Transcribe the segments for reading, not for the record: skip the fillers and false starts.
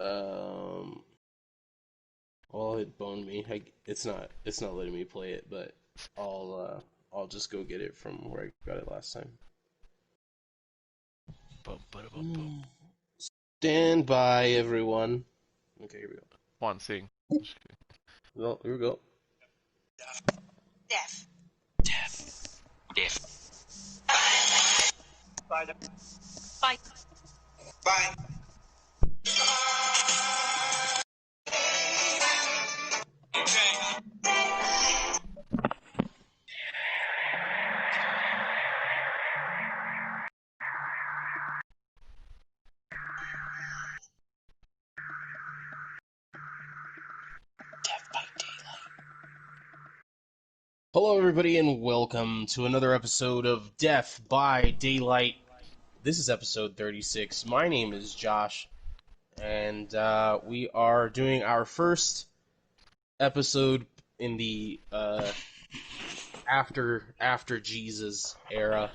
Um, well, it boned me. It's not letting me play it, but I'll just go get it from where I got it last time. Bum, bada, bum, bum. Stand by, everyone. Okay, here we go. Juan, sing. Just kidding. Well, here we go. Deaf. Death. Deaf. Spider. Bye. Bye. Hello, everybody, and welcome to another episode of Death by Daylight. This is episode 36. My name is Josh, and we are doing our first episode in the after Jesus era,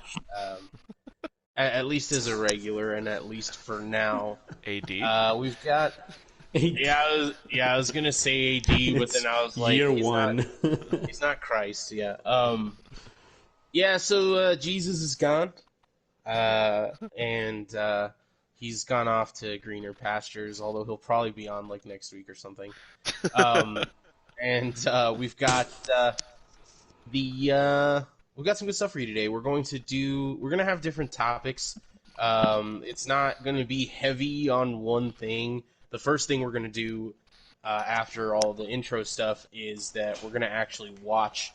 at least as a regular, and at least for now. AD? We've got. I was gonna say AD, but then I was like, year he's one. he's not Christ, yeah. So Jesus is gone, and he's gone off to greener pastures. Although he'll probably be on like next week or something. And we've got we've got some good stuff for you today. We're gonna have different topics. It's not gonna be heavy on one thing. The first thing we're going to do after all the intro stuff is that we're going to actually watch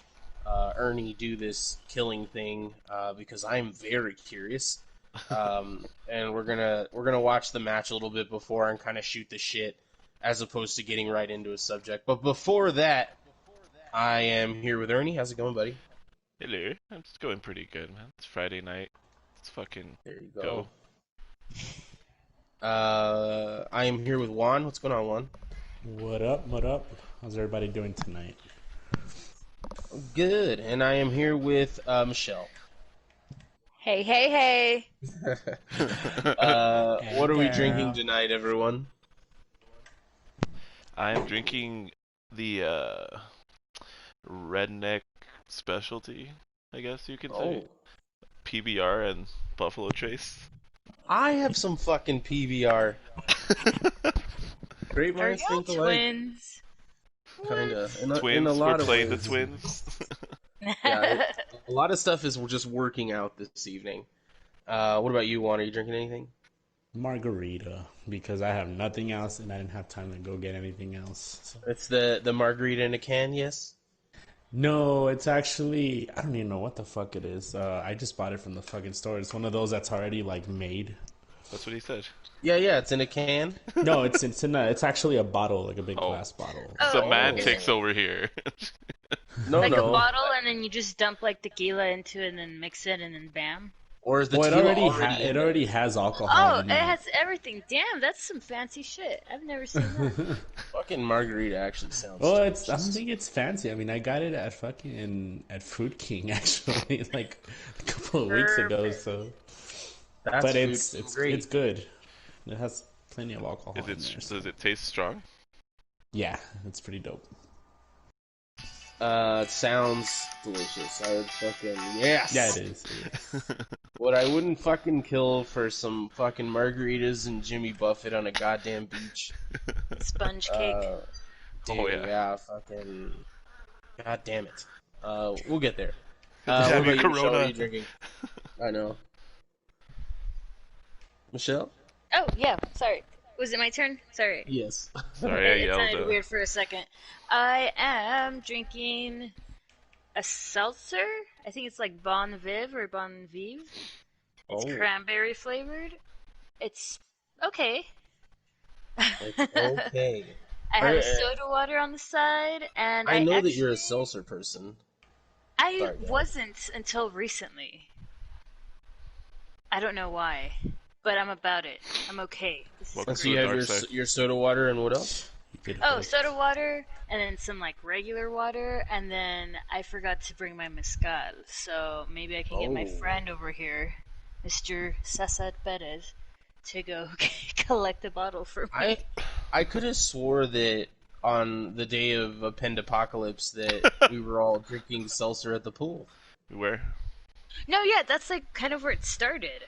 Ernie do this killing thing because I'm very curious. And we're gonna watch the match a little bit before and kind of shoot the shit as opposed to getting right into a subject. But before that, I am here with Ernie. How's it going, buddy? Hello. It's going pretty good, man. It's Friday night. Let's fucking There you go. I am here with Juan. What's going on, Juan? What up? What up? How's everybody doing tonight? Good. And I am here with Michelle. Hey, hey, hey. What are we drinking tonight, everyone? I am drinking the redneck specialty, I guess you could say. PBR and Buffalo Trace. I have some fucking PBR. Great Are minds y'all think alike. twins? Kinda. Twins? In a lot We're of playing ways. the twins. Yeah, a lot of stuff is just working out this evening. What about you, Juan? Are you drinking anything? Margarita, because I have nothing else and I didn't have time to go get anything else. So. It's the margarita in a can, yes? No, it's actually, I don't even know what the fuck it is. I just bought it from the fucking store. It's one of those that's already like made. That's what he said. Yeah, it's in a can. No, it's actually a bottle, like a big Oh. glass bottle. Oh. Semantics over here. No, Like no. a bottle, and then you just dump like tequila into it, and then mix it, and then bam. Or is the Well, it tequila already in it there? already has alcohol Oh, in it it. has everything. Damn, that's some fancy shit. I've never seen that. Fucking margarita actually sounds. Well, I delicious. don't think it's fancy. I mean, I got it at Food King actually, like a couple of weeks ago. Perfect. So, That's but food it's great. good. It has plenty of alcohol in there. Does it taste strong? Yeah, it's pretty dope. It sounds delicious. I would fucking yes. Yeah, it is. What I wouldn't fucking kill for some fucking margaritas and Jimmy Buffett on a goddamn beach. Sponge cake. Dude, Oh, yeah. fucking. God damn it. We'll get there. Have What about you, you, Michelle? What Corona? are you drinking? I know. Michelle? Oh, yeah, sorry. Was it my turn? Sorry. Yes. Sorry, I It yelled. sounded weird for a second. I am drinking a seltzer. I think it's like Bon Viv or Bon Vive. It's Oh. cranberry flavored. It's okay. It's okay. I have Are- a soda water on the side, and I know actually, that you're a seltzer person. I Sorry, go ahead. wasn't until recently. I don't know why, but I'm about it. I'm okay. This is Welcome And to so you the have dark side. your soda water and what else? Oh, soda water, and then some like regular water, and then I forgot to bring my mezcal. So maybe I can get my Oh. friend over here, Mr. Cesar Perez, to go collect a bottle for me. I could have swore that on the day of Appendapocalypse that we were all drinking seltzer at the pool. Where? No, yeah, that's like kind of where it started.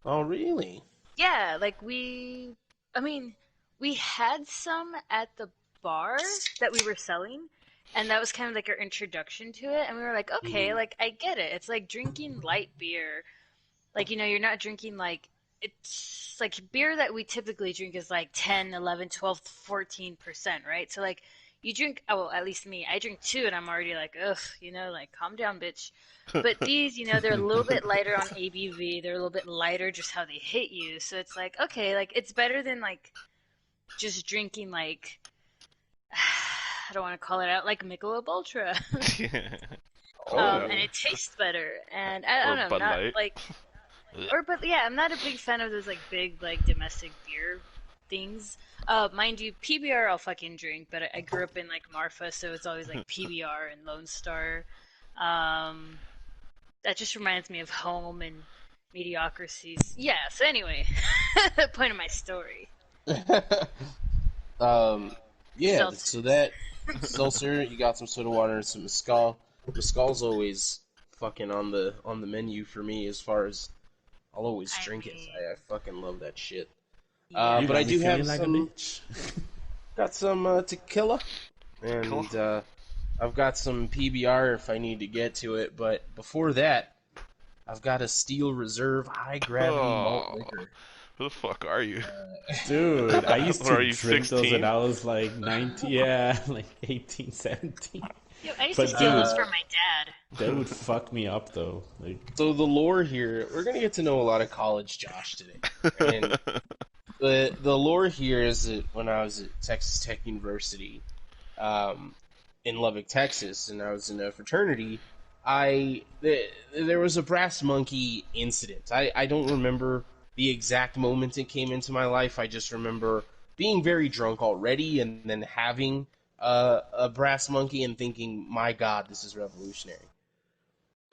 Oh, really? Yeah, like I mean, we had some at the bar that we were selling, and that was kind of like our introduction to it. And we were like, okay, like I get it. It's like drinking light beer. Like, you're not drinking like it's like beer that we typically drink is like 10, 11, 12, 14%, right? So like you drink, oh, well, at least me, I drink two and I'm already like, ugh, like calm down, bitch. But these, they're a little bit lighter on ABV. They're a little bit lighter just how they hit you. So it's like, okay, like it's better than like just drinking like, I don't want to call it out, like Michelob Ultra. And it tastes better. And I don't know, Bud not Light. like, but yeah, I'm not a big fan of those like big like domestic beer things. Mind you, PBR I'll fucking drink, but I grew up in like Marfa, so it's always like PBR and Lone Star. That just reminds me of home and mediocrities. Yeah. So anyway, the point of my story. Yeah. Seltzer. So that seltzer, you got some soda water and some mezcal. Mezcal's always fucking on the menu for me as far as I'll always drink it. I fucking love that shit. Yeah. You But got I me do feeling have like some. a bitch. Got some tequila, and I've got some PBR if I need to get to it. But before that, I've got a Steel Reserve High Gravity Malt Oh. Liquor. Who the fuck are you? Dude, I used Or are to you drink those 16? when I was like 19, yeah, like 18, 17. Yo, I used But to steal those dude- from my dad. That would fuck me up though. Like, So the lore here, we're gonna get to know a lot of college Josh today. And the lore here is that when I was at Texas Tech University, in Lubbock, Texas, and I was in a fraternity, there was a brass monkey incident. I don't remember the exact moment it came into my life. I just remember being very drunk already, and then having a brass monkey and thinking, "My God, this is revolutionary."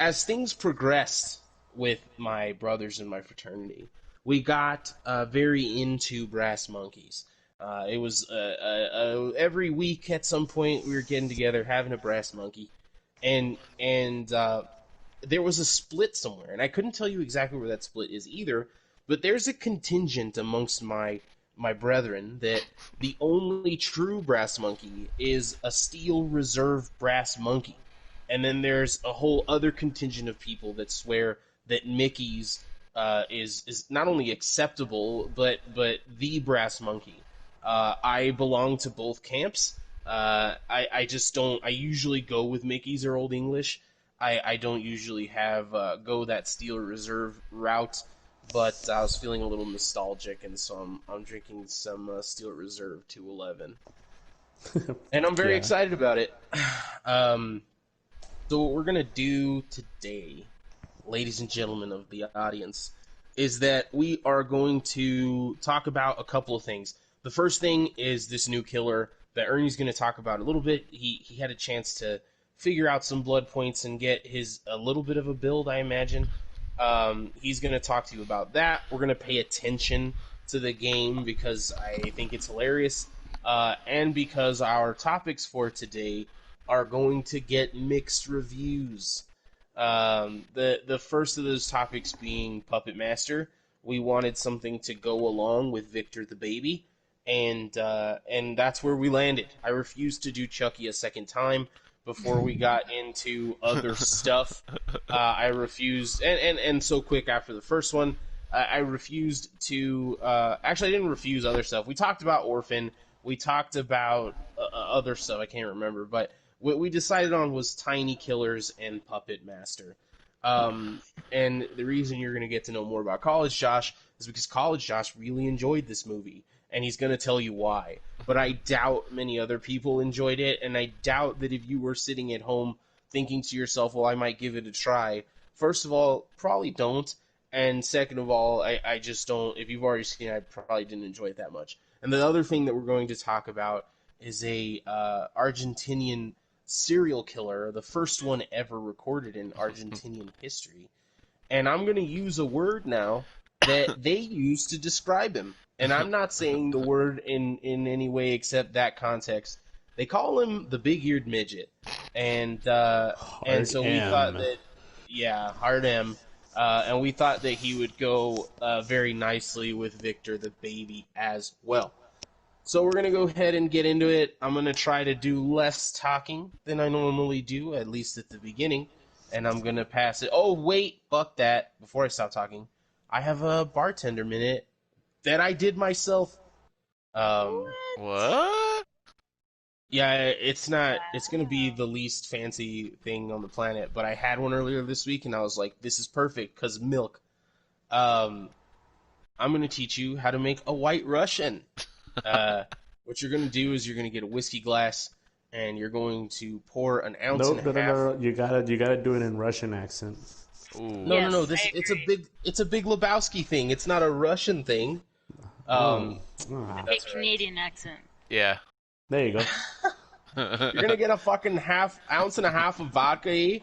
As things progressed with my brothers in my fraternity, we got very into brass monkeys. It was every week at some point we were getting together having a brass monkey, and there was a split somewhere, and I couldn't tell you exactly where that split is either. But there's a contingent amongst my brethren that the only true brass monkey is a Steel Reserve brass monkey. And then there's a whole other contingent of people that swear that Mickey's is not only acceptable but the brass monkey. I belong to both camps. I just don't. I usually go with Mickey's or Old English. I don't usually have go that Steel Reserve route. But I was feeling a little nostalgic, and so I'm drinking some Steel Reserve 211, and I'm very Yeah. excited about it. So what we're gonna do today, ladies and gentlemen of the audience, is that we are going to talk about a couple of things. The first thing is this new killer that Ernie's going to talk about a little bit. He had a chance to figure out some blood points and get a little bit of a build, I imagine. He's going to talk to you about that. We're going to pay attention to the game because I think it's hilarious, and because our topics for today are going to get mixed reviews. The first of those topics being Puppet Master. We wanted something to go along with Victor the Baby, and that's where we landed. I refused to do Chucky a second time before we got into other stuff. I refused, and so quick after the first one, I refused to. Actually, I didn't refuse other stuff. We talked about Orphan. We talked about other stuff. I can't remember, but what we decided on was Tiny Killers and Puppet Master. And the reason you're going to get to know more about College Josh is because College Josh really enjoyed this movie, and he's going to tell you why. But I doubt many other people enjoyed it, and I doubt that if you were sitting at home thinking to yourself, well, I might give it a try, first of all, probably don't, and second of all, I just don't. If you've already seen it, I probably didn't enjoy it that much. And the other thing that we're going to talk about is a Argentinian serial killer, the first one ever recorded in Argentinian history. And I'm going to use a word now that they use to describe him. and I'm not saying the word in any way except that context. They call him the big-eared midget, and so we thought that, yeah, hard M, and we thought that he would go very nicely with Victor the baby as well. So we're gonna go ahead and get into it. I'm gonna try to do less talking than I normally do, at least at the beginning, and I'm gonna pass it. Oh wait, fuck that! Before I stop talking, I have a bartender minute that I did myself. What? Yeah, it's not. It's gonna be the least fancy thing on the planet, but I had one earlier this week, and I was like, "This is perfect because milk." I'm gonna teach you how to make a White Russian. What you're gonna do is you're gonna get a whiskey glass, and you're going to pour an ounce and a half. No. You gotta do it in Russian accent. Ooh. No, Yes, no. I It's a big Lebowski thing. It's not a Russian thing. Big Canadian accent. Yeah. There you go. You're gonna get a fucking ounce and a half of vodka. Eh?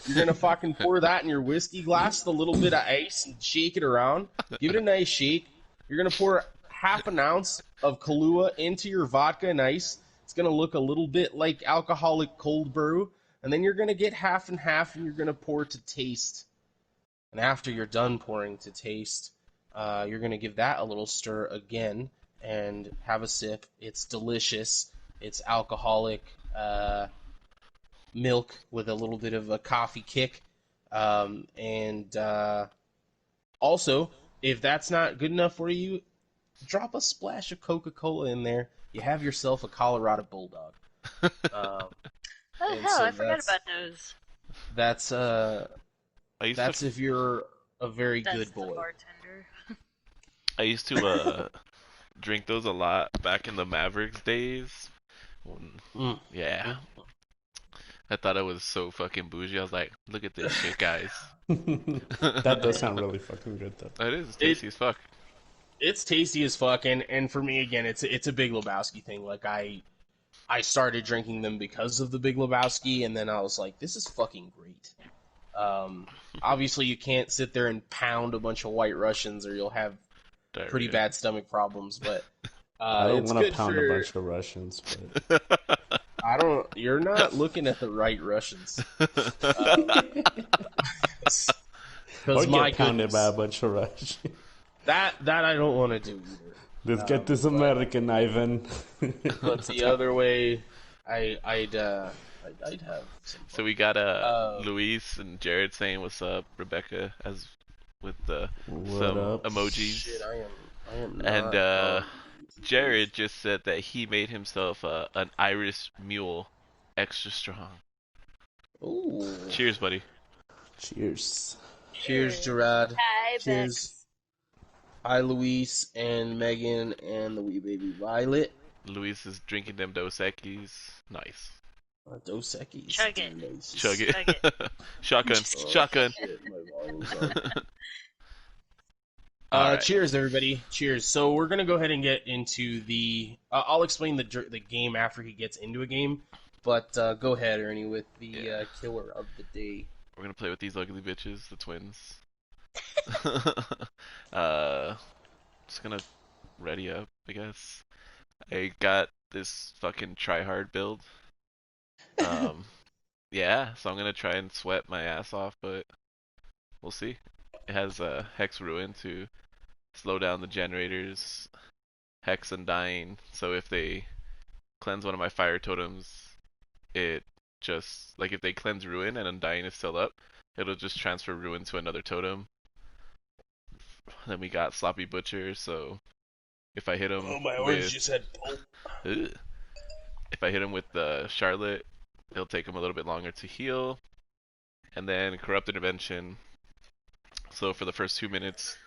You're gonna fucking pour that in your whiskey glass with a little bit of ice and shake it around. Give it a nice shake. You're gonna pour half an ounce of Kahlua into your vodka and ice. It's gonna look a little bit like alcoholic cold brew, and then you're gonna get half and half, and you're gonna pour to taste. And after you're done pouring to taste, you're gonna give that a little stir again and have a sip. It's delicious. It's alcoholic milk with a little bit of a coffee kick. Also, if that's not good enough for you, drop a splash of Coca-Cola in there. You have yourself a Colorado Bulldog. Oh hell, I forgot about those. That's I used if you're a very That's good the boy. bartender. I used to drink those a lot back in the Mavericks days. Yeah. I thought I was so fucking bougie. I was like, look at this shit, guys. That does sound really fucking good, though. It is. It's tasty as fuck. It's tasty as fuck, and for me again, it's a Big Lebowski thing. Like I started drinking them because of the Big Lebowski, and then I was like, this is fucking great. Obviously, you can't sit there and pound a bunch of White Russians, or you'll have pretty Diarrhea. bad stomach problems. But I don't it's want to good pound for... a bunch of Russians, but I don't. You're not looking at the right Russians. or Because my get pounded goodness, by a bunch of Russians. that I don't want to do either. Let's get this American, Ivan. But the other way, I'd have some So we got Luis and Jared saying what's up, Rebecca, as with some up? emojis. shit. I am not. And Jared just said that he made himself an Irish mule, extra strong. Ooh. Cheers, buddy. Cheers. Cheers, Gerard. Hi, Cheers. Hi, Luis and Megan and the wee baby Violet. Luis is drinking them Dos Equis. Nice. Dos Equis. Chug it. Nice. Chug it. Chug it. Shotgun. Oh, Shotgun. shit, my volume's up. Alright. Cheers, everybody. Cheers. So we're gonna go ahead and get into the. I'll explain the game after he gets into a game, but go ahead, Ernie, with the killer of the day. We're gonna play with these ugly bitches, the twins. Just gonna ready up, I guess. I got this fucking try-hard build. Yeah, so I'm gonna try and sweat my ass off, but we'll see. It has Hex Ruin to slow down the generators, Hex Undying, so if they cleanse one of my fire totems, it just, like if they cleanse Ruin and Undying is still up, it'll just transfer Ruin to another totem. Then we got Sloppy Butcher, so if I hit him with... said pulp. Ugh. If I hit him with the Charlotte, it'll take him a little bit longer to heal. And then Corrupt Intervention. So for the first 2 minutes,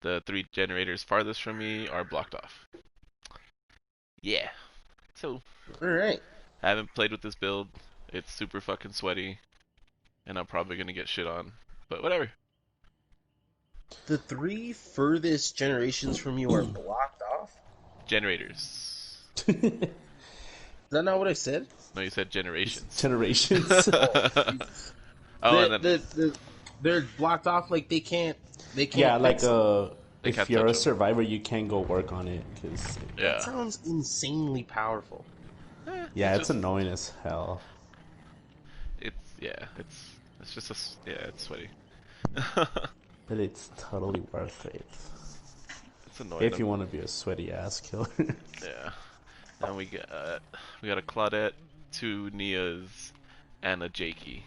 the 3 generators farthest from me are blocked off. Yeah. So, Alright. I haven't played with this build. It's super fucking sweaty. And I'm probably gonna get shit on. But whatever. The 3 furthest generations from you are blocked off? Generators. Is that not what I said? No, you said generations. Generations. Oh, and then They're blocked off like they can't Yeah, like fix it. They if can't you're a touch 'em. survivor, you can go work on it because Yeah. That sounds insanely powerful. yeah, it's just, annoying as hell. it's just it's sweaty. But it's totally worth it It's annoying. if you want to be a sweaty ass killer. Yeah. And we got a Claudette, 2 Nias, and a Jakey.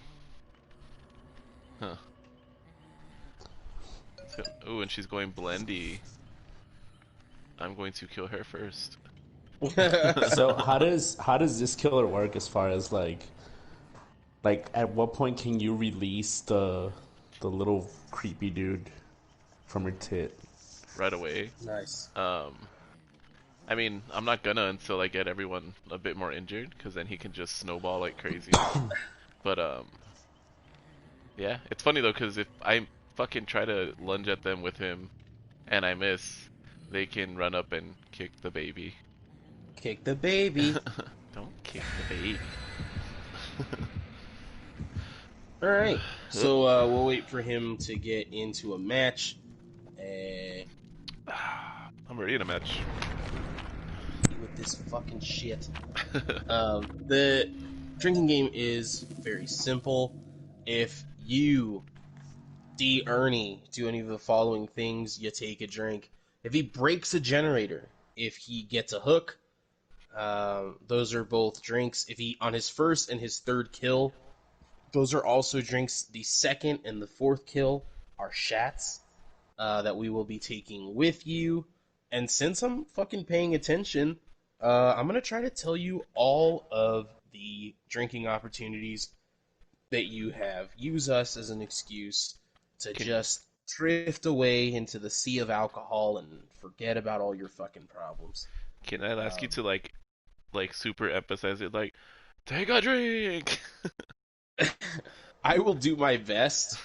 Huh. Ooh, and she's going blendy. I'm going to kill her first. So how does this killer work as far as like at what point can you release the little creepy dude from her tit? Right away. Nice. I mean, I'm not gonna until I get everyone a bit more injured, because then he can just snowball like crazy. But yeah, it's funny though, because if I fucking try to lunge at them with him, and I miss, they can run up and kick the baby. Kick the baby. Don't kick the baby. All right. So we'll wait for him to get into a match. I'm ready in a match. With this fucking shit. The drinking game is very simple. If you, D. Ernie, do any of the following things, you take a drink. If he breaks a generator, if he gets a hook, those are both drinks. If he, on his first and his third kill, those are also drinks. The second and the fourth kill are shats that we will be taking with you. And since I'm fucking paying attention, I'm going to try to tell you all of the drinking opportunities that you have. Use us as an excuse to just drift away into the sea of alcohol and forget about all your fucking problems. Can I ask you to like super emphasize it, like, take a drink? I will do my best.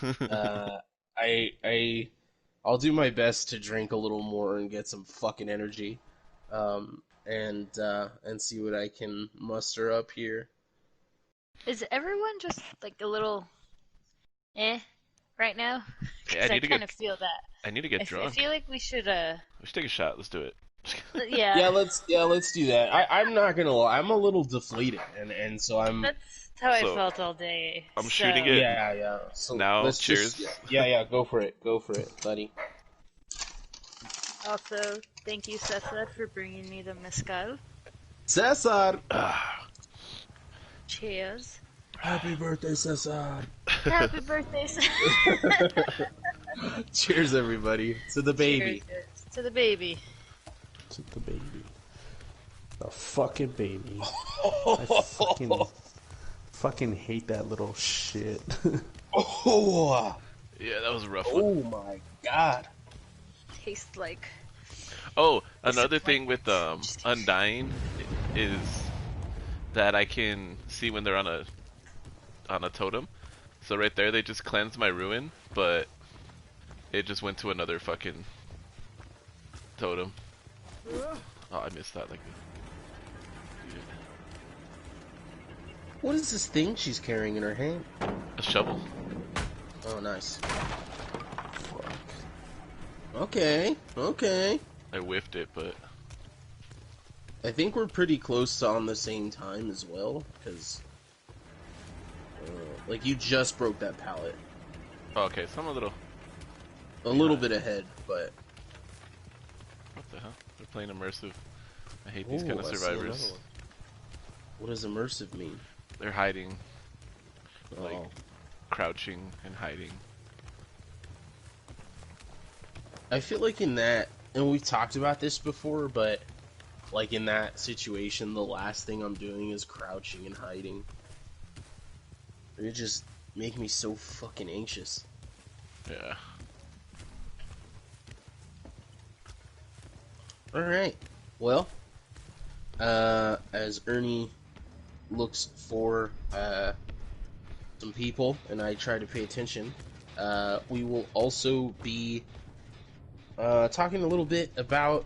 I'll do my best to drink a little more and get some fucking energy, and see what I can muster up here. Is everyone just like a little right now? Yeah, 'Cause I kind of feel that. I need to get I drunk. feel like we should We should take a shot. Let's do it. yeah. Let's do that. I'm not gonna lie, I'm a little deflated, and so I'm. That's how I So, felt all day. I'm so- shooting it. Yeah. So Now, let's cheers. Yeah. Go for it, buddy. Also, thank you, Cessa, for bringing me the mezcal. Cesar, Cheers. happy birthday, Cesar. Happy birthday, Cessa. Cheers, everybody, to the baby. Cheers to the baby. To the baby. The fucking baby. I fucking hate that little shit. Oh, Yeah, that was a rough one. oh my God. Tastes like. Oh, another thing with Undying is that I can see when they're on a totem. So right there, they just cleansed my ruin, but it just went to another fucking totem. Oh, I missed that. Like, What is this thing she's carrying in her hand? a shovel. Oh, nice. Okay. I whiffed it, but I think we're pretty close to on the same time as well, because like you just broke that pallet. oh, okay. So I'm a little bit ahead, but what the hell? They're playing immersive. I hate these Ooh, kind of I see survivors. another one. What does immersive mean? They're hiding, like Oh. crouching and hiding. I feel like in that, and we've talked about this before, but like in that situation, the last thing I'm doing is crouching and hiding. It just make me so fucking anxious. Yeah. Alright. Well, as Ernie looks for some people, and I try to pay attention, we will also be talking a little bit about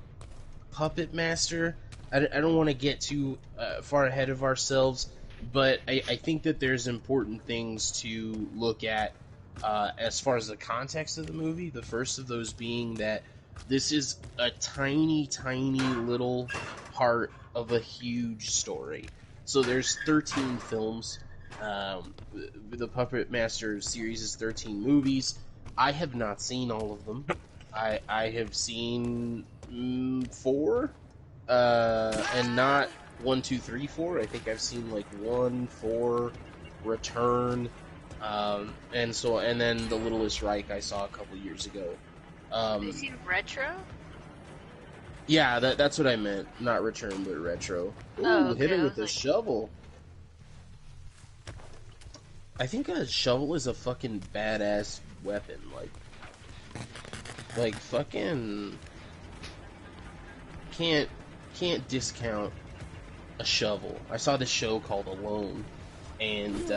Puppet Master. I don't want to get too far ahead of ourselves, but I think that there's important things to look at as far as the context of the movie. The first of those being that This is a tiny, tiny little part of a huge story. So there's 13 films. The Puppet Master series is 13 movies. I have not seen all of them. I have seen 4, and not 1, 2, 3, 4. I think I've seen like 1, 4, Return, and then The Littlest Reich I saw a couple years ago. Have you seen Retro? Yeah, that's what I meant. Not Return, but Retro. Ooh, Oh, okay. hit it I with was a shovel. I think a shovel is a fucking badass weapon. Like fucking can't discount a shovel. I saw this show called Alone, and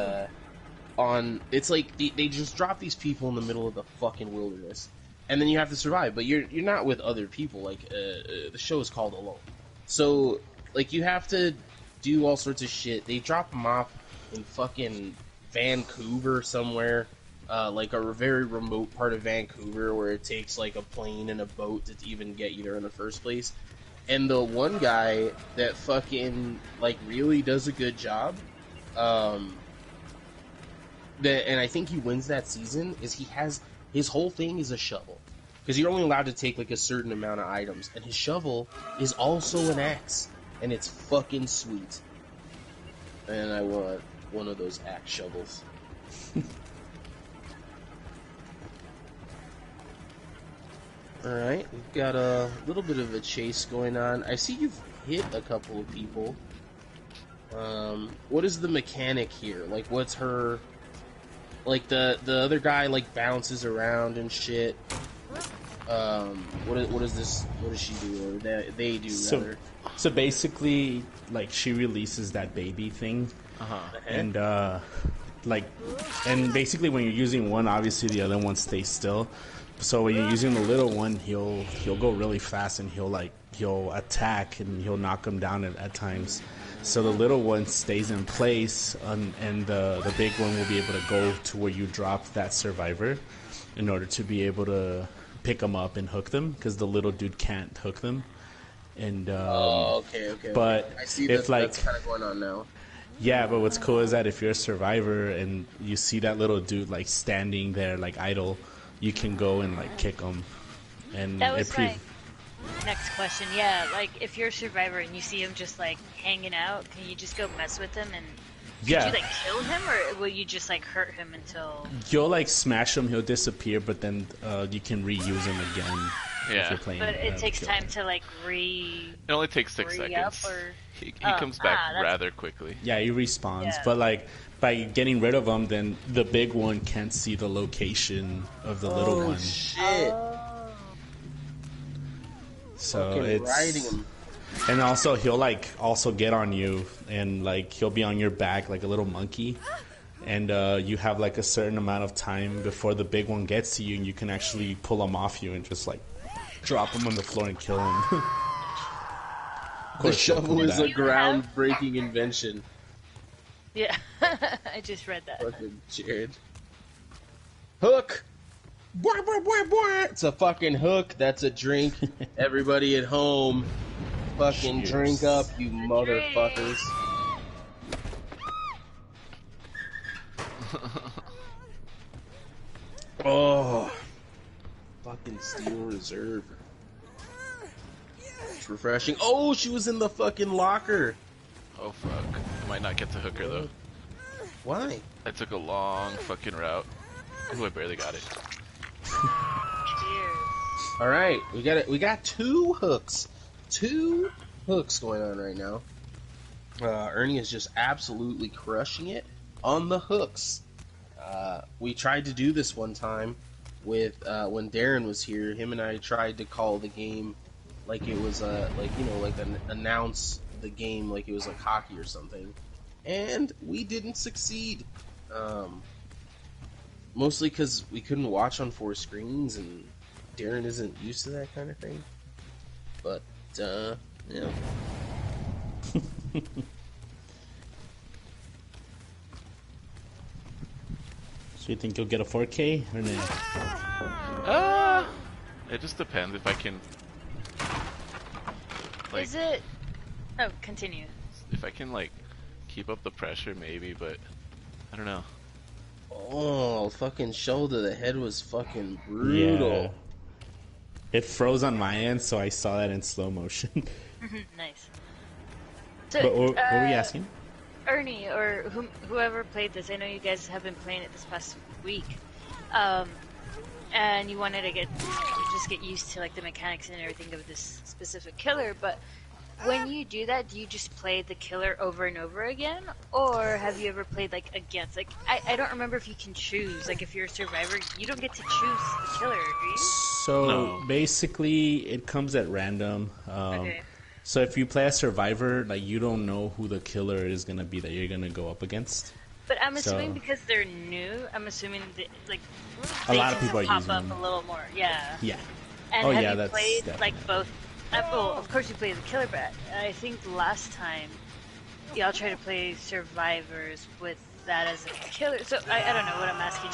it's like they just drop these people in the middle of the fucking wilderness, and then you have to survive. But you're not with other people. Like the show is called Alone, so like you have to do all sorts of shit. They drop them off in fucking Vancouver somewhere, like a very remote part of Vancouver where it takes like a plane and a boat to even get you there in the first place. And the one guy that fucking like really does a good job, and I think he wins that season, is his whole thing is a shovel, because you're only allowed to take like a certain amount of items, and his shovel is also an axe, and it's fucking sweet. And I want one of those axe shovels. Alright, we've got a little bit of a chase going on. I see you've hit a couple of people. What is the mechanic here? Like, what's her... Like, the other guy, like, bounces around and shit. What is this... What does she do? Or they do, rather. So basically, like, she releases that baby thing. And, and basically when you're using one, obviously the other one stays still. So when you're using the little one, he'll go really fast, and he'll attack, and he'll knock him down at times. So the little one stays in place, and the big one will be able to go to where you dropped that survivor in order to be able to pick them up and hook them, because the little dude can't hook them. And okay. But I see if that's kind of going on now. Yeah, but what's cool is that if you're a survivor and you see that little dude like standing there like idle, you can go and like kick him. And That was my next question. Yeah, like if you're a survivor and you see him just like hanging out, can you just go mess with him and could you like kill him, or will you just like hurt him until you'll like smash him, he'll disappear, but then you can reuse him again. Yeah. If you're playing, but it takes kill time him. to like It only takes 6 seconds. up, or He comes back rather quickly. Yeah, he respawns, Yeah. but like by getting rid of him, then the big one can't see the location of the little one. Shit. So Fucking it's riding him. And also he'll like also get on you, and like he'll be on your back like a little monkey, and you have like a certain amount of time before the big one gets to you, and you can actually pull him off you and just like drop him on the floor and kill him. The shovel is a You groundbreaking invention. Yeah, I just read that. Fucking Jared. Hook! Boy, boy, boy, boy! It's a fucking hook. That's a drink. Everybody at home, fucking Cheers. drink up, you motherfuckers. Oh. Fucking Steel Reserve. It's refreshing. Oh, she was in the fucking locker. Oh fuck. I might not get to hook her though. Why? I took a long fucking route. Ooh, I barely got it. Cheers. All right, we got it. We got 2 hooks. 2 hooks going on right now. Ernie is just absolutely crushing it on the hooks. We tried to do this one time with when Darren was here. Him and I tried to call the game like it was announce the game like it was like hockey or something, and we didn't succeed. Mostly because we couldn't watch on 4 screens, and Darren isn't used to that kind of thing. But yeah. So you think you'll get a 4K or no? It just depends if I can, like, Is it? Oh, continue. if I can like keep up the pressure, maybe. But I don't know. Oh, fucking shoulder. The head was fucking brutal. Yeah. It froze on my end, so I saw that in slow motion. Nice. So, But what were you asking? Ernie, or whoever played this, I know you guys have been playing it this past week, and you wanted to just get used to like the mechanics and everything of this specific killer. But when you do that, do you just play the killer over and over again, or have you ever played like against? Like I don't remember if you can choose. Like if you're a survivor, you don't get to choose the killer, do you? So No. basically, it comes at random. Okay. So if you play a survivor, like you don't know who the killer is gonna be that you're gonna go up against. But I'm assuming So- because they're new, I'm assuming that like A they lot of tend people to are pop using up them. a little more. Yeah. Yeah. And Oh, have yeah, you that's played definitely- like both? Well, of course you played the killer, but I think last time y'all tried to play survivors with that as a killer. So I don't know. What I'm asking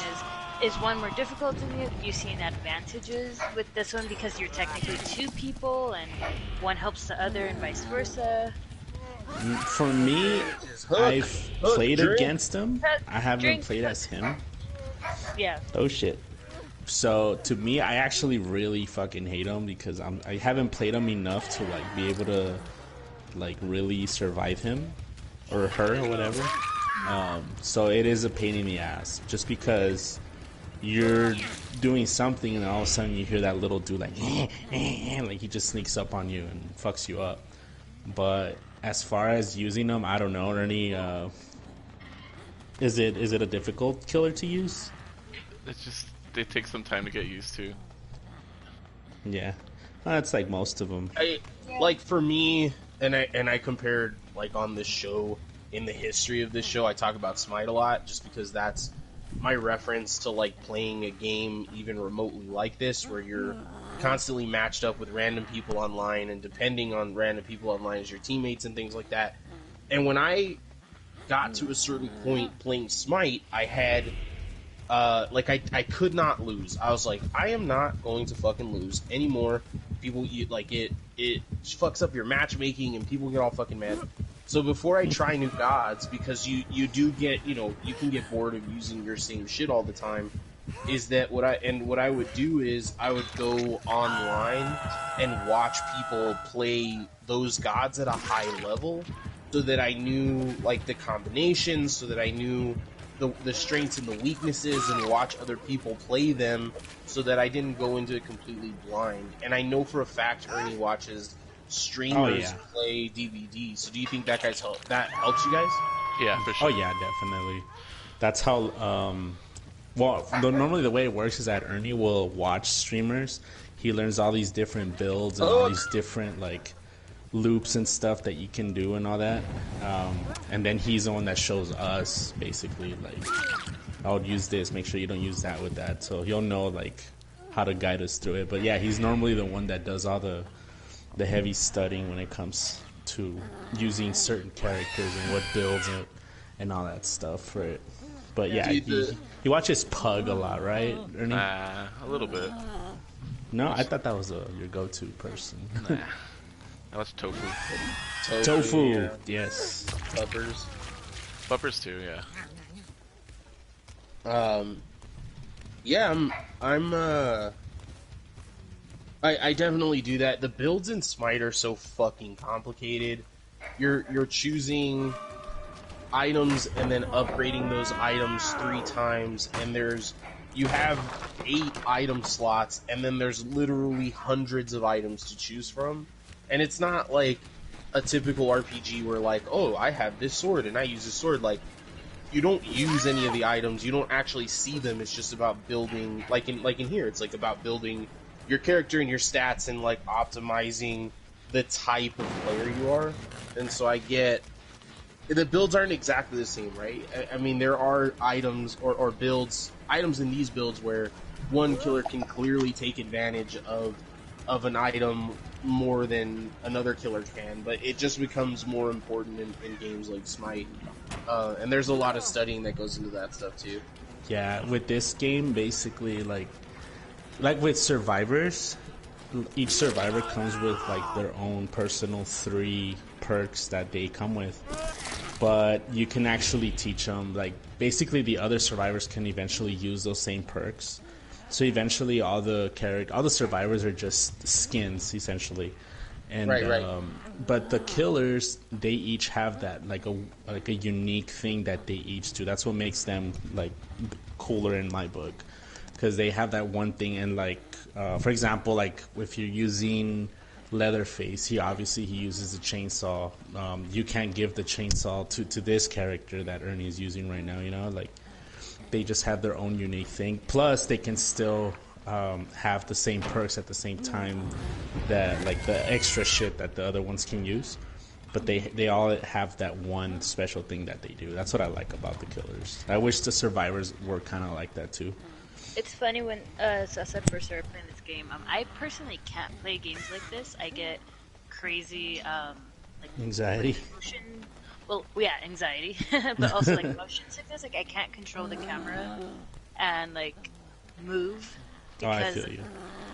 is one more difficult than you? You seeing advantages with this one because you're technically two people and one helps the other and vice versa? For me, I've played drink. against him. I haven't Drink. played as him. Yeah. Oh shit. So to me, I actually really fucking hate him because I haven't played him enough to like be able to like really survive him or her or whatever. So it is a pain in the ass just because you're doing something and all of a sudden you hear that little dude like like he just sneaks up on you and fucks you up. But as far as using them, I don't know. Ernie, is it a difficult killer to use? It takes some time to get used to. Yeah, that's like most of them. Like for me, and I compared like on this show, in the history of this show, I talk about Smite a lot just because that's my reference to like playing a game even remotely like this, where you're constantly matched up with random people online, and depending on random people online as your teammates and things like that. And when I got to a certain point playing Smite, I had I could not lose. I was like, I am not going to fucking lose anymore. People like it fucks up your matchmaking and people get all fucking mad. So before I try new gods, because you do get, you can get bored of using your same shit all the time, is that what I would do is I would go online and watch people play those gods at a high level so that I knew like the combinations, so that I knew the strengths and the weaknesses, and watch other people play them so that I didn't go into it completely blind. And I know for a fact Ernie watches streamers play DVD. So do you think that helps you guys? Yeah, for Oh sure. yeah, definitely. That's how. Normally the way it works is that Ernie will watch streamers. He learns all these different builds and all these different like loops and stuff that you can do and all that. And then he's the one that shows us basically like, I would use this. Make sure you don't use that with that. So he'll know like how to guide us through it. But yeah, he's normally the one that does all the heavy studying when it comes to using certain characters and what builds and all that stuff for it. But yeah, he watches Pug a lot, right, Ernie? A little bit. No, I thought that was your go-to person. Nah. I watch Tofu. Tofu, yeah. yes. Puppers. Bumpers too, yeah. Yeah, I definitely do that. The builds in Smite are so fucking complicated. You're choosing items and then upgrading those items 3 times, and you have 8 item slots, and then there's literally hundreds of items to choose from. And it's not like a typical RPG where like, oh, I have this sword and I use this sword. Like, you don't use any of the items. You don't actually see them. It's just about building, like in here, it's like about building your character and your stats and like optimizing the type of player you are. And so I get the builds aren't exactly the same, right? I mean, there are items or items in these builds where one killer can clearly take advantage of an item more than another killer can, but it just becomes more important in games like Smite. And there's a lot of studying that goes into that stuff too. Yeah, with this game, basically, like, like with survivors, each survivor comes with like their own personal 3 perks that they come with. But you can actually teach them, like, basically the other survivors can eventually use those same perks. So eventually all the survivors are just skins, essentially. And Right. But the killers, they each have that like a unique thing that they each do. That's what makes them like cooler in my book, because they have that one thing. And like for example, like if you're using Leatherface, he uses a chainsaw. You can't give the chainsaw to this character that Ernie is using right now. You know, like they just have their own unique thing. Plus, they can still have the same perks at the same time, that like the extra shit that the other ones can use. But they all have that one special thing that they do. That's what I like about the killers. I wish the survivors were kind of like that too. It's funny when Sasa first started playing this game. I personally can't play games like this. I get crazy like Anxiety. motion. Well, yeah, anxiety, but also like motion sickness. Like I can't control the camera and like move Oh, I because feel you.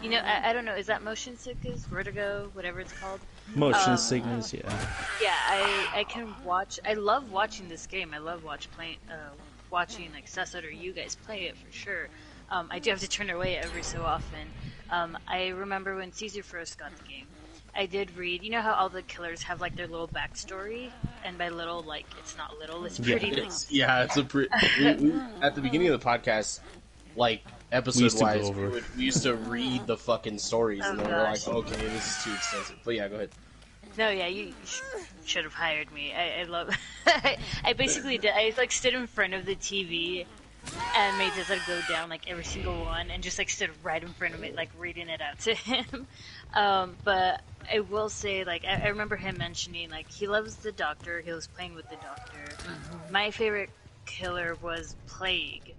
you know I don't know. Is that motion sickness, vertigo, whatever it's called? Motion sickness, yeah. Yeah, I can watch. I love watching this game. I love watching like Sasa or you guys play it for sure. I do have to turn away every so often. I remember when Caesar first got the game, I did read. You know how all the killers have like their little backstory, and by little, like it's not little, it's pretty. It's a pretty. At the beginning of the podcast, like episode wise, we used to read the fucking stories, and then we're like, okay, this is too extensive. But yeah, go ahead. No, yeah, you should have hired me. I love. I basically did. I like stood in front of the TV and made this like go down like every single one, and just like stood right in front of it, like reading it out to him. But I will say, like, I remember him mentioning like he loves the Doctor. He was playing with the Doctor. My favorite killer was Plague.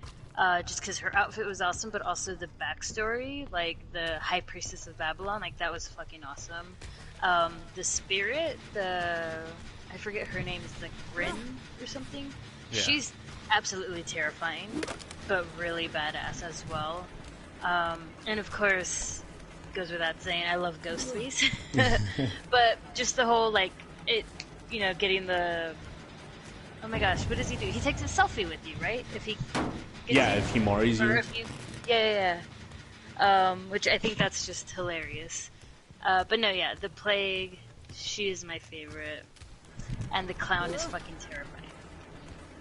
Just because her outfit was awesome, but also the backstory, like the High Priestess of Babylon, like that was fucking awesome. The Spirit, I forget her name, is like Grin or something. Yeah. She's absolutely terrifying, but really badass as well. And of course, goes without saying, I love Ghostface. But just the whole like getting the. Oh my gosh, what does he do? He takes a selfie with you, right? If he If he mores you. Yeah. Which I think that's just hilarious. But no, yeah, the Plague, she is my favorite. And the Clown is fucking terrifying.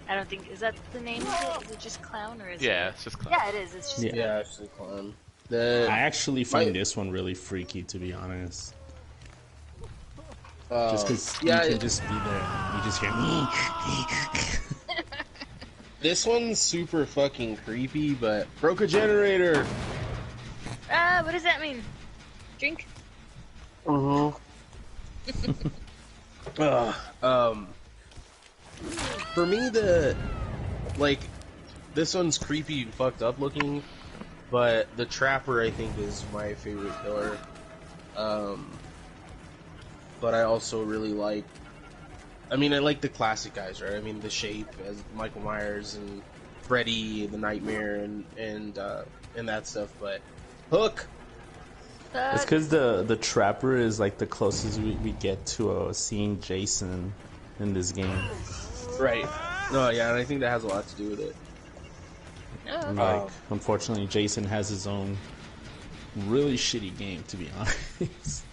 I don't think, is that the name of it? Is it just Clown or is it? Yeah, it's just clown. Yeah, it is. It's just Yeah, actually, clown. I actually find this one really freaky, to be honest. Just because you can just be there. You just hear me. This one's super fucking creepy, but broke a generator. what does that mean? Drink? For me, this one's creepy and fucked up looking, but the Trapper, I think, is my favorite killer. But I also really like, I like the classic guys, right? I mean, The Shape as Michael Myers and Freddy, the Nightmare, and that stuff. But Hook. It's because the Trapper is like the closest we get to seeing Jason in this game. Right. No, yeah, and I think that has a lot to do with it. Like, unfortunately, Jason has his own really shitty game, to be honest.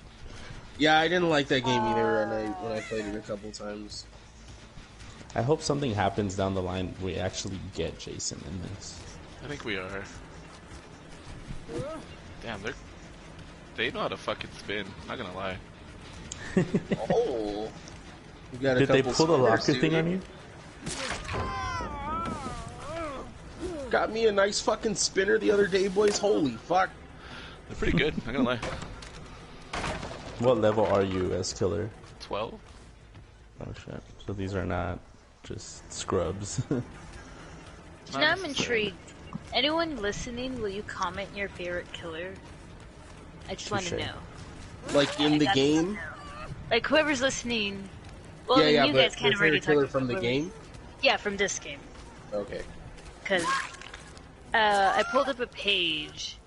Yeah, I didn't like that game either when I played it a couple times. I hope something happens down the line we actually get Jason in this. I think we are. Damn, they know how to fucking spin. Not gonna lie. Oh. You got a Did they couple pull the spinners, locker dude. thing on you? Got me a nice fucking spinner the other day, boys. Holy fuck. They're pretty good. Not gonna lie. What level are you as killer? 12. Oh shit. So these are not just scrubs. Now I'm intrigued. Anyone listening, will you comment your favorite killer? I just want to Touche. know. Like in the game? Like whoever's listening. Well, Yeah, then yeah, you but guys kind your of already favorite killer talked from the about game? Yeah, from this game. Okay. Because I pulled up a page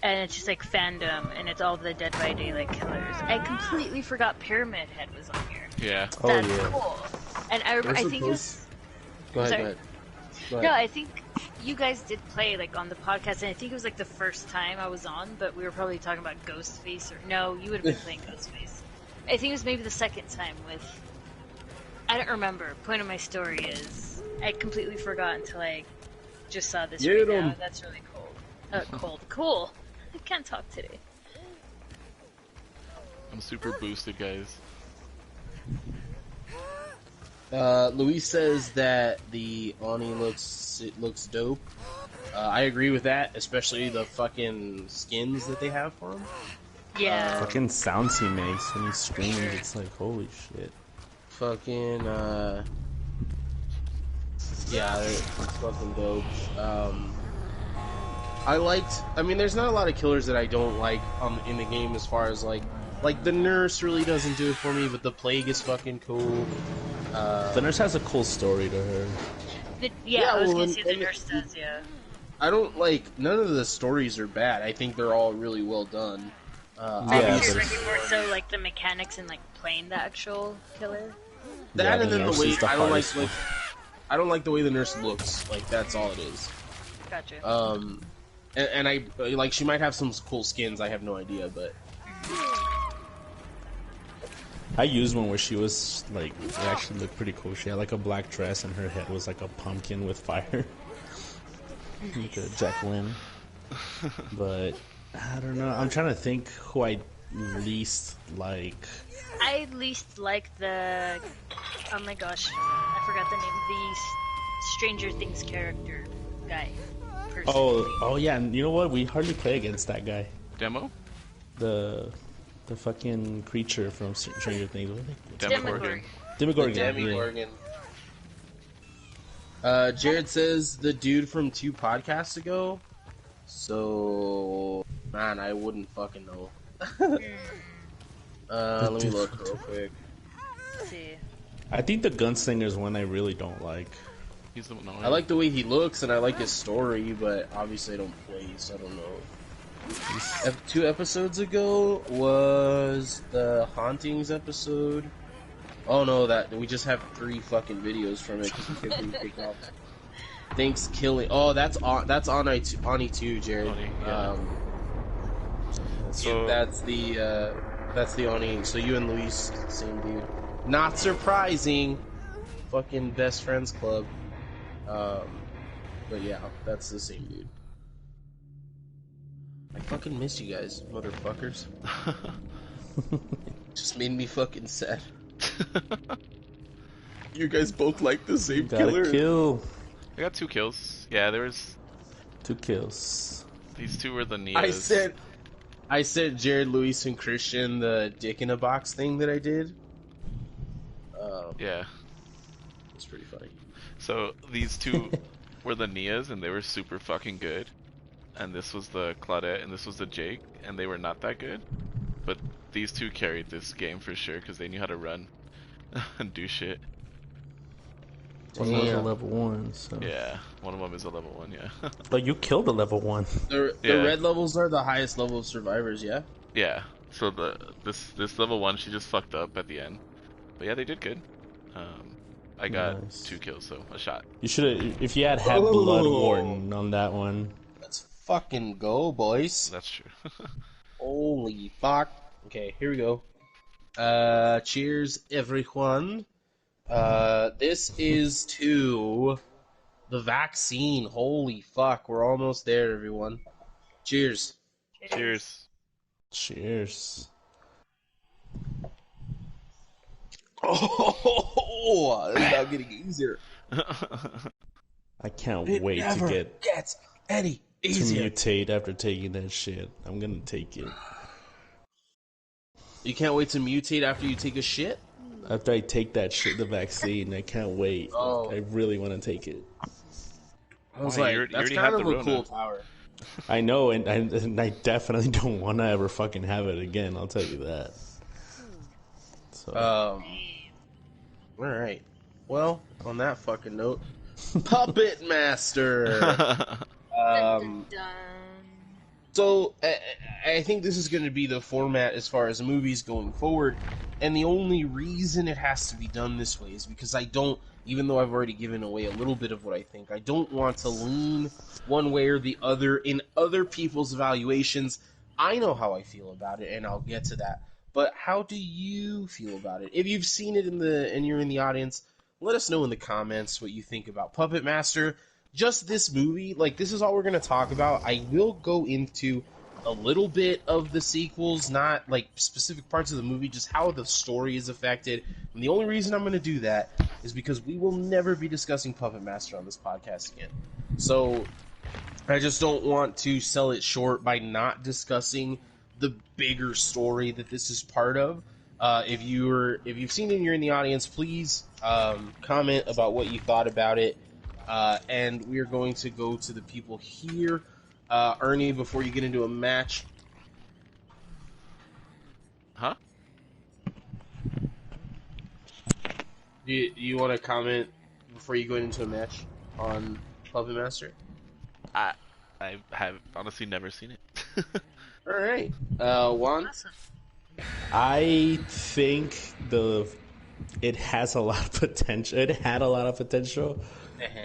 and it's just like fandom, and it's all the Dead by Daylight killers. I completely forgot Pyramid Head was on here. Yeah. Oh, That's yeah. cool. And I think it was. Go ahead, Sorry. go ahead. Go No, ahead. I think you guys did play like on the podcast, and I think it was like the first time I was on, but we were probably talking about Ghostface, or no, you would have been playing Ghostface. I think it was maybe the second time with. I don't remember. Point of my story is I completely forgot until I just saw this Get right 'em. now. That's really cool. Cool. I can't talk today. I'm super boosted, guys. Luis says that the Oni looks dope. I agree with that, especially the fucking skins that they have for him. Yeah. Fucking sounds he makes when he screams, it's like, holy shit. Fucking yeah, it's fucking dope. I mean, there's not a lot of killers that I don't like in the game as far as like the nurse really doesn't do it for me, but the plague is fucking cool. The nurse has a cool story to her. I was well, gonna say the and- nurse does, yeah. I don't like none of the stories are bad. I think they're all really well done. I Yeah, think you're but really more so like the mechanics and like playing the actual killer. That Yeah, and the then the nurse way is the I don't like hardest one. I don't like the way the nurse looks. Like that's all it is. Gotcha. And I like she might have some cool skins. I have no idea, but I used one where she was like, it actually looked pretty cool. She had like a black dress and her head was like a pumpkin with fire. Like a Jacqueline. But I don't know. I'm trying to think who I least like. I least like the. Oh my gosh, I forgot the name. The Stranger Things character guy. Personally. Oh yeah, and you know what? We hardly play against that guy. Demo? The fucking creature from Stranger Things. What are they? Demogorgon. Demogorgon. Demi yeah. Morgan. Jared says the dude from 2 podcasts ago. So man, I wouldn't fucking know. Let me look real quick. Let's see. I think the Gunslinger's one I really don't like. He's the one. I like the way he looks and I like his story, but obviously I don't play, so I don't know. 2 episodes ago was the Hauntings episode. Oh no, that we just have 3 fucking videos from it because we kept getting kicked off. Thanks, killing. Oh, that's on Oni too, Jared. Oni, yeah. So- that's the Oni. So you and Luis, same dude. Not surprising. Fucking best friends club. But yeah, that's the same dude. I fucking miss you guys, motherfuckers. Just made me fucking sad. You guys both like the same Got a kill. I got 2 kills. Yeah, there was 2 kills. these 2 were the Nias. I sent Jared, Luis, and Christian the dick in a box thing that I did. Yeah. It's pretty funny. So these 2 were the Nias, and they were super fucking good. And this was the Claudette, and this was the Jake, and they were not that good. But these 2 carried this game for sure, because they knew how to run and do shit. One was a Damn. level 1, so. Yeah, one of them is a level 1, yeah. But you killed a level 1. The Yeah. red levels are the highest level of survivors, yeah? Yeah, so this level 1, she just fucked up at the end. But yeah, they did good. I got Nice. 2 kills, so a shot. You should have, if you had Blood Warden on that one. Let's fucking go, boys. That's true. Holy fuck. Okay, here we go. Cheers, everyone. This is to the vaccine. Holy fuck, we're almost there, everyone. Cheers. Cheers. Cheers. Oh, this is now getting easier. I can't It wait to never get gets any to easier. mutate after taking that shit. I'm gonna take it. You can't wait to mutate after you take a shit? After I take that shit, the vaccine, I can't wait. Oh. I really want to take it. I was Why, like, you that's already kind have of the a Rona. cool power. I know, and I definitely don't want to ever fucking have it again. I'll tell you that. So Alright. Well, on that fucking note, Puppet Master! Dun, dun, dun. So I think this is going to be the format as far as movies going forward, and the only reason it has to be done this way is because I don't, even though I've already given away a little bit of what I think, I don't want to lean one way or the other in other people's evaluations. I know how I feel about it, and I'll get to that. But how do you feel about it? If you've seen it and you're in the audience, let us know in the comments what you think about Puppet Master. Just this movie, like, this is all we're going to talk about. I will go into a little bit of the sequels, not like specific parts of the movie, just how the story is affected. And the only reason I'm going to do that is because we will never be discussing Puppet Master on this podcast again. So I just don't want to sell it short by not discussing the bigger story that this is part of. If you've seen it and you're in the audience, please comment about what you thought about it. And we are going to go to the people here. Ernie, before you get into a match. Huh? Do you want to comment before you go into a match on Puppet Master? I have honestly never seen it. All right. Juan? Awesome. I think it has a lot of potential. It had a lot of potential,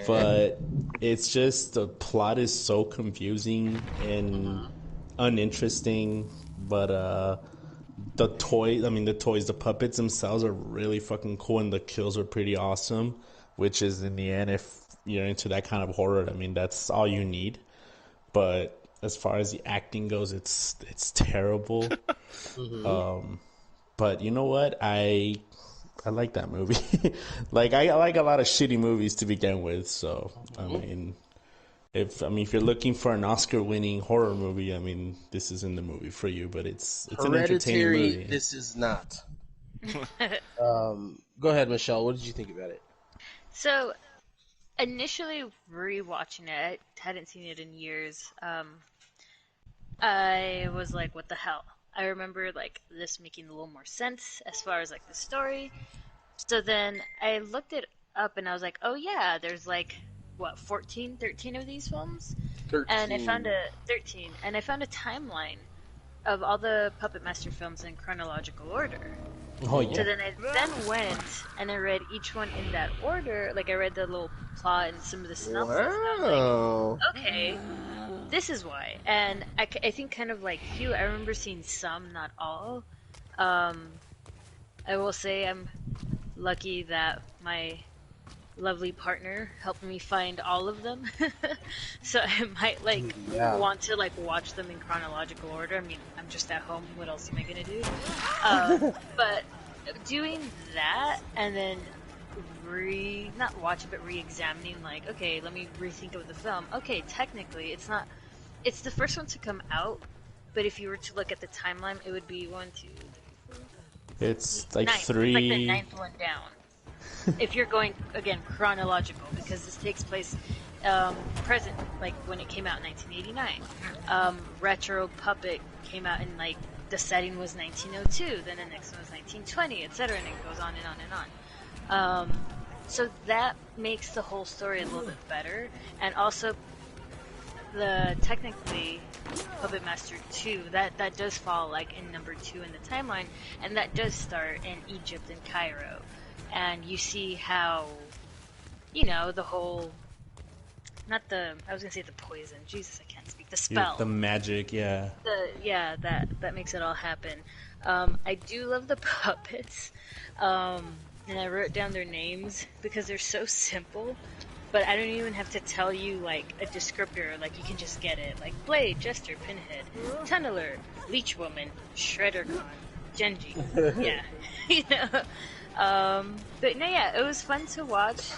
but it's just the plot is so confusing and uninteresting. But the puppets themselves are really fucking cool, and the kills are pretty awesome. Which is, in the end, if you're into that kind of horror, I mean, that's all you need. But as far as the acting goes, it's terrible. But you know what? I like that movie. Like, I like a lot of shitty movies to begin with. So I mean, if you're looking for an Oscar-winning horror movie, I mean, this isn't the movie for you. But it's an entertaining movie. This is not. Go ahead, Michelle. What did you think about it? So, initially rewatching it, I hadn't seen it in years. I was like, what the hell? I remember like this making a little more sense as far as like the story. So then I looked it up and I was like, oh yeah, there's like, what, 13 of these films? 13. And I found a 13, and I found a timeline of all the Puppet Master films in chronological order. Oh yeah. So then I went and I read each one in that order. Like I read the little plot and some of the synopsis. And I was Wow. like, okay, this is why. And I think kind of like you, I remember seeing some, not all. I will say I'm lucky that my lovely partner helped me find all of them. So I might want to like watch them in chronological order. I mean, I'm just at home. What else am I gonna do? But doing that and then not watch it, but re-examining, like, okay, let me rethink of the film. Okay, technically, it's the first one to come out, but if you were to look at the timeline, it would be 1, 2, 3, 4. It's like ninth. three. It's like the ninth one down. If you're going, again, chronological, because this takes place present, like when it came out in 1989. Retro Puppet came out in, like, the setting was 1902, then the next one was 1920, etc., and it goes on and on and on. So that makes the whole story a little bit better, and also technically Puppet Master 2, that does fall like in number 2 in the timeline, and that does start in Egypt and Cairo. And you see how, the whole, I was gonna say the poison, Jesus, I can't speak, the spell. The magic, yeah. That makes it all happen. I do love the puppets, and I wrote down their names because they're so simple, but I don't even have to tell you, like, a descriptor, like, you can just get it. Like, Blade, Jester, Pinhead, Tunneler, Leech Woman, Shredder Khan, Genji. Yeah. But no, yeah, it was fun to watch.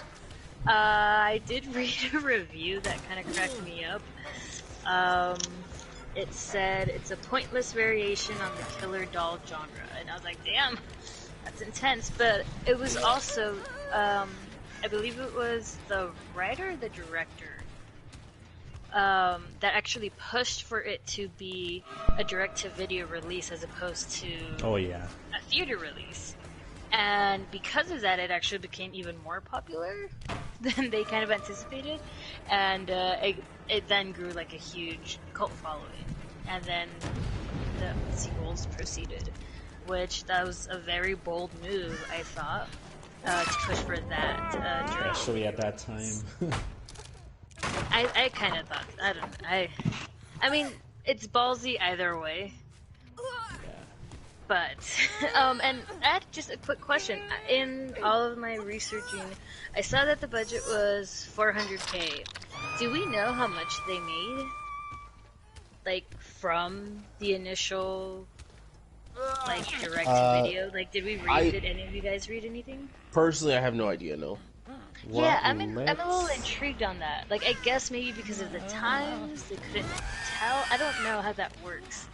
I did read a review that kind of cracked me up. It said it's a pointless variation on the killer doll genre, and I was like, damn, that's intense. But it was also, I believe it was the writer or the director that actually pushed for it to be a direct-to-video release as opposed to a theater release. And because of that, it actually became even more popular than they kind of anticipated. And it then grew like a huge cult following. and then the sequels proceeded, which that was a very bold move, I thought, to push for that direction. Especially at that time. I kind of thought, I don't know, I mean, it's ballsy either way. But, and I had just a quick question. In all of my researching, I saw that the budget was $400K. Do we know how much they made? Like, from the initial, like, direct-to-video? Like, did we read, did any of you guys read anything? Personally, I have no idea, no. Yeah, I'm a little intrigued on that. Like, I guess maybe because of the times, they couldn't tell. I don't know how that works.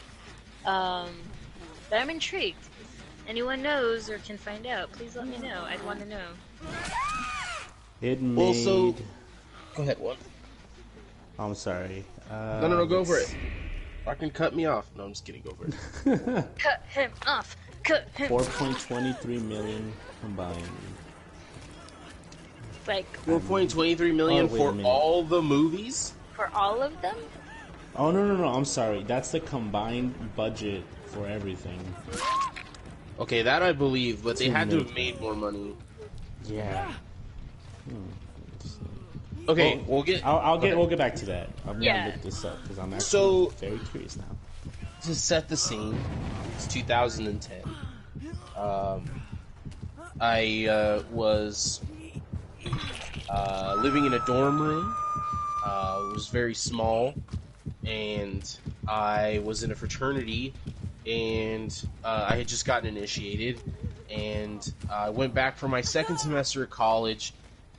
But I'm intrigued. If anyone knows or can find out, please let me know. I'd want to know. It made... Also, go ahead, what? I'm sorry. No, go for it. Fucking cut me off. No, I'm just kidding, go for it. Cut him off! Cut him! 4.23 million combined. Like, 4.23 million for all the movies? for all of them? Oh, no, I'm sorry. That's the combined budget for everything. Okay, that I believe, but they had to have made more money. Yeah. Okay, we'll get... We'll get back to that. I'm Yeah. gonna look this up, because I'm actually very curious now. To set the scene, it's 2010. I was living in a dorm room. It was very small, and I was in a fraternity, and I had just gotten initiated, and I went back for my second semester of college,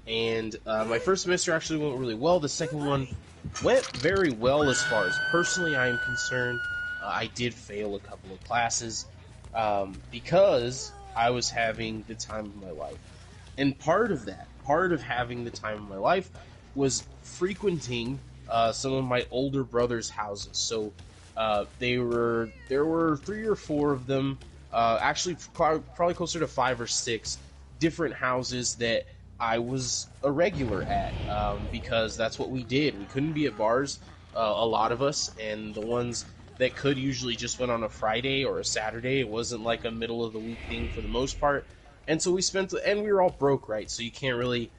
and my first semester actually went really well. The second one went very well as far as personally I am concerned. I did fail a couple of classes because I was having the time of my life. And part of having the time of my life was frequenting some of my older brother's houses. So there were 3 or 4 of them, actually probably closer to 5 or 6 different houses that I was a regular at, because that's what we did. We couldn't be at bars, a lot of us, and the ones that could usually just went on a Friday or a Saturday. It wasn't like a middle of the week thing for the most part. And so we were all broke, right? So you can't really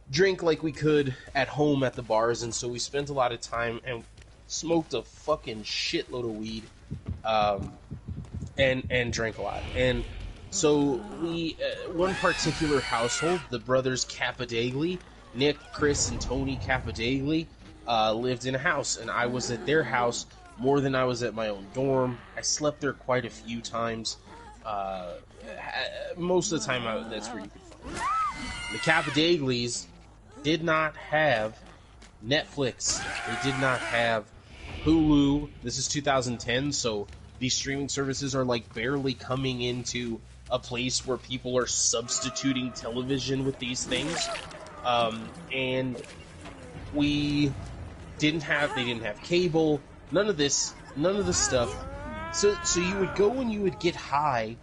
drink like we could at home at the bars, and so we spent a lot of time and smoked a fucking shitload of weed, and drank a lot. And so we, one particular household, the brothers Capadagli, Nick, Chris, and Tony Capadagli, lived in a house, and I was at their house more than I was at my own dorm. I slept there quite a few times. Most of the time, that's where you could find me. The Capadaglis did not have Netflix. They did not have Hulu. This is 2010, so these streaming services are like barely coming into a place where people are substituting television with these things. And they didn't have cable, none of this stuff. So you would go and you would get high,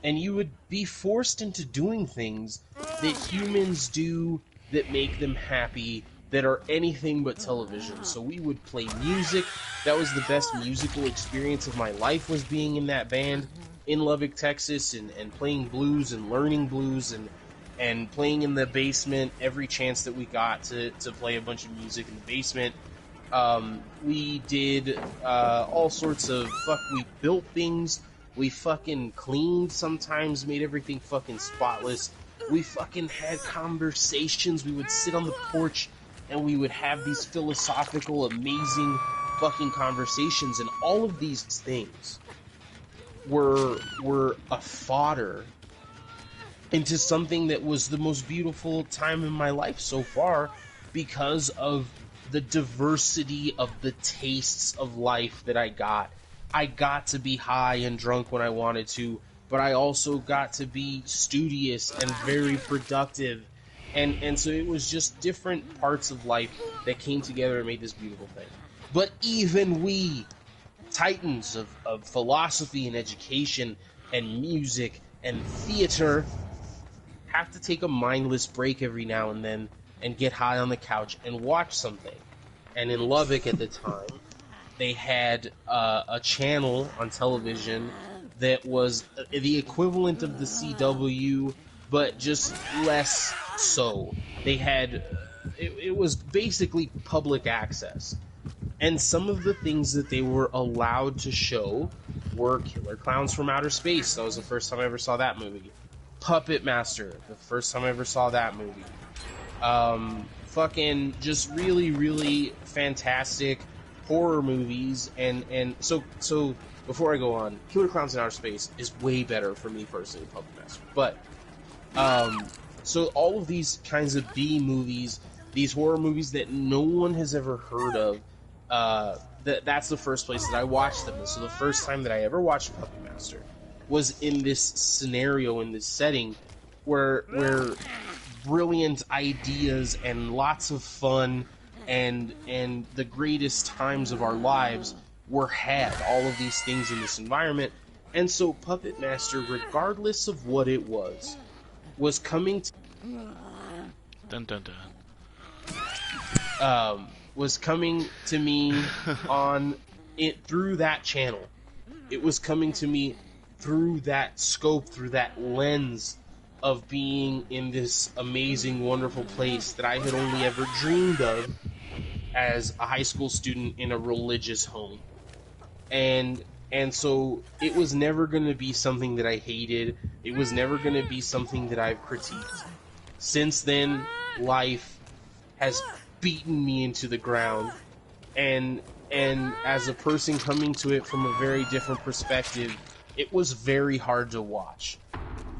and you would be forced into doing things that humans do that make them happy, that are anything but television. So we would play music. That was the best musical experience of my life, was being in that band in Lubbock, Texas, and playing blues and learning blues and playing in the basement every chance that we got to play a bunch of music in the basement. We did all sorts of we built things. We fucking cleaned sometimes, made everything fucking spotless. We fucking had conversations. We would sit on the porch and we would have these philosophical, amazing fucking conversations, and all of these things were a fodder into something that was the most beautiful time in my life so far, because of the diversity of the tastes of life that I got. I got to be high and drunk when I wanted to, but I also got to be studious and very productive. And so it was just different parts of life that came together and made this beautiful thing. But even we, titans of philosophy and education and music and theater, have to take a mindless break every now and then and get high on the couch and watch something. And in Lubbock at the time, they had a channel on television that was the equivalent of the CW, but just less so. They had it was basically public access, and some of the things that they were allowed to show were Killer Clowns from Outer Space. That was the first time I ever saw that movie. Puppet Master, the first time I ever saw that movie. Fucking just really, really fantastic horror movies, and so before I go on, Killer Clowns in Outer Space is way better for me personally than Puppet Master. But so all of these kinds of B movies, these horror movies that no one has ever heard of, that's the first place that I watched them. So the first time that I ever watched Puppet Master was in this scenario, in this setting, where brilliant ideas and lots of fun and the greatest times of our lives were had. All of these things in this environment. And so Puppet Master, regardless of what it was coming to Dun dun dun. Was coming to me on it through that channel. It was coming to me through that scope, through that lens of being in this amazing, wonderful place that I had only ever dreamed of as a high school student in a religious home. And so it was never going to be something that I hated. It was never going to be something that I've critiqued. Since then, life has beaten me into the ground, and as a person coming to it from a very different perspective, it was very hard to watch.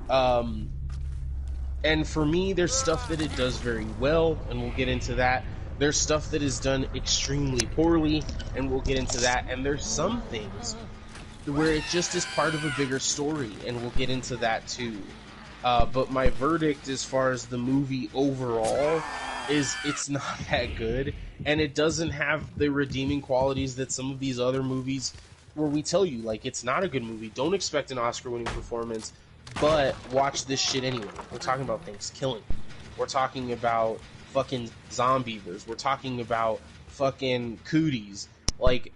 And for me, there's stuff that it does very well, and we'll get into that. There's stuff that is done extremely poorly, and we'll get into that. And there's some things where it just is part of a bigger story, and we'll get into that too. But my verdict as far as the movie overall is it's not that good, and it doesn't have the redeeming qualities that some of these other movies where we tell you, like, it's not a good movie, don't expect an Oscar-winning performance, but watch this shit anyway. We're talking about things killing. We're talking about fucking Zombievers. We're talking about fucking Cooties. Like,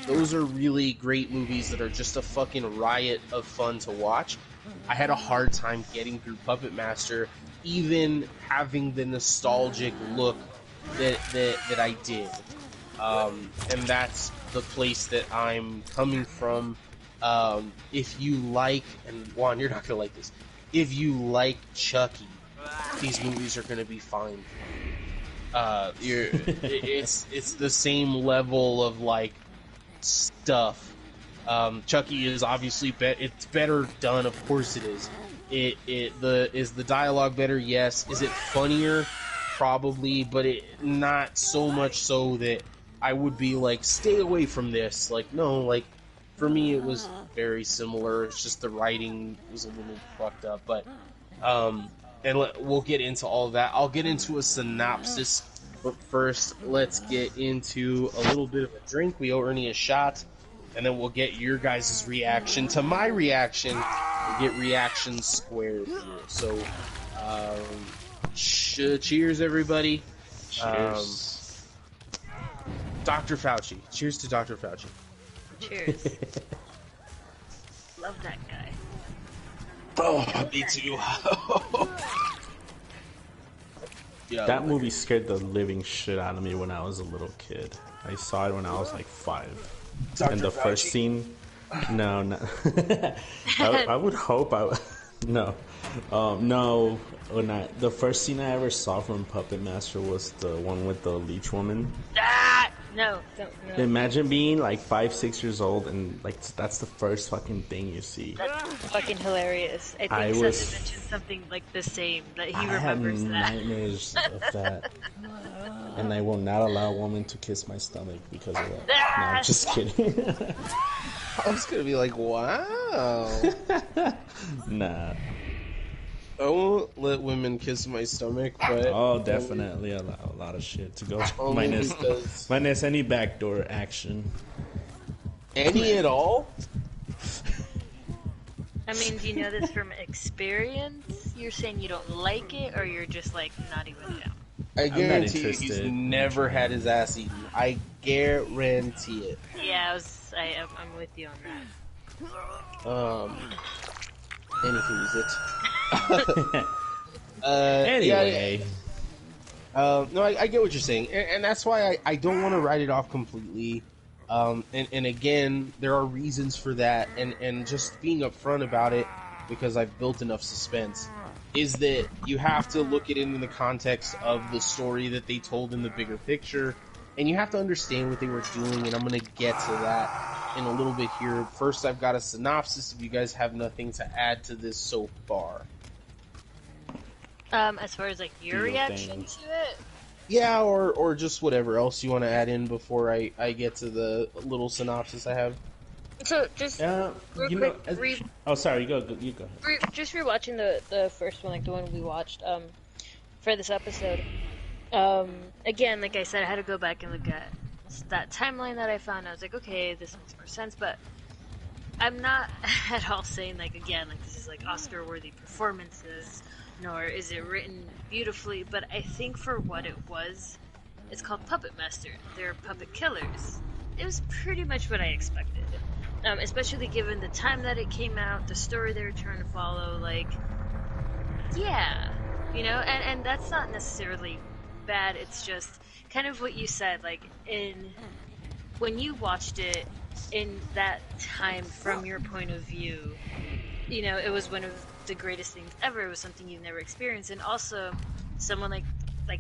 those are really great movies that are just a fucking riot of fun to watch. I had a hard time getting through Puppet Master, even having the nostalgic look that I did. And that's the place that I'm coming from. If you like, and Juan, you're not gonna like this, if you like Chucky, these movies are gonna be fine. It's the same level of like stuff. Chucky is obviously it's better done, of course it is. Is the dialogue better? Yes. Is it funnier? Probably, but not so much so that I would be like, stay away from this. Like, no, like, for me it was very similar. It's just the writing was a little fucked up, but we'll get into all of that. I'll get into a synopsis, but first let's get into a little bit of a drink. We owe Ernie a shot, and then we'll get your guys' reaction to my reaction. We'll get reactions squared here. So, cheers, everybody. Cheers. Dr. Fauci. Cheers to Dr. Fauci. Cheers. Love that guy. Oh, me too. Yeah, That movie scared the living shit out of me when I was a little kid. I saw it when I was like 5. Dr. And the Fauci. first scene, no. I would hope no. No, the first scene I ever saw from Puppet Master was the one with the leech woman. Ah! No, don't. No. Imagine being like 5, 6 years old and like that's the first fucking thing you see. That's fucking hilarious. I think Seth mentioned something like the same, that he remembers I had nightmares of that. And I will not allow a woman to kiss my stomach because of that. No, I'm just kidding. I was gonna be like, wow. Nah. I won't let women kiss my stomach, but Oh, definitely allow a lot of shit to go. only Minus because any backdoor action. any at all. I mean, do you know this from experience? You're saying you don't like it, or you're just like not even down? I not guarantee you, he's interested. never had his ass eaten. I guarantee it. Yeah, I'm with you on that. Anything is it? Anyway. No, I get what you're saying, and that's why I don't want to write it off completely. And again, there are reasons for that, and just being upfront about it, because I've built enough suspense, is that you have to look at it in the context of the story that they told in the bigger picture, and you have to understand what they were doing, and I'm going to get to that in a little bit here. First, I've got a synopsis if you guys have nothing to add to this so far. As far as like your Do your reaction thing. to it, Yeah, or just whatever else you want to add in before I get to the little synopsis I have. so just real You know, quick, oh, sorry. You go ahead. just rewatching the first one, like the one we watched for this episode. Again, like I said, I had to go back and look at that timeline that I found. I was like, okay, this makes more sense, but I'm not at all saying like again like this is like Oscar-worthy performances, nor is it written beautifully. But I think for what it was, it's called Puppet Master. They're puppet killers. It was pretty much what I expected, especially given the time that it came out, the story they were trying to follow. Like, yeah, you know, and that's not necessarily bad. It's just kind of what you said, like when you watched it in that time from your point of view, you know, it was one of the greatest things ever. It was something you've never experienced. And also someone like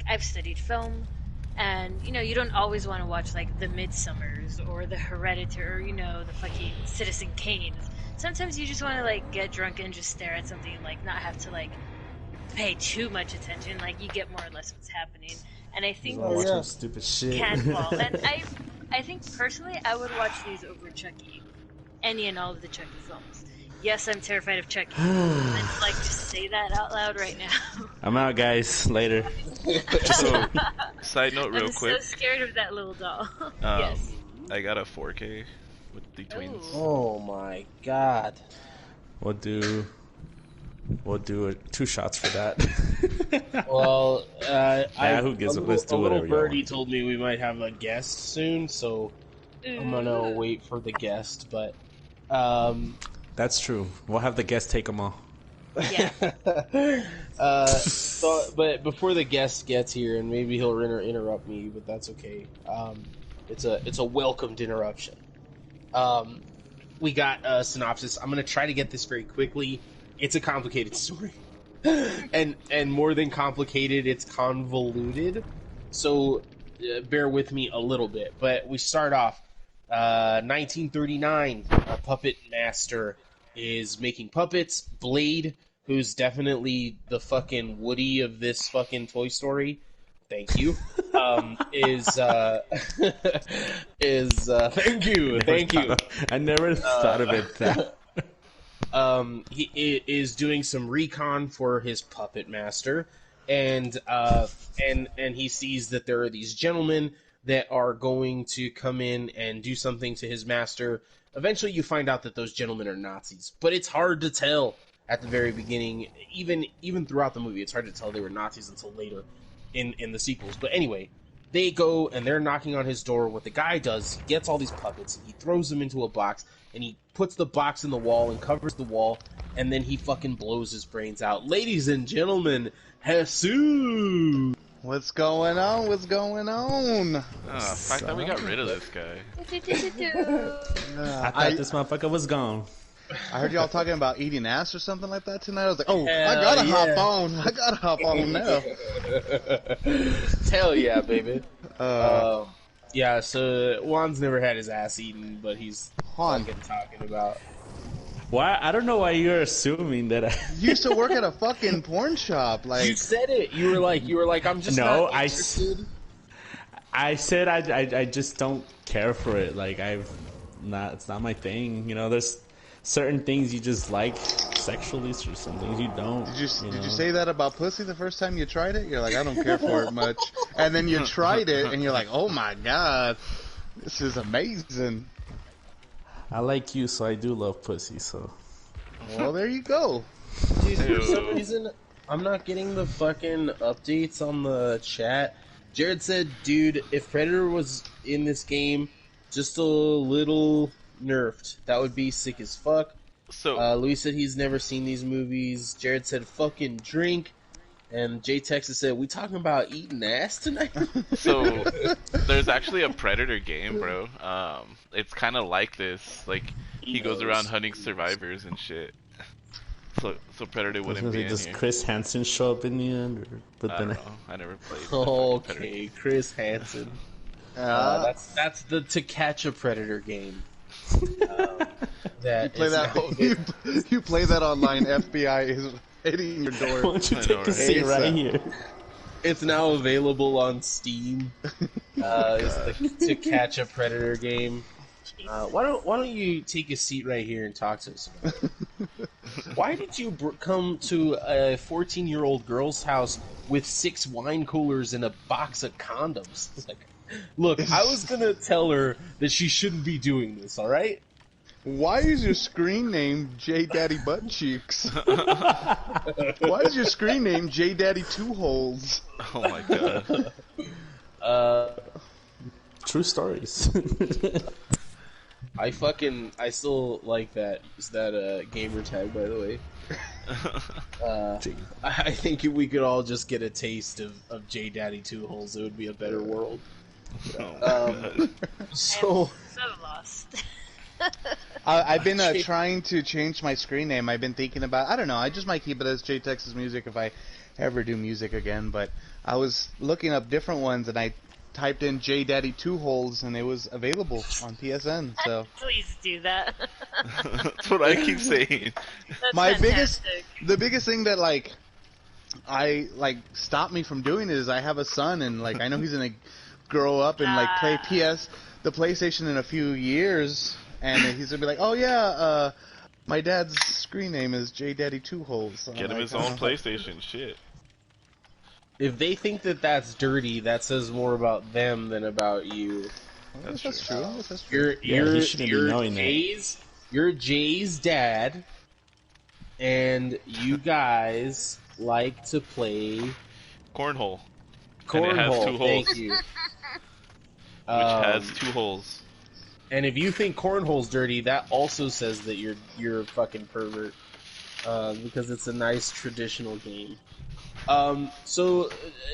I've studied film, and you know, you don't always want to watch like the Midsummers or the Hereditary, or you know, the fucking Citizen Kane. Sometimes you just want to like get drunk and just stare at something and like not have to like pay too much attention. Like you get more or less what's happening. And I think Watch some stupid shit. Catfall. And I think personally I would watch these over Chucky. Any and all of the Chucky films. Yes, I'm terrified of Chucky. I'd like to say that out loud right now. I'm out, guys. Later. So, side note, real I'm quick. so scared of that little doll. Yes. I got a 4K with the twins. Ooh. Oh my god. We'll do 2 shots for that. Well, who gives a let's do a little whatever y'all birdie want. told me we might have a guest soon, so I'm gonna wait for the guest. But That's true. We'll have the guest take them all. Yeah. but before the guest gets here, and maybe he'll interrupt me, but that's okay. It's a welcomed interruption. We got a synopsis. I'm gonna try to get this very quickly. It's a complicated story, and more than complicated, it's convoluted. So bear with me a little bit. But we start off 1939. A puppet master is making puppets. Blade, who's definitely the fucking Woody of this fucking Toy Story. Thank you. Is thank you. I never thought of it that. He is doing some recon for his puppet master, and he sees that there are these gentlemen that are going to come in and do something to his master. Eventually, you find out that those gentlemen are Nazis, but it's hard to tell at the very beginning. Even throughout the movie, it's hard to tell they were Nazis until later in the sequels. But anyway, they go and they're knocking on his door. What the guy does, he gets all these puppets and he throws them into a box, and he puts the box in the wall and covers the wall, and then he fucking blows his brains out. Ladies and gentlemen, Jesus! What's going on? What's going on? Fuck that we got rid of this guy. I thought this motherfucker was gone. I heard y'all talking about eating ass or something like that tonight. I was like, oh, Hell I gotta yeah. hop on. I gotta hop on now. Hell yeah, baby. Yeah, so Juan's never had his ass eaten, but he's Juan, fucking talking about. Why? I don't know why you're assuming that. you used to work at a fucking porn shop. You Like, said it. You were like, I'm just No, not interested. I said I just don't care for it. Like it's not my thing. You know, there's certain things you just like sexually, or some things you don't. did you know? say that about pussy the first time you tried it? You're like, I don't care for it much. And then you tried it, and you're like, oh my god, this is amazing. I like you, so I do love pussy. So Well, there you go. Dude, for some Ew. reason, I'm not getting the fucking updates on the chat. Jared said, dude, if Predator was in this game, just a little nerfed. That would be sick as fuck. So Luis said he's never seen these movies. Jared said fucking drink. And J Texas said, we talking about eating ass tonight? So there's actually a Predator game, bro. It's kind of like this. Like he goes around hunting survivors and shit. So Predator wouldn't be in Does here. Chris Hansen show up in the end? Or, but I then don't know. I never played. Okay, Chris Hansen. That's the To Catch a Predator game. That You play is that. now- You play that online. FBI is hitting your why door. don't you I take know, a right? seat right here? It's now available on Steam. It's the To Catch a Predator game. Why don't you take a seat right here and talk to us about it? Why did you come to a 14-year-old girl's house with 6 wine coolers and a box of condoms? It's like, look, I was gonna tell her that she shouldn't be doing this. All right? Why is your screen name J Daddy Butt Cheeks? Why is your screen name J Daddy Two Holes? Oh my god. True stories. I still like that. Is that a gamer tag, by the way? I think if we could all just get a taste of J Daddy Two Holes, it would be a better world. Oh my god. So So lost. I've been trying to change my screen name. I've been thinking about. I don't know. I just might keep it as J Texas Music if I ever do music again. But I was looking up different ones, and I typed in J Daddy Two Holes, and it was available on PSN. So Please do that. That's what I keep saying. That's my fantastic. the biggest thing that stopped me from doing it is I have a son, and like I know he's gonna grow up and like play the PlayStation in a few years, and he's gonna be like, oh yeah, my dad's screen name is J Daddy Two Holes. Get him his own PlayStation. Shit. if they think that that's dirty, that says more about them than about you. That's true. That's true. You're he shouldn't be knowing that. You're Jay's dad, and you guys like to play Cornhole. And it has cornhole. 2 holes. Thank you. Which has 2 holes. And if you think cornhole's dirty, that also says that you're a fucking pervert, because it's a nice traditional game. So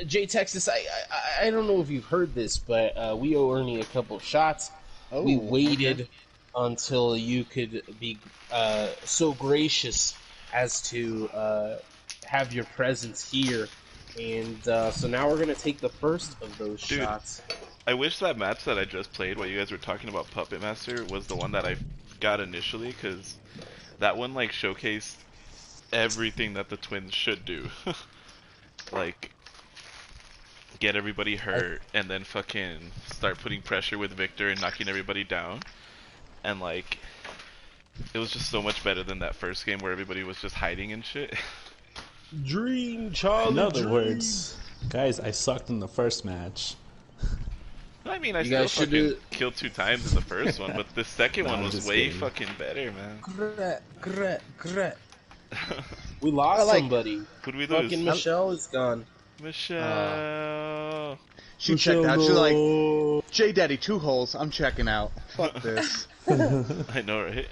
Jay Texas, I don't know if you've heard this, but we owe Ernie a couple shots. Oh, We waited until you could be so gracious as to have your presence here, and so now we're gonna take the first of those Dude. shots. I wish that match that I just played while you guys were talking about Puppet Master was the one that I got initially, because that one like showcased everything that the twins should do. Like, get everybody hurt, and then fucking start putting pressure with Victor and knocking everybody down. And like, it was just so much better than that first game where everybody was just hiding and shit. Dream, Charlie. In other dream. words, guys, I sucked in the first match. I mean, I You still guys should fucking do- killed 2 times in the first one, but the second Nah, one I'm was just way kidding. fucking better, man. Gret. We lost somebody. Who'd we lose? Fucking Michelle is gone. Michelle. She checked out. She's like, J Daddy Two Holes. I'm checking out. Fuck this. I know, right?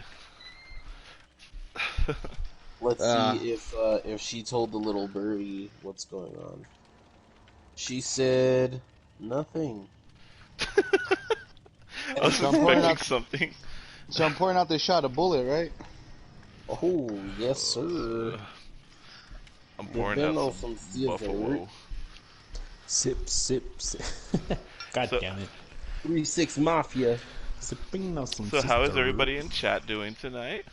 Let's see if she told the little birdie what's going on. She said nothing. I was So I'm pouring expecting out- something. So I'm pouring out this shot of Bullet, right? Oh yes, sir. I'm pouring Been on out some some Zivert. Buffalo. Sip, sip, sip. God So- damn it. 3-6 Mafia. Sipping on some So how is sister. everybody in chat doing tonight?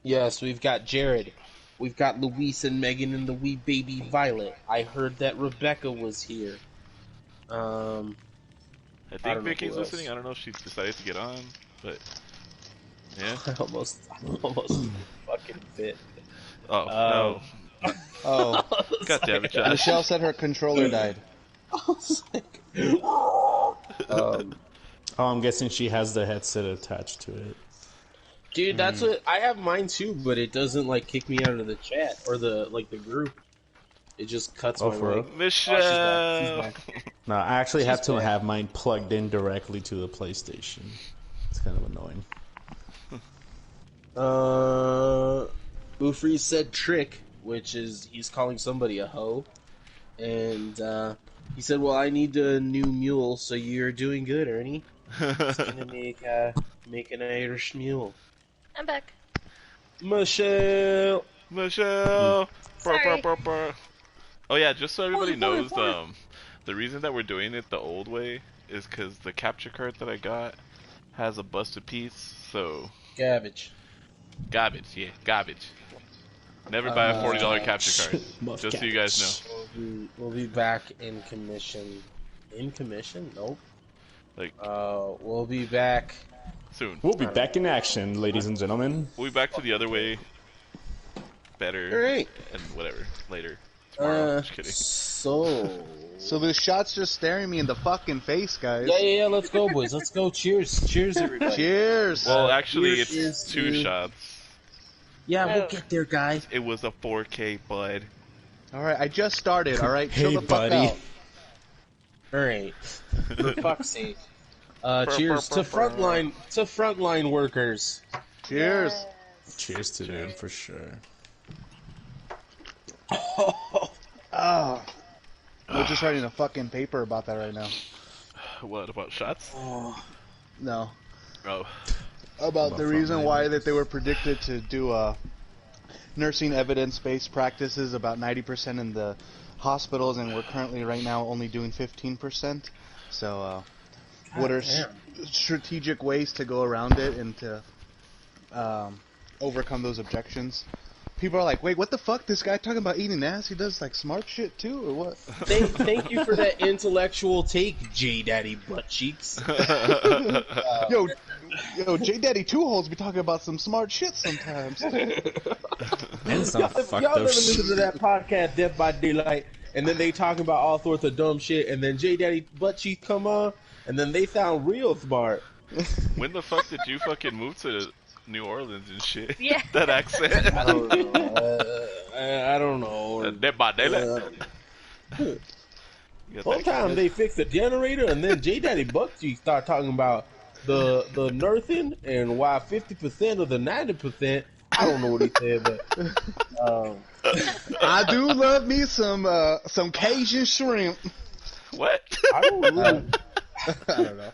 Yes, we've got Jared. We've got Luis and Megan and the wee baby Violet. I heard that Rebecca was here. I I think don't know Vicky's who else. listening. I don't know if she's decided to get on, but yeah. I almost fucking fit. Oh no! Oh, God damn it, Josh. Michelle said her controller died. I was like, Oh, I'm guessing she has the headset attached to it. dude, that's what I have mine too, but it doesn't like kick me out of the chat or the group. It just cuts Oh, my for mic. real? Michelle. No, I actually have to back. have mine plugged in directly to the PlayStation. It's kind of annoying. Ufri said trick, which is he's calling somebody a hoe, and he said, "Well, I need a new mule, so you're doing good, Ernie. He's gonna make an Irish mule." I'm back. Michelle. Michelle. Sorry. Oh yeah, just so everybody What? knows, the reason that we're doing it the old way is because the capture card that I got has a busted piece, so Garbage. garbage, yeah, garbage. Never buy a $40 capture card, Muff just so you guys know. We'll be back in commission. In commission? Nope. Like We'll be back. soon. We'll be back in action, ladies and gentlemen. We'll be back to the other way. Better All right. and whatever later. Tomorrow. Just kidding. So this shot's just staring me in the fucking face, guys. Yeah. Let's go, boys. Let's go. Cheers, everybody. Cheers. Well, actually, Cheers it's 2 to- shots. Yeah, we'll Oh. get there, guys. It was a 4K, bud. All right, I just started. All right, Hey, chill the fuck buddy. out. All right. For fuck's sake. Cheers to frontline workers. Cheers. Cheers to them for sure. Oh, we're just writing a fucking paper about that right now. What about shots? No, Oh, about the About reason frontline why workers. that they were predicted to do nursing evidence-based practices about 90% in the hospitals, and we're currently right now only doing 15%. So, what are strategic ways to go around it and to overcome those objections? People are like, wait, what the fuck? This guy talking about eating ass? He does like smart shit too, or what? Thank you for that intellectual take, J Daddy Butt Cheeks. Yo, J Daddy Two Holes be talking about some smart shit sometimes. And some fucked Y'all up never listen to shit. that podcast, Death by Daylight, and then they talking about all sorts of dumb shit, and then J Daddy Butt Cheeks come on, and then they sound real smart. when the fuck did you fucking move to New Orleans and shit? Yeah. That accent. I don't know. I don't know. Dead by daylight. You got One that time accent? they fixed the generator, and then J Daddy Butt Cheeks start talking about the nursing and why 50% of the 90%. I don't know what he said, but I do love me some Cajun shrimp. What? I don't really. I don't know.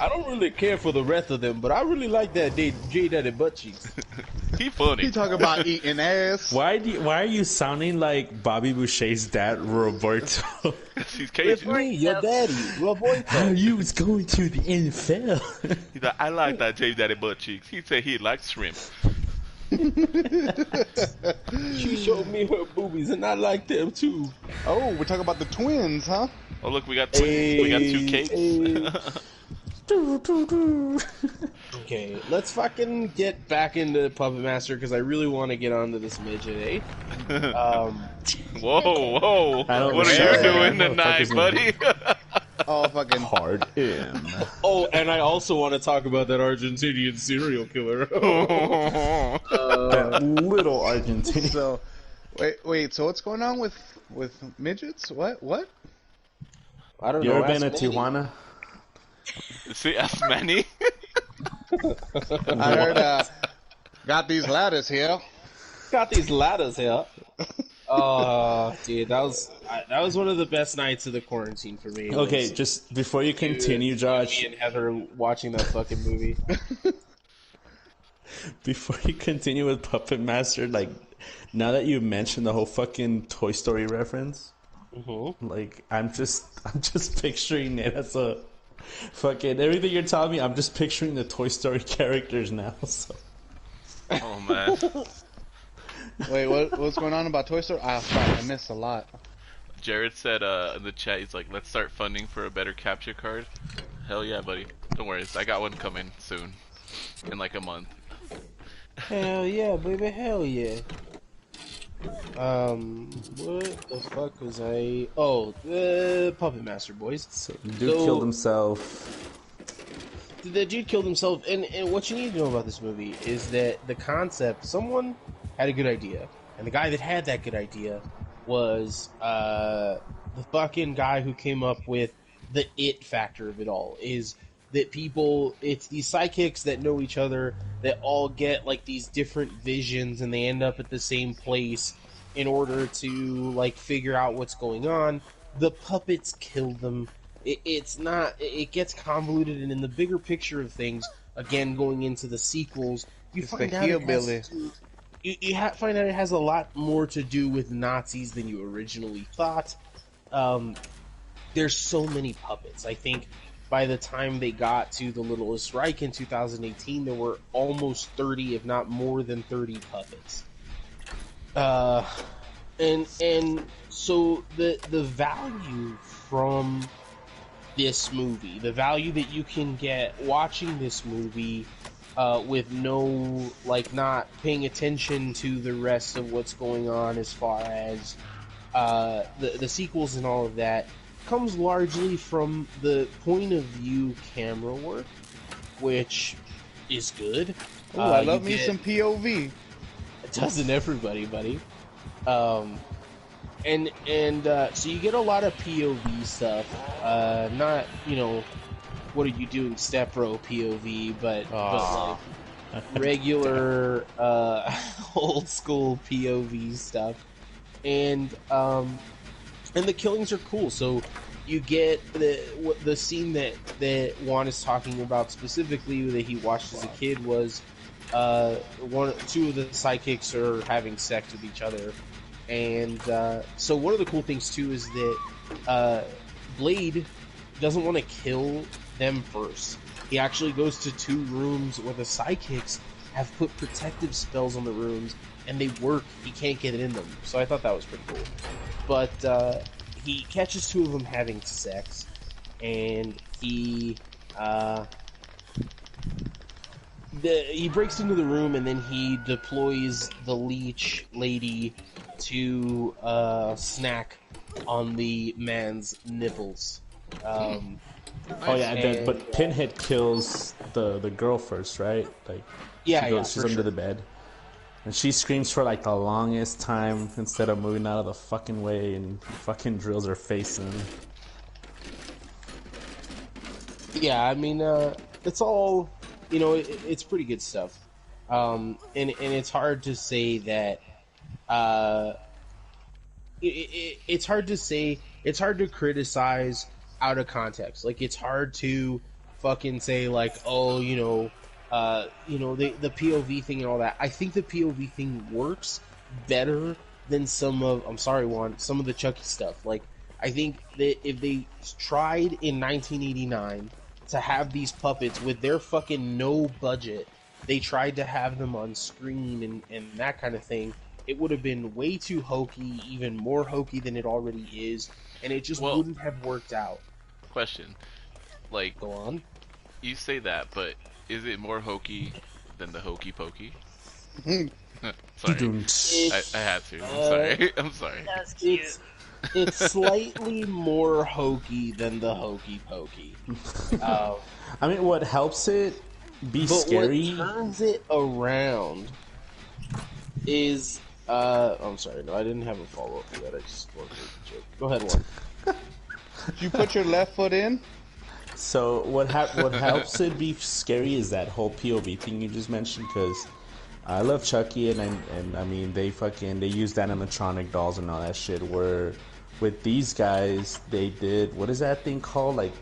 I don't really care for the rest of them, but I really like that J Daddy Butt Cheeks. He funny. He talking about eating ass. Why are you sounding like Bobby Boucher's dad, Roberto? He's It's Cajun. me, your daddy, your boyfriend. you was going to the NFL? He's like, I like that J Daddy butt cheeks. He said he likes shrimp. She showed me her boobies, and I like them too. Oh, we're talking about the twins, huh? Oh look, we got twins. We got 2 cakes. Okay, let's fucking get back into Puppet Master because I really want to get onto this midget, eh? Whoa. I don't What are know. you doing Motherfuckers tonight, buddy? Oh, fucking. Hard in. Oh, and I also want to talk about that Argentinian serial killer. That little Argentinian. So, wait. So what's going on with midgets? What? I don't You know. ever been to ask Manny. Tijuana? See, ask Manny. I heard. Got these ladders here. Got these ladders here. Oh, dude, that was one of the best nights of the quarantine for me. Okay, was just before you continue, Josh. me and Heather watching that fucking movie. Before you continue with Puppet Master, like, now that you mentioned the whole fucking Toy Story reference, like, I'm just picturing it as a fucking everything you're telling me. I'm just picturing the Toy Story characters now. So. Oh man. Wait, what's going on about Toy Story? Ah, fuck, I missed a lot. Jared said in the chat, he's like, let's start funding for a better capture card. Hell yeah, buddy. Don't worry, I got one coming soon. In like a month. Hell yeah, baby, hell yeah. What the fuck was I? Oh, Puppet Master, boys. So, dude killed himself. The dude killed himself, and what you need to know about this movie is that the concept, someone had a good idea, and the guy that had that good idea was the fucking guy who came up with the it factor of it all. Is that it's these psychics that know each other that all get like these different visions and they end up at the same place in order to like figure out what's going on. The puppets kill them. It gets convoluted, and in the bigger picture of things, again going into the sequels, you find out it has a lot more to do with Nazis than you originally thought. There's so many puppets. I think by the time they got to The Littlest Reich in 2018, there were almost 30, if not more than 30 puppets. And so the value from this movie, the value that you can get watching this movie with no, like, not paying attention to the rest of what's going on as far as the sequels and all of that, comes largely from the point of view camera work, which is good. Oh, I love me some POV. Doesn't everybody, buddy? So you get a lot of POV stuff. Not, what are you doing, step bro POV, but like regular old school POV stuff. And the killings are cool. So you get the scene that Juan is talking about specifically that he watched as a kid was two of the psychics are having sex with each other. And so one of the cool things too is that Blade doesn't want to kill them first. He actually goes to 2 rooms where the psychics have put protective spells on the rooms, and they work. He can't get in them. So I thought that was pretty cool. But he catches 2 of them having sex, and he breaks into the room, and then he deploys the leech lady to snack on the man's nipples. Oh yeah, but Pinhead kills the girl first, right? Like, she's under the bed, and she screams for like the longest time instead of moving out of the fucking way, and fucking drills her face in. Yeah, I mean, it's all, it's pretty good stuff. And it's hard to say that. It's hard to criticize out of context. Like, it's hard to fucking say like, oh, the POV thing and all that. I think the POV thing works better than some of the Chucky stuff. Like, I think that if they tried in 1989 to have these puppets with their fucking no budget, they tried to have them on screen and that kind of thing, it would have been way too hokey, even more hokey than it already is, and it just wouldn't have worked out. Question. Like, go on. You say that, but is it more hokey than the Hokey Pokey? Sorry. I had to. I'm sorry. That was cute. It's slightly more hokey than the Hokey Pokey. I mean, what helps it be scary? What turns it around is... I'm sorry, no, I didn't have a follow-up for that. I just wanted to joke. Go ahead, Juan. Did you put your left foot in? So what helps it be scary is that whole POV thing you just mentioned, because I love Chucky and I mean they use animatronic dolls and all that shit, where with these guys they did, what is that thing called, like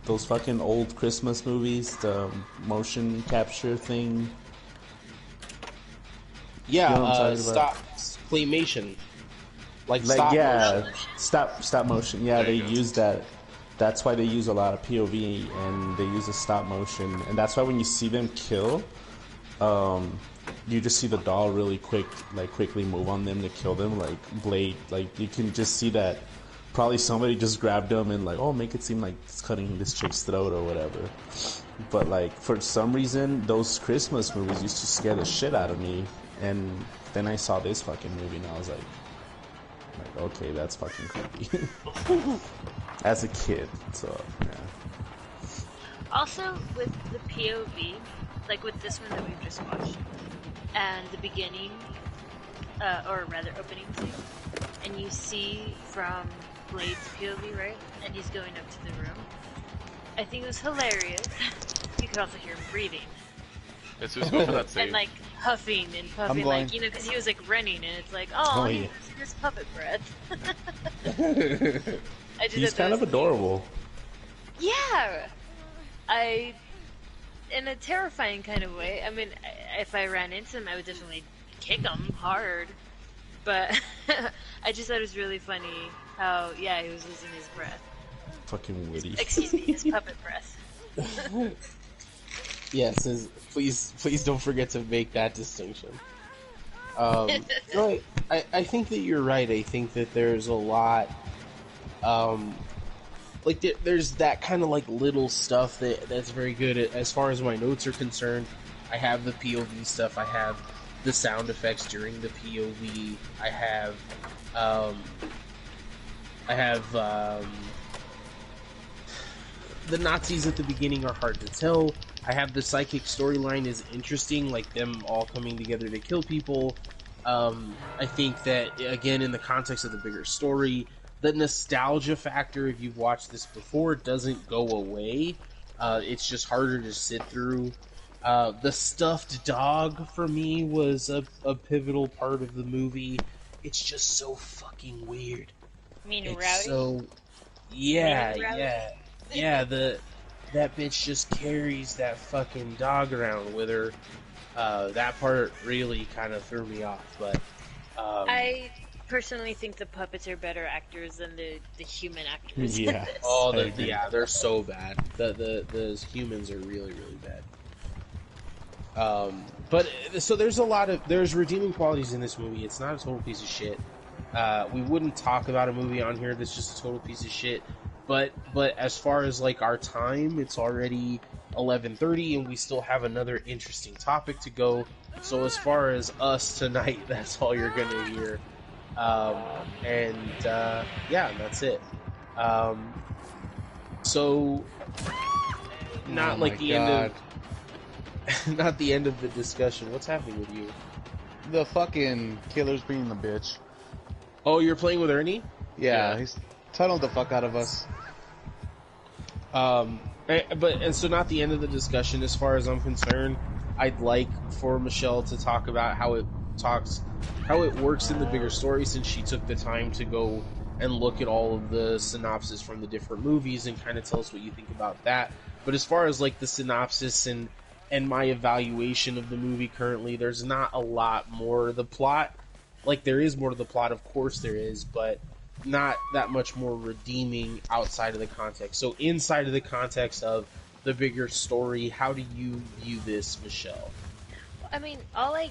those fucking old Christmas movies, the motion capture thing. Yeah, you know stop claymation. Like stop motion. Stop motion. Yeah, they use that. That's why they use a lot of POV and they use a stop motion, and that's why when you see them kill, you just see the doll really quickly move on them to kill them, like Blade. Like you can just see that probably somebody just grabbed them and like, oh, make it seem like it's cutting this chick's throat or whatever. But like for some reason, those Christmas movies used to scare the shit out of me, and then I saw this fucking movie and I was like, okay, that's fucking creepy. As a kid, so yeah. Also, with the POV, like with this one that we've just watched, and the beginning, or rather opening scene, and you see from Blade's POV, right? And he's going up to the room. I think it was hilarious. You could also hear him breathing. Yes, who's going for that save? And like huffing and I'm puffing, going. like, you know, because he was like running, and it's like, oh, Oh, he's yeah. losing his puppet breath. I just He's thought that kind of was- adorable. Yeah, in a terrifying kind of way. I mean, if I ran into him, I would definitely kick him hard. But I just thought it was really funny how, yeah, he was losing his breath. Fucking witty. Excuse me, his puppet breath. Yes, please don't forget to make that distinction. No, I think that you're right. I think that there's a lot, like there's that kind of like little stuff that's very good. As far as my notes are concerned, I have the POV stuff. I have the sound effects during the POV. I have the Nazis at the beginning are hard to tell. I have the psychic storyline is interesting, like them all coming together to kill people. I think that, again, in the context of the bigger story, the nostalgia factor, if you've watched this before, doesn't go away. It's just harder to sit through. The stuffed dog, for me, was a pivotal part of the movie. It's just so fucking weird. You mean It's Rowdy? so... Yeah, Maybe Rowdy? yeah, that bitch just carries that fucking dog around with her. That part really kind of threw me off, but I personally think the puppets are better actors than the human actors. in Yeah. this. oh, I agree. yeah, they're so bad. The humans are really bad. But so there's redeeming qualities in this movie. It's not a total piece of shit. We wouldn't talk about a movie on here that's just a total piece of shit. But as far as like our time, it's already 11:30, and we still have another interesting topic to go. So as far as us tonight, that's all you're gonna hear. Yeah, that's it. So not Oh like my the God. end of not the end of the discussion. What's happening with you? The fucking killer's being the bitch. Oh, you're playing with Ernie? Yeah, he's tunneled the fuck out of us. And so not the end of the discussion as far as I'm concerned. I'd like for Michelle to talk about how it works in the bigger story, since she took the time to go and look at all of the synopsis from the different movies and kind of tell us what you think about that. But as far as like the synopsis and my evaluation of the movie currently, there's not a lot more. The plot, like there is more to the plot, of course there is, but not that much more redeeming outside of the context. So inside of the context of the bigger story, how do you view this, Michelle? I mean, I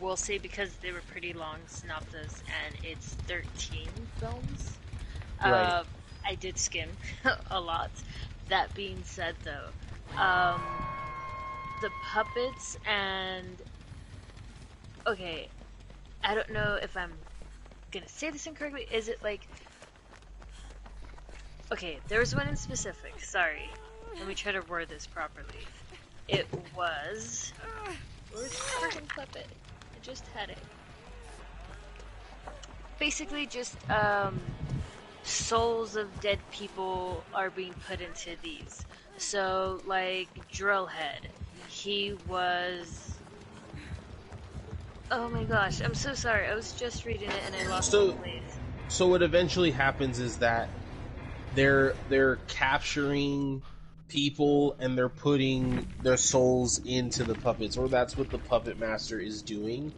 will say, because they were pretty long synopsis and it's 13 films, Right. I did skim a lot. That being said, though, the puppets and... Okay, I don't know if I'm gonna say this incorrectly. Is it like... Okay, there was one in specific. Sorry. Let me try to word this properly. It was... Where's the freaking puppet? I just had it. Basically, just souls of dead people are being put into these. So, like Drillhead, he was. Oh my gosh, I'm so sorry. I was just reading it and I lost So- my place. So what eventually happens is that they're capturing people and they're putting their souls into the puppets, or that's what the puppet master is doing.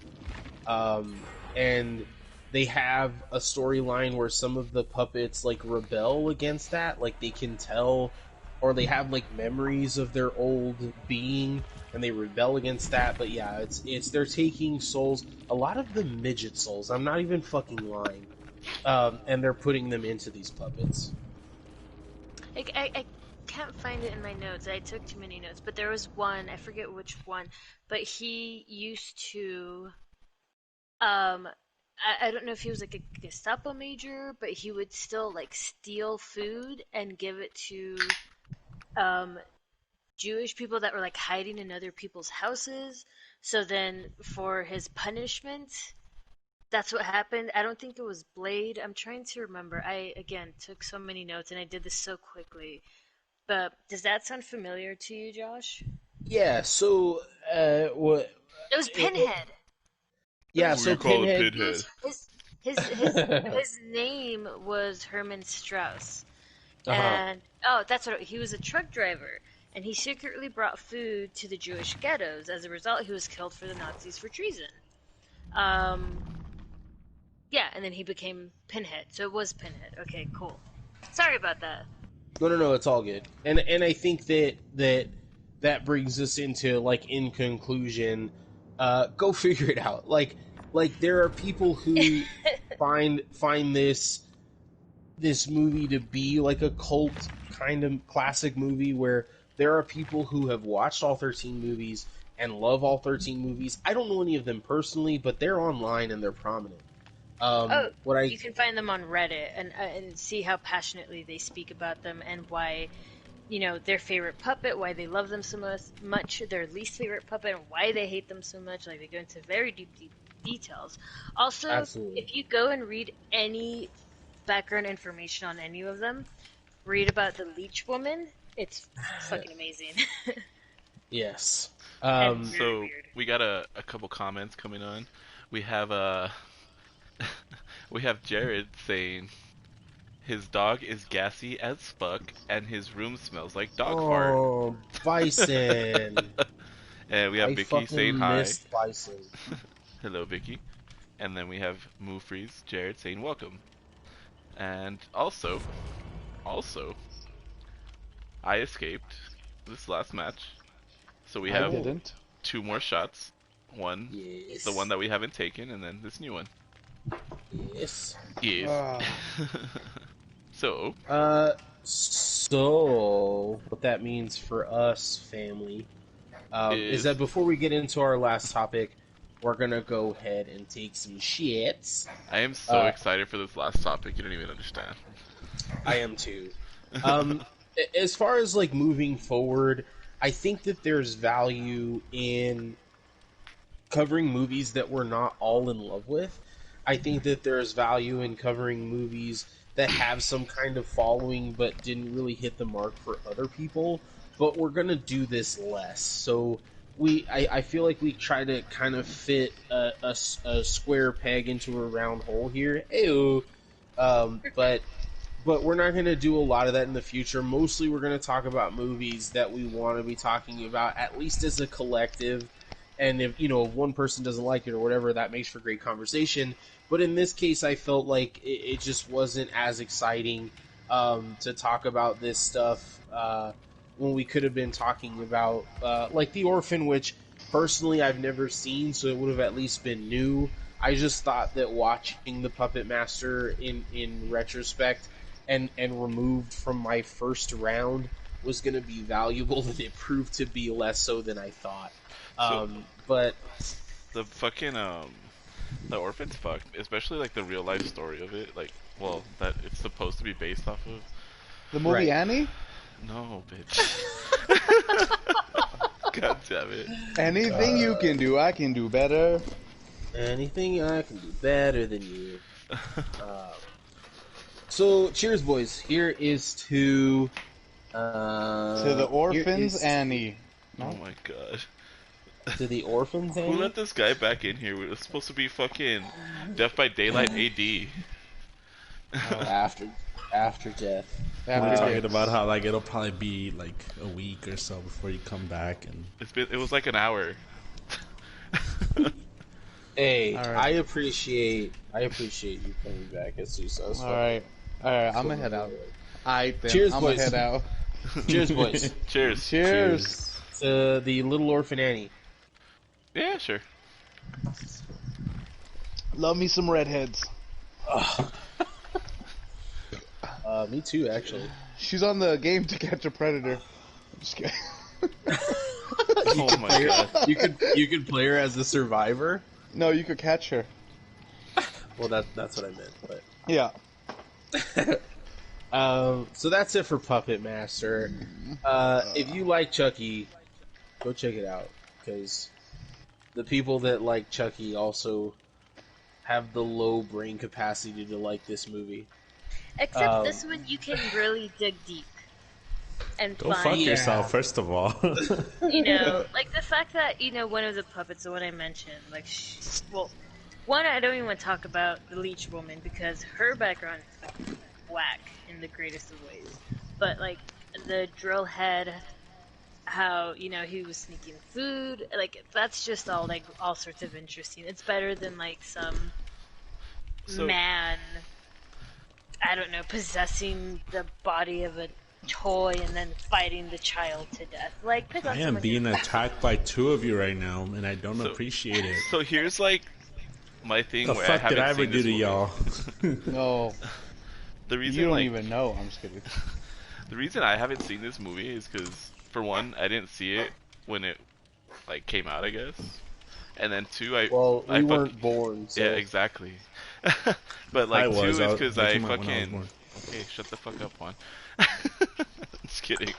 And they have a storyline where some of the puppets like rebel against that, like they can tell, or they have like memories of their old being and they rebel against that. But yeah, it's they're taking souls, a lot of the midget souls, I'm not even fucking lying, and they're putting them into these puppets. I can't find it in my notes. I took too many notes, but there was one, I forget which one, but he used to I don't know if he was like a Gestapo major, but he would still like steal food and give it to Jewish people that were like hiding in other people's houses. So then for his punishment, That's what happened. I don't think it was Blade. I'm trying to remember. I again took so many notes and I did this so quickly. But does that sound familiar to you, Josh? Yeah. So, what? It was Pinhead. Yeah. Who So you call a Pinhead. pinhead? His name was Herman Strauss. And that's what he was, a truck driver, and he secretly brought food to the Jewish ghettos. As a result, he was killed for the Nazis for treason. Yeah, and then he became Pinhead. So it was Pinhead. Okay, cool. Sorry about that. No, it's all good. And I think that brings us into, like, in conclusion, go figure it out. Like there are people who find this movie to be like a cult kind of classic movie, where there are people who have watched all 13 movies and love all 13 movies. I don't know any of them personally, but they're online and they're prominent. You can find them on Reddit and see how passionately they speak about them and why, their favorite puppet, why they love them so much, their least favorite puppet, and why they hate them so much. Like, they go into very deep details. Also, Absolutely. if you go and read any background information on any of them, read about the Leech Woman. It's fucking amazing. Yes. And So very weird. we got a couple comments coming on. We have we have Jared saying his dog is gassy as fuck and his room smells like dog fart. Oh, Bison. And we have I Vicky fucking saying hi. missed Bison. Hello, Vicky. And then we have Moo Freeze Jared saying welcome. And also, I escaped this last match. So we I have didn't. 2 more shots. One, Yes. the one that we haven't taken, and then this new one. Yes. Yes. Ah. So, So what that means for us, family, is that before we get into our last topic, we're gonna go ahead and take some shits. I am so excited for this last topic. You don't even understand. I am too. As far as, like, moving forward, I think that there's value in covering movies that we're not all in love with. I think that there's value in covering movies that have some kind of following but didn't really hit the mark for other people. But we're gonna do this less. So I feel like we try to kind of fit a square peg into a round hole here. Ew. But we're not going to do a lot of that in the future. Mostly we're going to talk about movies that we want to be talking about, at least as a collective. And if one person doesn't like it or whatever, that makes for great conversation. But in this case, I felt like it just wasn't as exciting to talk about this stuff when we could have been talking about like The Orphan, which personally I've never seen, so it would have at least been new. I just thought that watching The Puppet Master in retrospect and removed from my first round was going to be valuable, and it proved to be less so than I thought. But The fucking the Orphan's fucked, especially like the real life story of it. Like, well, that it's supposed to be based off of. The movie Right. Annie? No, bitch. God damn it. Anything you can do, I can do better. anything I can do better than you. So cheers, boys. Here is to To the orphans, Annie. Oh my god. to the orphans. Who let this guy back in here? It was supposed to be fucking Death by Daylight AD. after death. We're After talking this. about how, like, it'll probably be like a week or so before you come back, and It was like an hour. Hey, All right. I appreciate you coming back, Jesus. Alright, I'm gonna head out. Alright then, Cheers, I'm gonna boys. head out. Cheers, boys. Cheers. Cheers. To the Little Orphan Annie. Yeah, sure. Love me some redheads. Me too, actually. She's on the game To Catch a Predator. I'm just kidding. Oh my god. You could play her as the survivor. No, you could catch her. Well, that's what I meant. But Yeah. so that's it for Puppet Master. If you like Chucky, go check it out, because the people that like Chucky also have the low brain capacity to like this movie. Except this one, you can really dig deep and Go fuck find. yourself, first of all. You know, like the fact that one of the puppets, the one I mentioned, like, well, one I don't even want to talk about the leech woman because her background is fucking whack in the greatest of ways. But like the drill head, how he was sneaking food, like that's just all like all sorts of interesting. It's better than like some man, I don't know, possessing the body of a toy and then fighting the child to death. Like, pick on I am someone being who- attacked by two of you right now, and I don't appreciate it. So here's like my thing The where I fuck haven't did I ever seen do this to movie. y'all? No, The reason you don't like, even know. I'm just kidding. the reason I haven't seen this movie is because, for one, I didn't see it when it like came out, I guess, and then two, I weren't born. So. yeah, exactly. But like I was. two is because They I came out when I was fucking born. okay, shut the fuck up, Juan. Just kidding.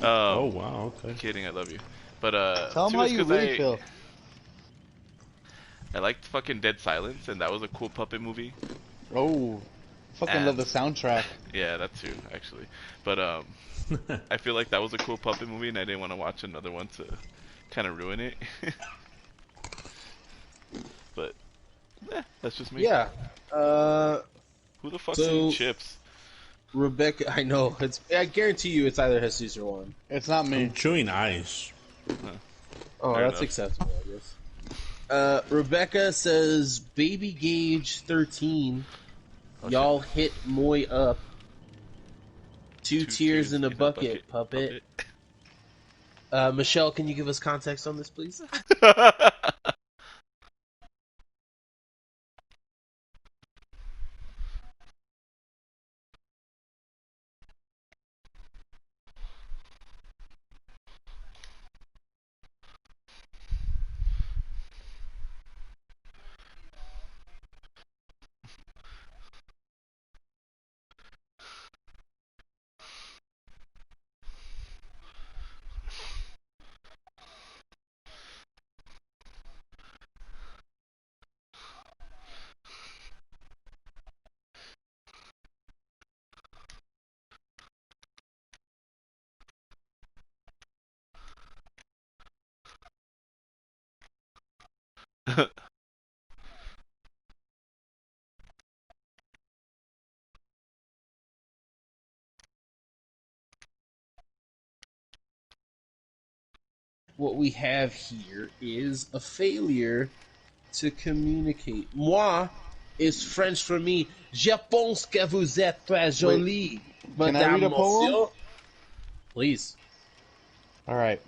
Oh wow, okay. Kidding, I love you. But Tell them two how is you 'cause really I feel. I liked fucking Dead Silence, and that was a cool puppet movie. Oh, fucking love the soundtrack. Yeah, that too, actually. But I feel like that was a cool puppet movie, and I didn't want to watch another one to kind of ruin it. But that's just me. Yeah. Who the fuck's So- eating chips? Rebecca, I know. I guarantee you it's either Jesus or Juan. It's not me. I'm chewing ice. Oh, Fair that's enough. acceptable, I guess. Rebecca says, "Baby Gauge 13, y'all hit Moy up. Two tears in a bucket, puppet." Michelle, can you give us context on this, please? What we have here is a failure to communicate. Moi is French for me. Je pense que vous êtes très jolie, can I read a poem? monsieur. Please. All right.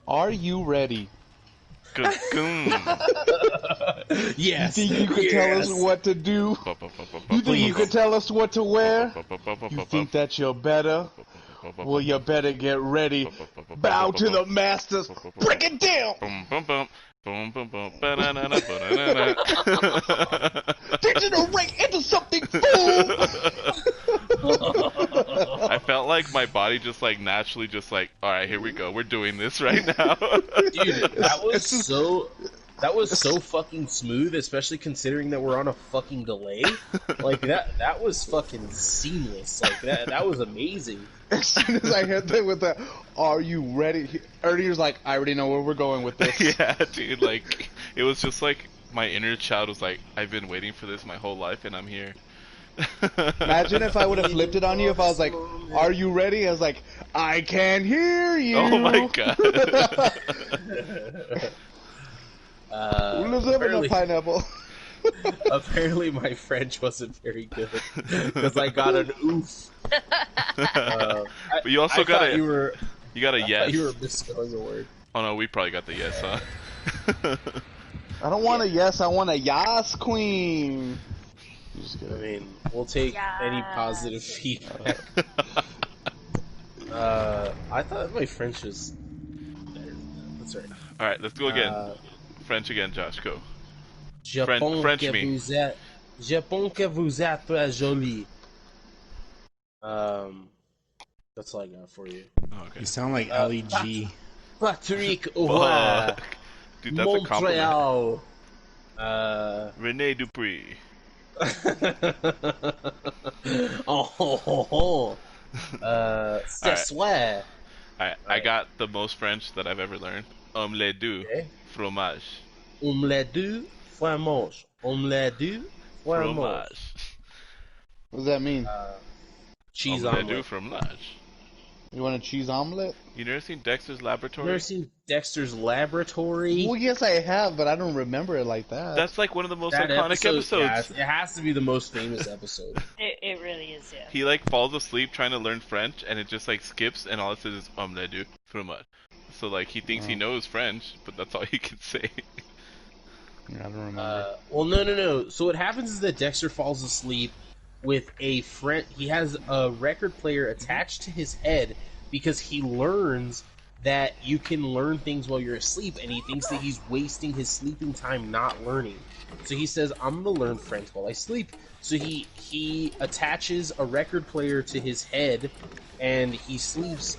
Are you ready? Cocoon. Yes. You think you could tell us what to do? You think you could tell us what to wear? You think that you're better? Well, you better get ready. Bow to the masters. Break it down. Boom, boom, boom. Boom, boom, boom. Ba-na-na-na, ba-na-na-na. Degenerate into something, fool! I felt like my body just like naturally just like, alright, here we go. We're doing this right now. Dude, that was so fucking smooth, especially considering that we're on a fucking delay. Like that was fucking seamless. Like that was amazing. As soon as I hit that with the, are you ready? Ernie's like, I already know where we're going with this. Yeah, dude, like, it was just like, my inner child was like, I've been waiting for this my whole life and I'm here. Imagine if I would have flipped it on you if I was like, are you ready? I was like, I can hear you. Oh my god. Who lives up in a pineapple? Apparently my French wasn't very good because I got an oof. But you also I got thought a, you were. you got a I yes. thought you were misspelling a word. Oh no, we probably got the yes, huh? I don't want a yes, I want a yas queen. I mean, we'll take any Yes. positive feedback. I thought my French was better than that. That's right. Alright, let's go again. Uh, French again, Josh, go. Je French- pense French que me. vous êtes, je pense que vous êtes très jolie. That's all I got for you. Oh, okay. You sound like LEG. Patrick Roy, Fuck. Dude, that's a compliment. Montreal. Rene Dupree. Oh, c'est swear. Alright, I got the most French that I've ever learned. Omelette du Okay. fromage. Omelette du fromage. Omelette du fromage. Fromage. What does that mean? Cheese Omelette du omelet. fromage. You want a cheese omelet? You never seen Dexter's Laboratory? Never seen Dexter's Laboratory? Well, yes, I have, but I don't remember it like that. That's like one of the most That iconic episodes. yeah, it has to be the most famous episode. It really is, yeah. He like falls asleep trying to learn French, and it just like skips, and all it says is omelette du fromage. So like he thinks he knows French, but that's all he can say. I don't remember. Well, no. So what happens is that Dexter falls asleep with a friend. He has a record player attached to his head because he learns that you can learn things while you're asleep, and he thinks that he's wasting his sleeping time not learning. So he says, "I'm gonna learn French while I sleep." So he attaches a record player to his head, and he sleeps,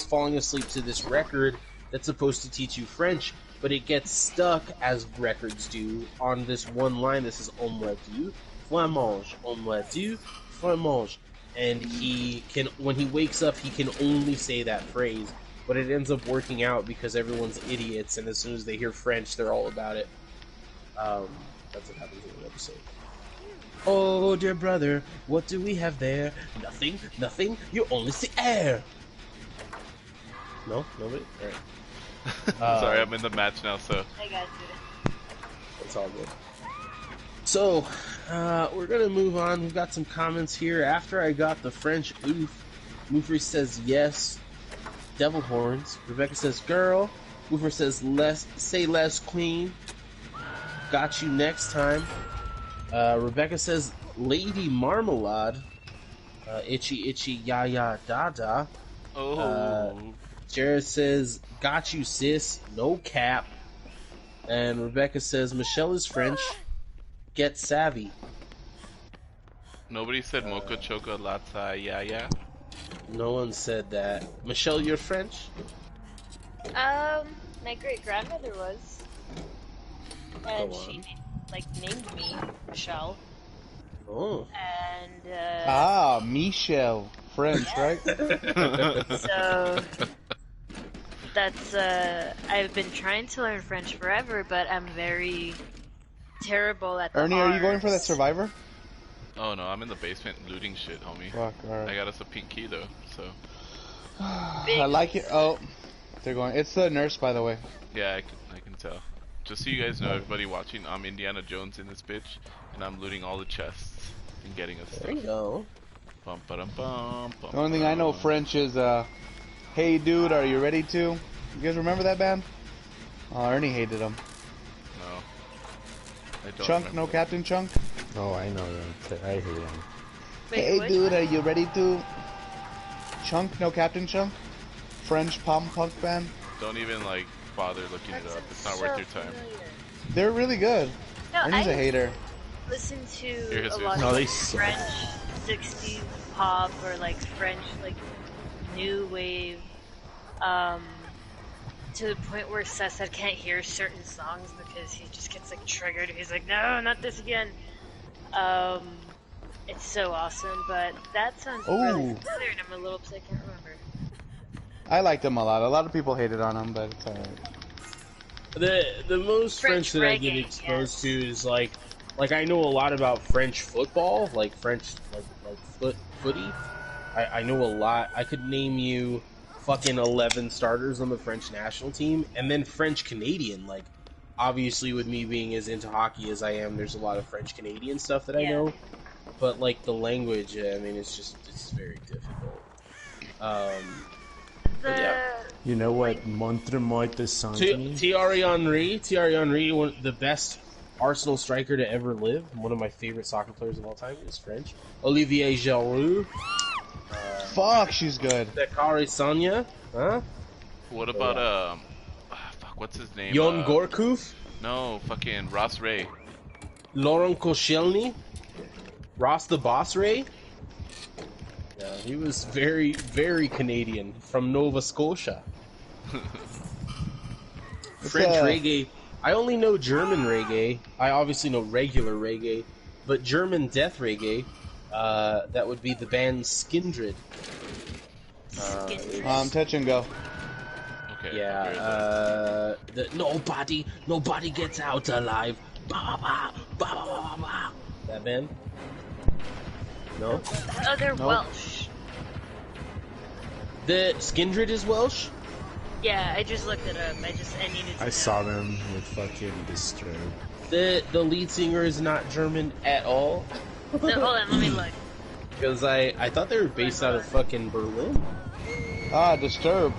falling asleep to this record that's supposed to teach you French. But it gets stuck, as records do, on this one line that says omelette du fromage, omelette du fromage. And he can, when he wakes up, he can only say that phrase. But it ends up working out because everyone's idiots, and as soon as they hear French, they're all about it. That's what happens in the episode. Oh, dear brother, what do we have there? Nothing, nothing, you only see air! No? Nobody? Alright. Sorry, I'm in the match now, so. I got you. It's all good. So, we're gonna move on. We've got some comments here. After I got the French oof, Moofrey says yes. Devil horns. Rebecca says girl. Moofer says say less queen. Got you next time. Rebecca says Lady Marmalade. Itchy itchy ya ya da da. Oh. Jared says, got you, sis. No cap. And Rebecca says, Michelle is French. Get savvy. Nobody said mocha chocolate, yeah. Um, No one said that. Michelle, you're French? My great grandmother was, and she named me Michelle. Oh. And Michelle, French, right? so that's I've been trying to learn French forever, but I'm very terrible at the Ernie, are you going for that R's. Survivor? Oh no, I'm in the basement looting shit, homie. Fuck, I alright. got us a pink key though, so. I like it. Oh, they're going. It's the nurse, by the way. Yeah, I can tell. Just so you guys know, everybody watching, I'm Indiana Jones in this bitch, and I'm looting all the chests and getting us There you stuff. go. Bum, ba-dum, bum, bum, The only thing I know bum. French is, hey dude, are you ready to? You guys remember that band? Oh, Ernie hated them. No. I don't Chunk, remember. no Captain Chunk? Oh, I know them. I hate them. Wait, Hey what? dude, are you ready to? Chunk, no Captain Chunk? French pop punk band? Don't even like bother looking it That's up. It's not so worth your time. familiar. They're really good. No, Ernie's I a hater. listen to Here's a yours. lot No, of they like, suck. French 60s pop or like French like new wave. To the point where Seth can't hear certain songs because he just gets like triggered. He's like, no, not this again. It's so awesome, but that sounds really Ooh. familiar, and I'm a little upset I can't remember. I liked them a lot. A lot of people hated on them, but it's alright. The most French, French that I get reggae, exposed yes. to is like I know a lot about French football, like French footy. I know a lot. I could name you fucking 11 starters on the French national team, and then French Canadian. Like, obviously, with me being as into hockey as I am, there's a lot of French Canadian stuff that I Yeah. know. But like the language, I mean, it's very difficult. The yeah. You know what Montremort de Saint means? Thierry Henry, the best Arsenal striker to ever live. One of my favorite soccer players of all time is French. Olivier Giroud, Fuck, she's good. Dakari Sonia, huh? What about fuck, what's his name? Yon Gorkuf, No, fucking Ross Ray. Laurent Koscielny, Ross the Boss Ray. Yeah, he was very, very Canadian from Nova Scotia. French reggae. I only know German reggae. I obviously know regular reggae, but German death reggae, that would be the band Skindred. Touch and go. Okay. Yeah, nobody gets out alive. Bah, bah, bah, bah, bah, bah. That band? No? Oh, they're Nope. Welsh. The Skindred is Welsh? Yeah, I just looked it up. I needed to I know. saw them with fucking Disturbed. The lead singer is not German at all? So, hold on, let me look. Because I thought they were based out of fucking Berlin. Disturbed.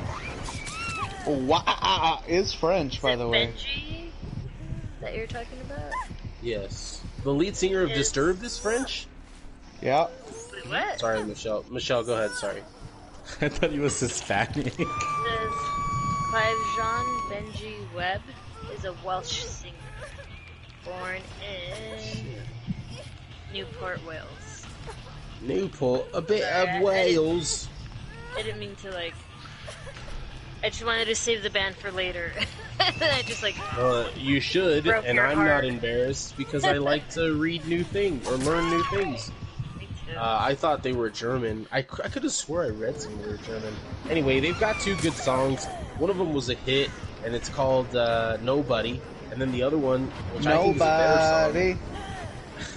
Wow, is French, by Is the it way. Benji that you're talking about? Yes. The lead singer of Is- Disturbed is French? Yeah. Wait, what? Sorry, Michelle. Michelle, go ahead, sorry. I thought he was Hispanic. It says Clive Jean Benji Webb is a Welsh singer, born in Newport, Wales. Newport, a bit Sorry, of Wales. I didn't mean to I just wanted to save the band for later. And then I just You should, Broke and your I'm heart. not embarrassed because I like to read new things or learn new things. me too. I thought they were German. I could have swore I read some they were German. Anyway, they've got two good songs. One of them was a hit, and it's called Nobody. And then the other one, which I think is a better Nobody. song.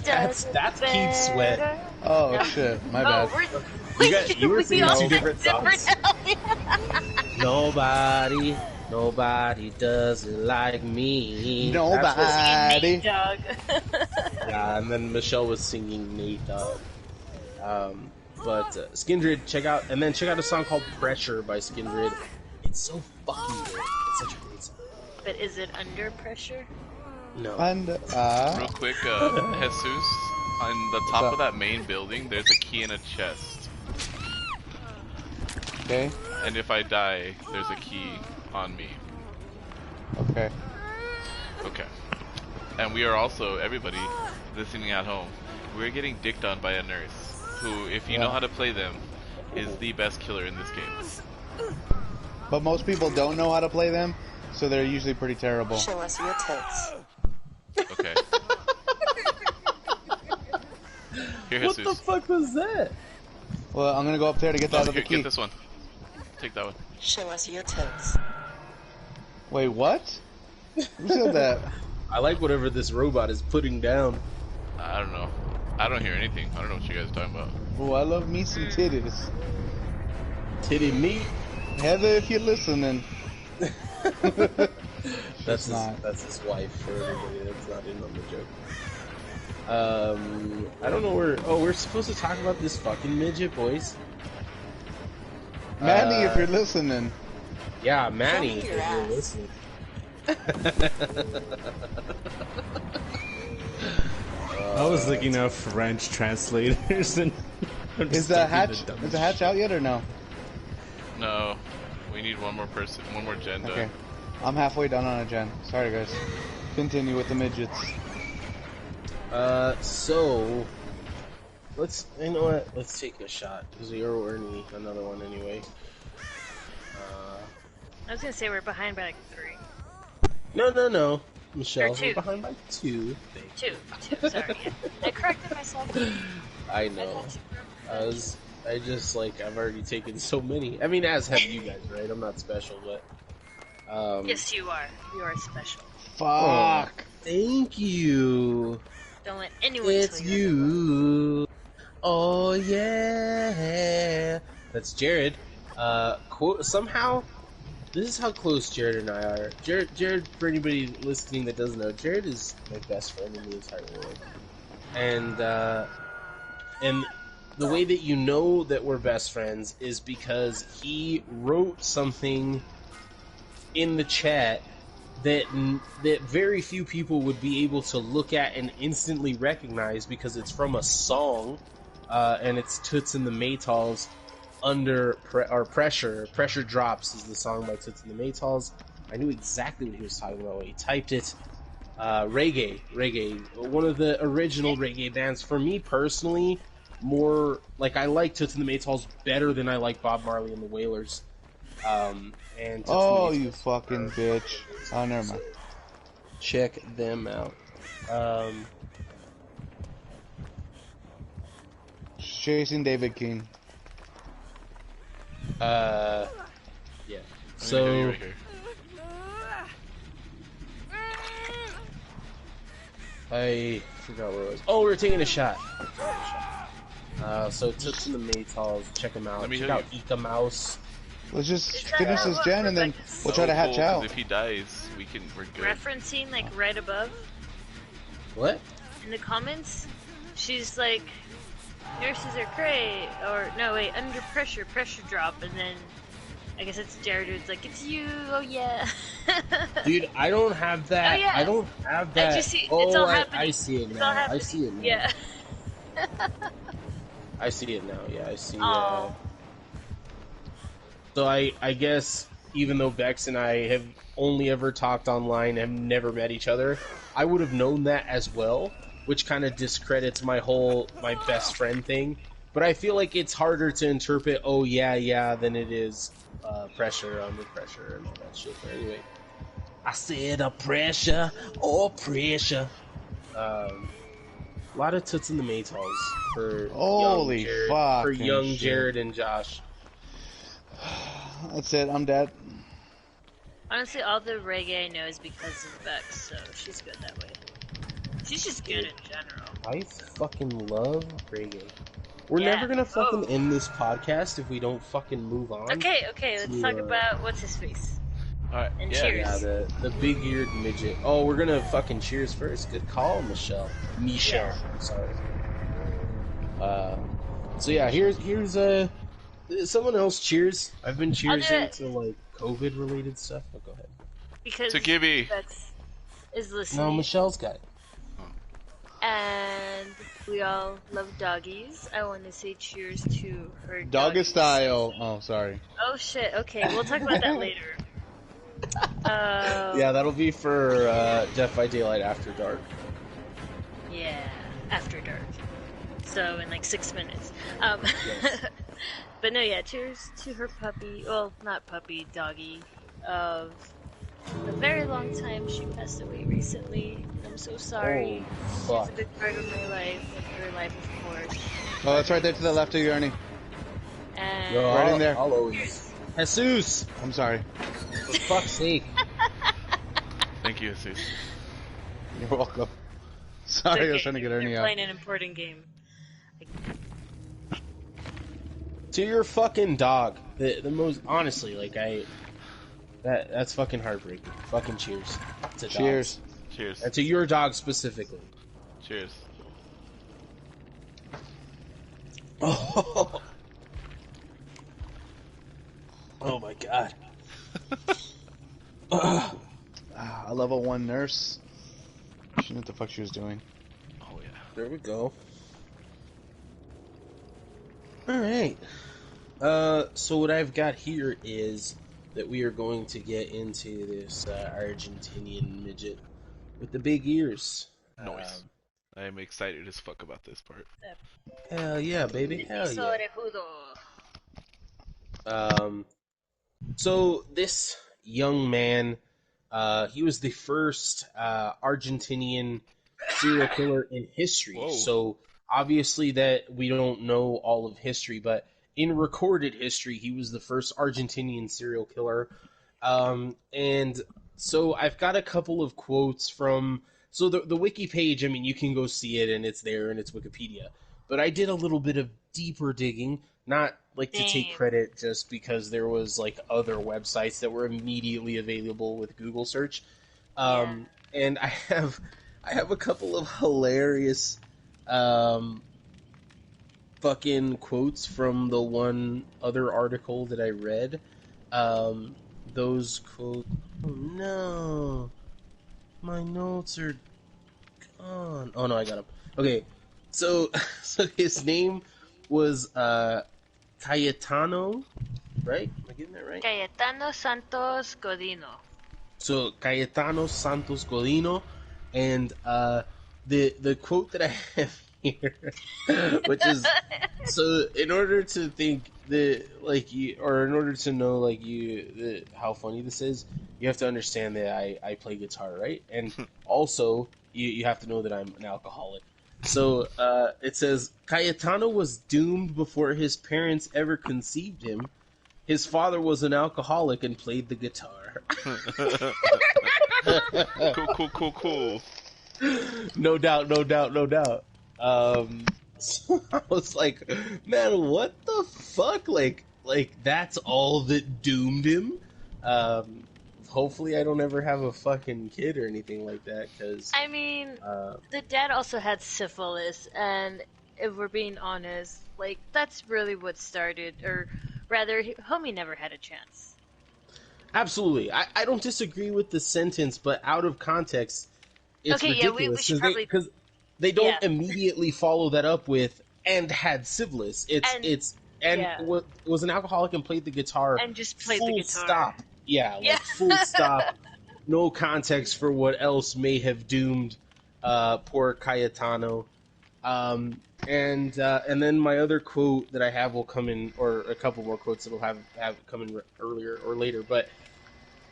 That's Keith Sweat. Oh No. shit, my Oh, bad. You were we singing all two said different songs. Nobody does it like me. That's what- Nobody. Dog. Yeah, and then Michelle was singing Nate Dogg. But Skindred, check out a song called Pressure by Skindred. It's so fucking good. It's such a great song. But is it under pressure? No. And Real quick, Jesus, on the top up? of that main building, there's a key in a chest. okay, And if I die, there's a key on me. okay. Okay. And we are also, everybody listening at home, we're getting dicked on by a nurse, who, if you know Yeah. how to play them, is the best killer in this game. But most people don't know how to play them, so they're usually pretty terrible. Show us your tits. Okay. Here, What the Jesus. fuck was that? Well, I'm gonna go up there to get that Oh, other here, key. get this one. Take that one. Show us your tits. Wait, what? Who said that? I like whatever this robot is putting down. I don't know. I don't hear anything. I don't know what you guys are talking about. Oh, I love me some titties. Titty meat. Heather, if you're listening. That's not. That's his wife for everybody that's not in on the joke. I don't know where. Oh, we're supposed to talk about this fucking midget, boys. Manny, if you're listening. Yeah, Manny. Show If me your you're ass. listening. I was looking up French translators and I'm Is just the typing hatch the is the hatch out yet or no? No. We need one more person, one more gen done. Okay. I'm halfway done on a gen. Sorry guys. Continue with the midgets. So you know what? Let's take a shot because we are earning another one anyway. I was gonna say we're behind by like 3. No, Michelle, Or two. we're behind by 2. 2, sorry. Yeah. I corrected myself. I know. I've already taken so many. I mean, as have you guys, right? I'm not special, but Yes, you are. You are special. Fuck. Thank you. Don't let anyone It's tell you. you. Oh yeah. That's Jared. Somehow, this is how close Jared and I are. Jared, for anybody listening that doesn't know, Jared is my best friend in the entire world. And the way that you know that we're best friends is because he wrote something in the chat that very few people would be able to look at and instantly recognize because it's from a song, and it's Toots and the Maytals. Under Pressure. Pressure Drops is the song by Toots and the Maytals. I knew exactly what he was talking about when he typed it. Reggae, one of the original reggae bands. For me personally, more like I like Toots and the Maytals better than I like Bob Marley and the Wailers. And Toots and the Oh, Maytals you fucking bitch. Oh, never mind. check them out. Chasing David King. Yeah. Let me know So you're right here. I forgot where it was. Oh, we were taking a shot. So Toots in the Maytals, check them out. Let me Check hear out Ika Mouse. Let's just Is that finish this what gen and then Rebecca's we'll try to hatch cool, 'cause out. If he dies, we're good. referencing like right above What? in the comments? She's like, nurses are great, or no wait, under pressure, pressure drop, and then I guess it's Jared who's like, it's you, oh yeah. Dude, I don't have that. Oh, yeah. I don't have I that. just see- it's oh, all I happening. see it It's all now. I happening. see it now. Yeah. I see it now. Yeah, I see. Oh. So I guess even though Bex and I have only ever talked online and have never met each other, I would have known that as well, which kind of discredits my best friend thing. But I feel like it's harder to interpret, oh yeah, than it is pressure, under pressure, and all that shit. But anyway, I said pressure or pressure. A lot of toots in the Maytals for Holy young Jared, fuck, for young shit. Jared and Josh. That's it. I'm dead. Honestly, all the reggae I know is because of Bex, so she's good that way. She's just good in general. I fucking love reggae. We're Yeah. never gonna fucking Oh. end this podcast if we don't fucking move on. Okay, let's to, talk about what's his face. Alright, And yeah. cheers. Yeah, the big-eared midget. Oh, we're gonna fucking cheers first. Good call, Michelle. Michelle, sorry. So yeah, here's someone else cheers. I've been cheersing it. to like COVID-related stuff. But go ahead. Because To Gibby. Bex is No, listening. Michelle's got it. And we all love doggies. I want to say cheers to her Doggy doggies. style. Oh, sorry. Oh shit, okay, we'll talk about that later. Yeah, that'll be for Death by Daylight After Dark. Yeah, after dark. So in like 6 minutes. Yes. But no, yeah, cheers to her puppy. Well, not puppy, doggy. Of a very long time. She passed away recently. I'm so sorry. She's Fuck. a big part of my life, and your life, of course. Oh, that's right there to the left of you, Ernie. And Yo, Right in I'll- there. I'll always. Jesus! I'm sorry. For fuck's sake. Thank you, Jesus. You're welcome. it's Sorry, I okay, was trying to get you're Ernie out. playing an important game. To your fucking dog. The most honestly, like that's fucking heartbreaking. Fucking cheers. To dogs. Cheers. Cheers. And to your dog specifically. Cheers. Oh, oh my god. A level 1 nurse. She knew what the fuck she was doing. Oh yeah. There we go. Alright. So what I've got here is that we are going to get into this Argentinian midget with the big ears. Nice. I am excited as fuck about this part. Hell yeah, baby. Hell Piso yeah. orejudo. So this young man, he was the first Argentinian serial killer in history. Whoa. So obviously that we don't know all of history, but in recorded history, he was the first Argentinian serial killer. And so I've got a couple of quotes from... So the wiki page, I mean, you can go see it, and it's there, and it's Wikipedia. But I did a little bit of deeper digging, not like to take Damn. credit just because there was like other websites that were immediately available with Google search. And I have a couple of hilarious fucking quotes from the one other article that I read. Those quotes... Oh no... My notes are gone. Oh no, I got them. Okay, so his name was Cayetano, right? Am I getting that right? Cayetano Santos Godino. So Cayetano Santos Godino, and the quote that I have here, which is so in order to think the like you, or in order to know like you how funny this is, you have to understand that I play guitar, right? And also, you have to know that I'm an alcoholic. So it says, Cayetano was doomed before his parents ever conceived him. His father was an alcoholic and played the guitar. Cool. No doubt. So I was like, man, what the fuck? Like that's all that doomed him? Hopefully I don't ever have a fucking kid or anything like that, because... I mean, the dad also had syphilis, and if we're being honest, like, that's really what started, or rather, homie never had a chance. Absolutely. I don't disagree with the sentence, but out of context, it's Okay, yeah, ridiculous. we should probably... Because they don't Yeah. immediately follow that up with, and had syphilis. Was an alcoholic and played the guitar. And just played full the guitar. Stop. Yeah, like Yeah. full stop. No context for what else may have doomed poor Cayetano. And then my other quote that I have will come in, or a couple more quotes that will have come in earlier or later. But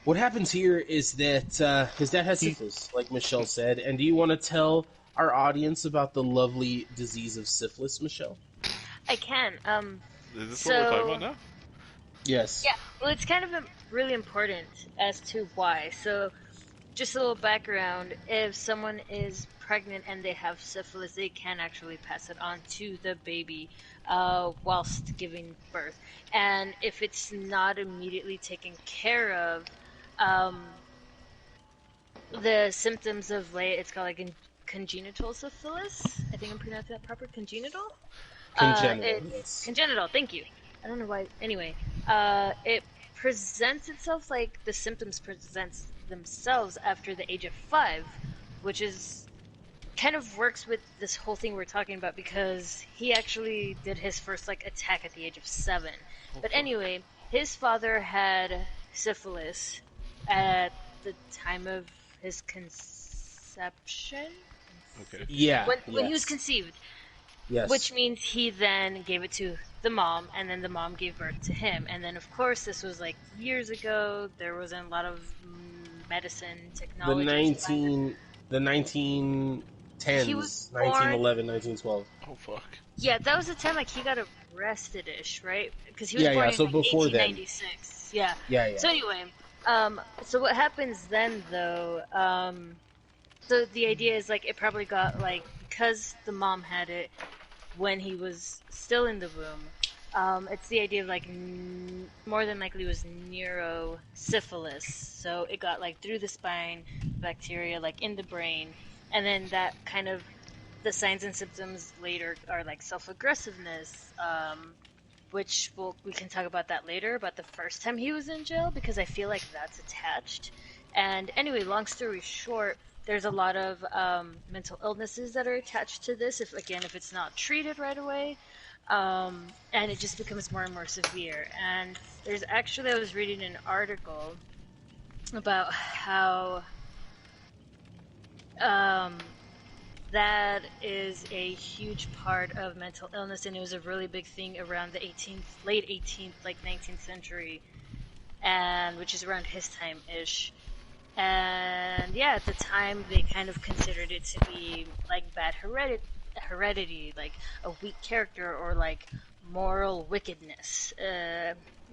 what happens here is that his dad has syphilis, like Michelle said. And do you want to tell our audience about the lovely disease of syphilis, Michelle? I can. Is this what we're talking about now? Yes. Yeah, well, it's kind of really important as to why. So, just a little background: if someone is pregnant and they have syphilis, they can actually pass it on to the baby whilst giving birth. And if it's not immediately taken care of, the symptoms of it's called like congenital syphilis. I think I'm pronouncing that proper. Congenital. Yes. Congenital. Thank you. I don't know why. Anyway, it presents itself like the symptoms present themselves after the age of 5, which is kind of works with this whole thing we're talking about, because he actually did his first attack at the age of 7. But anyway, his father had syphilis at the time of his conception. Okay. Yeah. When he was conceived. Yes. Which means he then gave it to the mom, and then the mom gave birth to him. And then, of course, this was years ago. There wasn't a lot of medicine technology. The 1910s, He was 1911, 1912. Oh fuck. Yeah, that was the time he got arrested-ish, right? Because he was Yeah, born yeah, in so before then. 1896. Yeah. Yeah. So anyway, so what happens then, though? So the idea is it probably got because the mom had it when he was still in the womb. It's the idea of more than likely was neurosyphilis. So it got through the spine, bacteria in the brain, and then that kind of the signs and symptoms later are self-aggressiveness, which we can talk about that later, about the first time he was in jail, because I feel like that's attached. And anyway, long story short, there's a lot of mental illnesses that are attached to this, if it's not treated right away, and it just becomes more and more severe. And there's actually, I was reading an article about how that is a huge part of mental illness, and it was a really big thing around the late 18th, 19th century, and which is around his time-ish. And yeah, at the time they kind of considered it to be bad heredity, a weak character, or moral wickedness.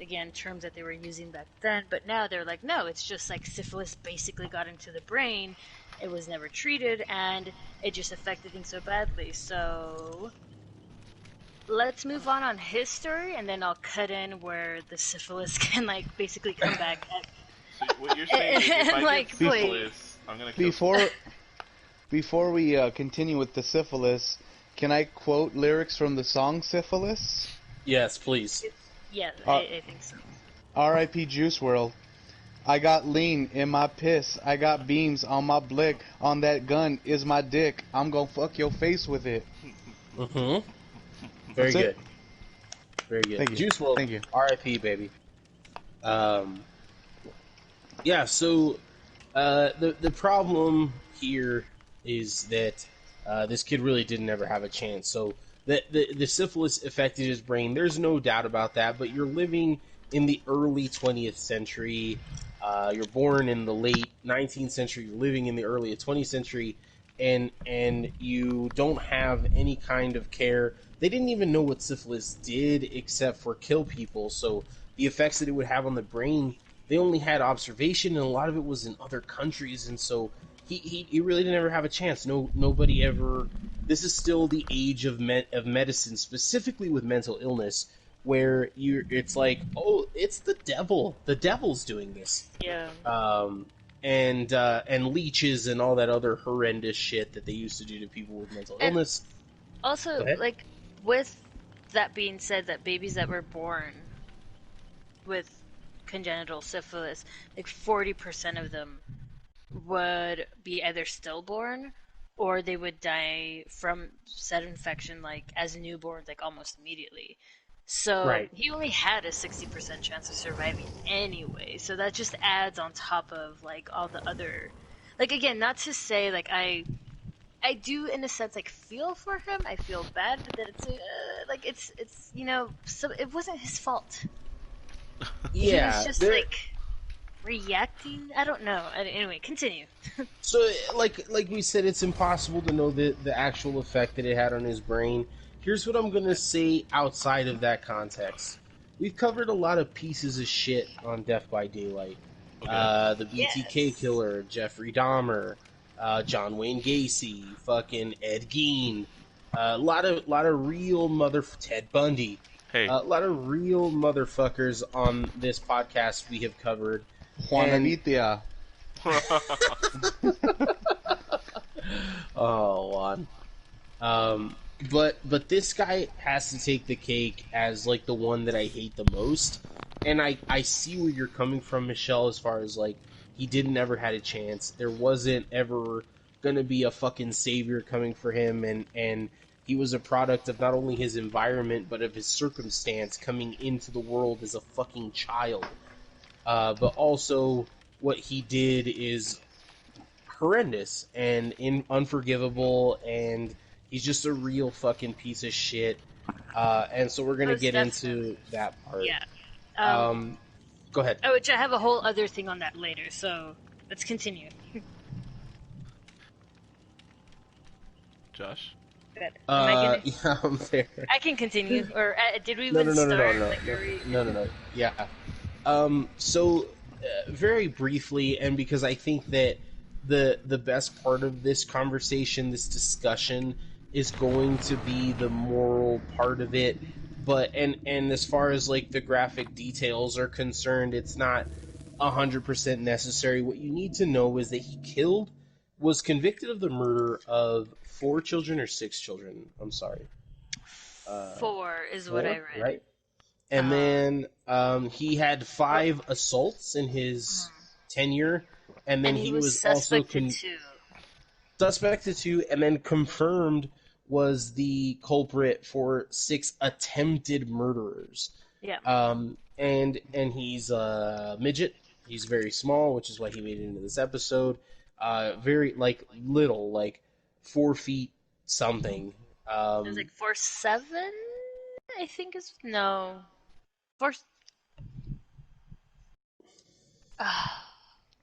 Again, terms that they were using back then, but now they're no, it's just syphilis basically got into the brain. It was never treated, and it just affected things so badly. So let's move on his story, and then I'll cut in where the syphilis can basically come back. So what you're saying is if I get syphilis, I'm gonna kill Before we continue with the syphilis, can I quote lyrics from the song Syphilis? Yes, please. Yeah, I think so. R.I.P. Juice WRLD. I got lean in my piss. I got beams on my blick. On that gun is my dick. I'm gonna fuck your face with it. Mm-hmm. Very That's good. it. Very good. Thank you. Juice WRLD. Thank you. R.I.P. baby. Yeah. So the problem here is that this kid really didn't ever have a chance. So the syphilis affected his brain. There's no doubt about that. But you're living in the early 20th century. You're born in the late 19th century, you're living in the early 20th century, and you don't have any kind of care. They didn't even know what syphilis did except for kill people, so the effects that it would have on the brain, they only had observation, and a lot of it was in other countries, and so he really didn't ever have a chance. Nobody ever. This is still the age of medicine, specifically with mental illness, where it's like, oh, it's the devil. The devil's doing this. Yeah. And leeches and all that other horrendous shit that they used to do to people with mental illness. Also, like, with that being said, that babies that were born with congenital syphilis, like 40% of them would be either stillborn or they would die from said infection, like, as newborns, like, almost immediately. So he only had a 60% chance of surviving anyway. So that just adds on top of, like, all the other... Like, again, not to say, like, I do, in a sense, like, feel for him. I feel bad that it's, like, it's you know, so it wasn't his fault. Yeah. He was just, like, reacting. I don't know. Anyway, continue. So, like we said, it's impossible to know the actual effect that it had on his brain. Here's what I'm going to say outside of that context. We've covered a lot of pieces of shit on Death by Daylight. Okay. The BTK killer, Jeffrey Dahmer, John Wayne Gacy, fucking Ed Gein, a lot of real Ted Bundy. Hey. A lot of real motherfuckers on this podcast we have covered. Juanita. Oh, Juan. But this guy has to take the cake as, like, the one that I hate the most. And I see where you're coming from, Michelle, as far as, like, he didn't ever had a chance. There wasn't ever gonna be a fucking savior coming for him, and he was a product of not only his environment, but of his circumstance coming into the world as a fucking child. But also, what he did is horrendous and unforgivable, and he's just a real fucking piece of shit. And so we're gonna get into that part. Yeah. Go ahead. Oh, which I have a whole other thing on that later, so let's continue. Josh? Good. Am Yeah, I'm there. I can continue. Or did we No. even start? Like, No. Yeah. So, very briefly, and because I think that the best part of this conversation, this discussion, is going to be the moral part of it. But and as far as, like, the graphic details are concerned, it's not 100% necessary. What you need to know is that he was convicted of the murder of 4 children or 6 children. I'm sorry. 4 is what I read. Right. And then he had 5 assaults in his tenure, and then he was also suspected 2, and then confirmed was the culprit for 6 attempted murderers. Yeah. And he's a midget. He's very small, which is why he made it into this episode. Very, like, little, like 4 feet something. It was like 4'7", I think is 4.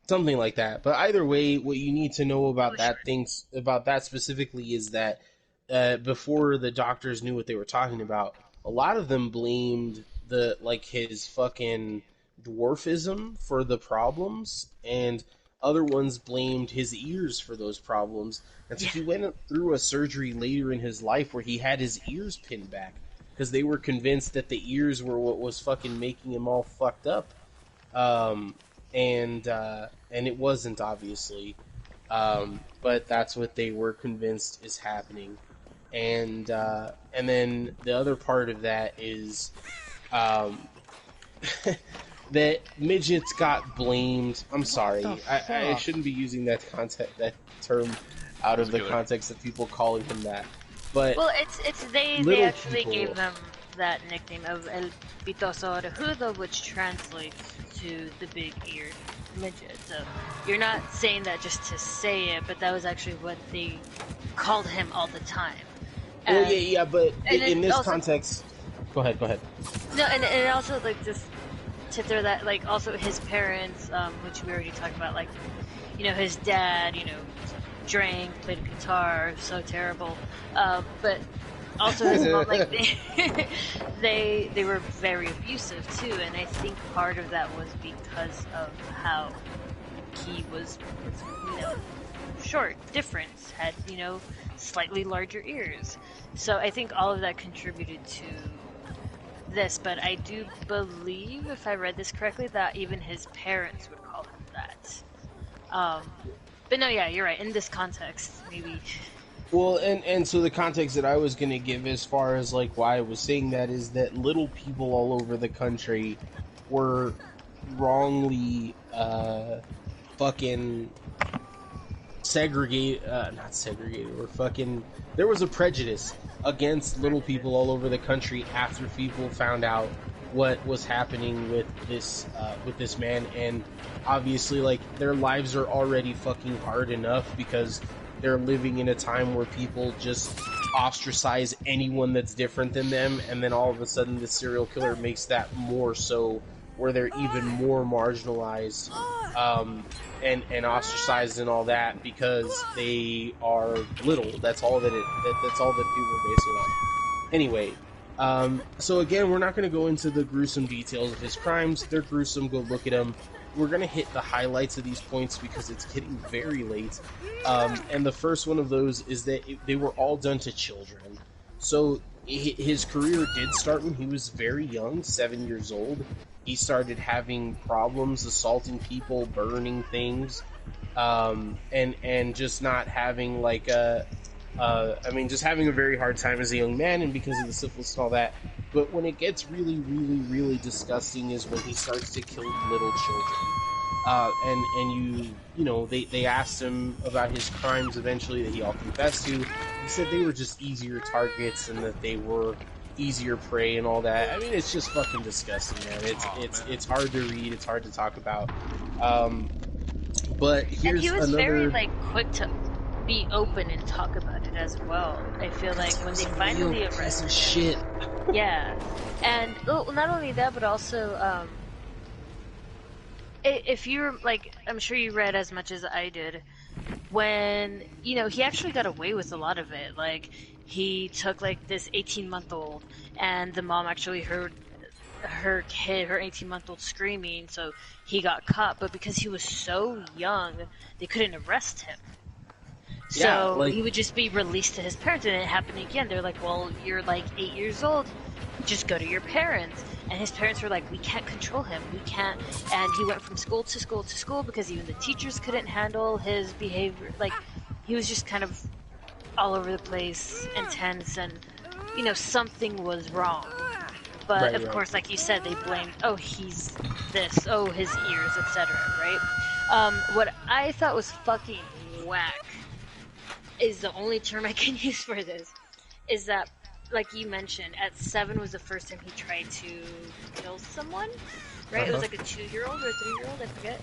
Something like that. But either way, what you need to know about that specifically is that before the doctors knew what they were talking about, a lot of them blamed his fucking dwarfism for the problems, and other ones blamed his ears for those problems. And so he went through a surgery later in his life where he had his ears pinned back because they were convinced that the ears were what was fucking making him all fucked up. And it wasn't, obviously. But that's what they were convinced is happening. And then the other part of that is that midgets got blamed. I'm sorry, I shouldn't be using that term out of the context of people calling him that. But well, it's they actually gave them that nickname of El Pitoso Orejudo, which translates to the big-eared midget. So you're not saying that just to say it, but that was actually what they called him all the time. Well, yeah, but in this context... Go ahead. No, and also, like, just to throw that, like, also his parents, which we already talked about, like, you know, his dad, you know, drank, played a guitar, so terrible. But also his mom, like, they were very abusive too, and I think part of that was because of how he was, you know, short, different, had, you know, slightly larger ears. So I think all of that contributed to this, but I do believe, if I read this correctly, that even his parents would call him that. But no, yeah, you're right. In this context, maybe. Well, and so the context that I was going to give as far as like why I was saying that is that little people all over the country were wrongly fucking not segregated, or fucking, there was a prejudice against little people all over the country after people found out what was happening with this man. And obviously, like, their lives are already fucking hard enough because they're living in a time where people just ostracize anyone that's different than them, and then all of a sudden the serial killer makes that more so, where they're even more marginalized and ostracized and all that because they are little. That's all that that's all that people are basing on. Anyway, so again, we're not going to go into the gruesome details of his crimes. They're gruesome. Go look at them. We're going to hit the highlights of these points because it's getting very late. And the first one of those is that they were all done to children. So his career did start when he was very young, 7 years old. He started having problems, assaulting people, burning things, and just not having like just having a very hard time as a young man, and because of the syphilis and all that. But when it gets really, really, really disgusting is when he starts to kill little children. And you know, they asked him about his crimes eventually that he all confessed to. He said they were just easier targets and that they were easier prey and all that. I mean, it's just fucking disgusting, man. It's hard to read. It's hard to talk about. But here's and he was another... very like quick to be open and talk about it as well. I feel like when they finally arrested him, shit. Yeah, and not only that, but also if you're like, I'm sure you read as much as I did, when, you know, he actually got away with a lot of it. Like, he took like this 18-month-old, and the mom actually heard her 18-month-old screaming, so he got caught. But because he was so young, they couldn't arrest him. So Yeah, like... he would just be released to his parents, and it happened again. They're like, well, you're like 8 years old, just go to your parents. And his parents were like, we can't control him, we can't. And he went from school to school to school because even the teachers couldn't handle his behavior. Like, he was just kind of all over the place, intense, and, you know, something was wrong. But of course, like you said, they blamed, oh, he's this, oh, his ears, etc., right? What I thought was fucking whack is the only term I can use for this, is that, like you mentioned, at 7 was the first time he tried to kill someone, right? It was like a 2-year-old or a 3-year-old, I forget.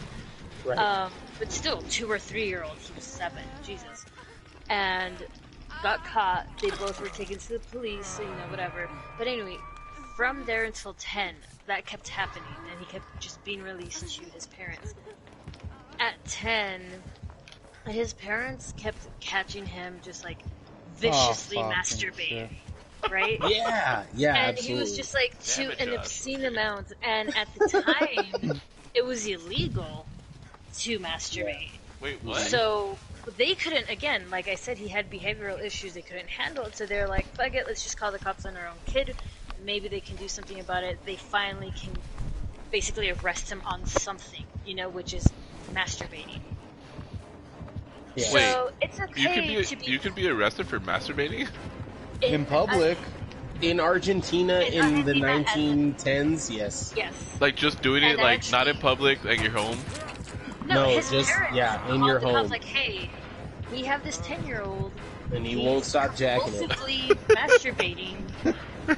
Right. But still, 2 or 3-year-old, he was 7, Jesus. And got caught, they both were taken to the police, so, you know, whatever. But anyway, from there until 10, that kept happening, and he kept just being released to his parents. At 10, his parents kept catching him just, like, viciously masturbating. Right? Yeah, and absolutely. he was just like to Damn it, an Josh. obscene amount, and at the time, it was illegal to masturbate. Wait, what? So they couldn't. Again, like I said, he had behavioral issues. They couldn't handle it, so they're like, "Fuck it, let's just call the cops on our own kid. Maybe they can do something about it." They finally can basically arrest him on something, you know, which is masturbating. Yeah. So it's okay You can be arrested for masturbating? In public. In Argentina In in the Argentina, 1910s, yes. Yes. Like, just doing it, And like, actually- not in public, like your home? No, his just- parents yeah, in called your the cops home. like, hey, we have this 10-year-old. And he won't stop jacking it. Compulsively masturbating.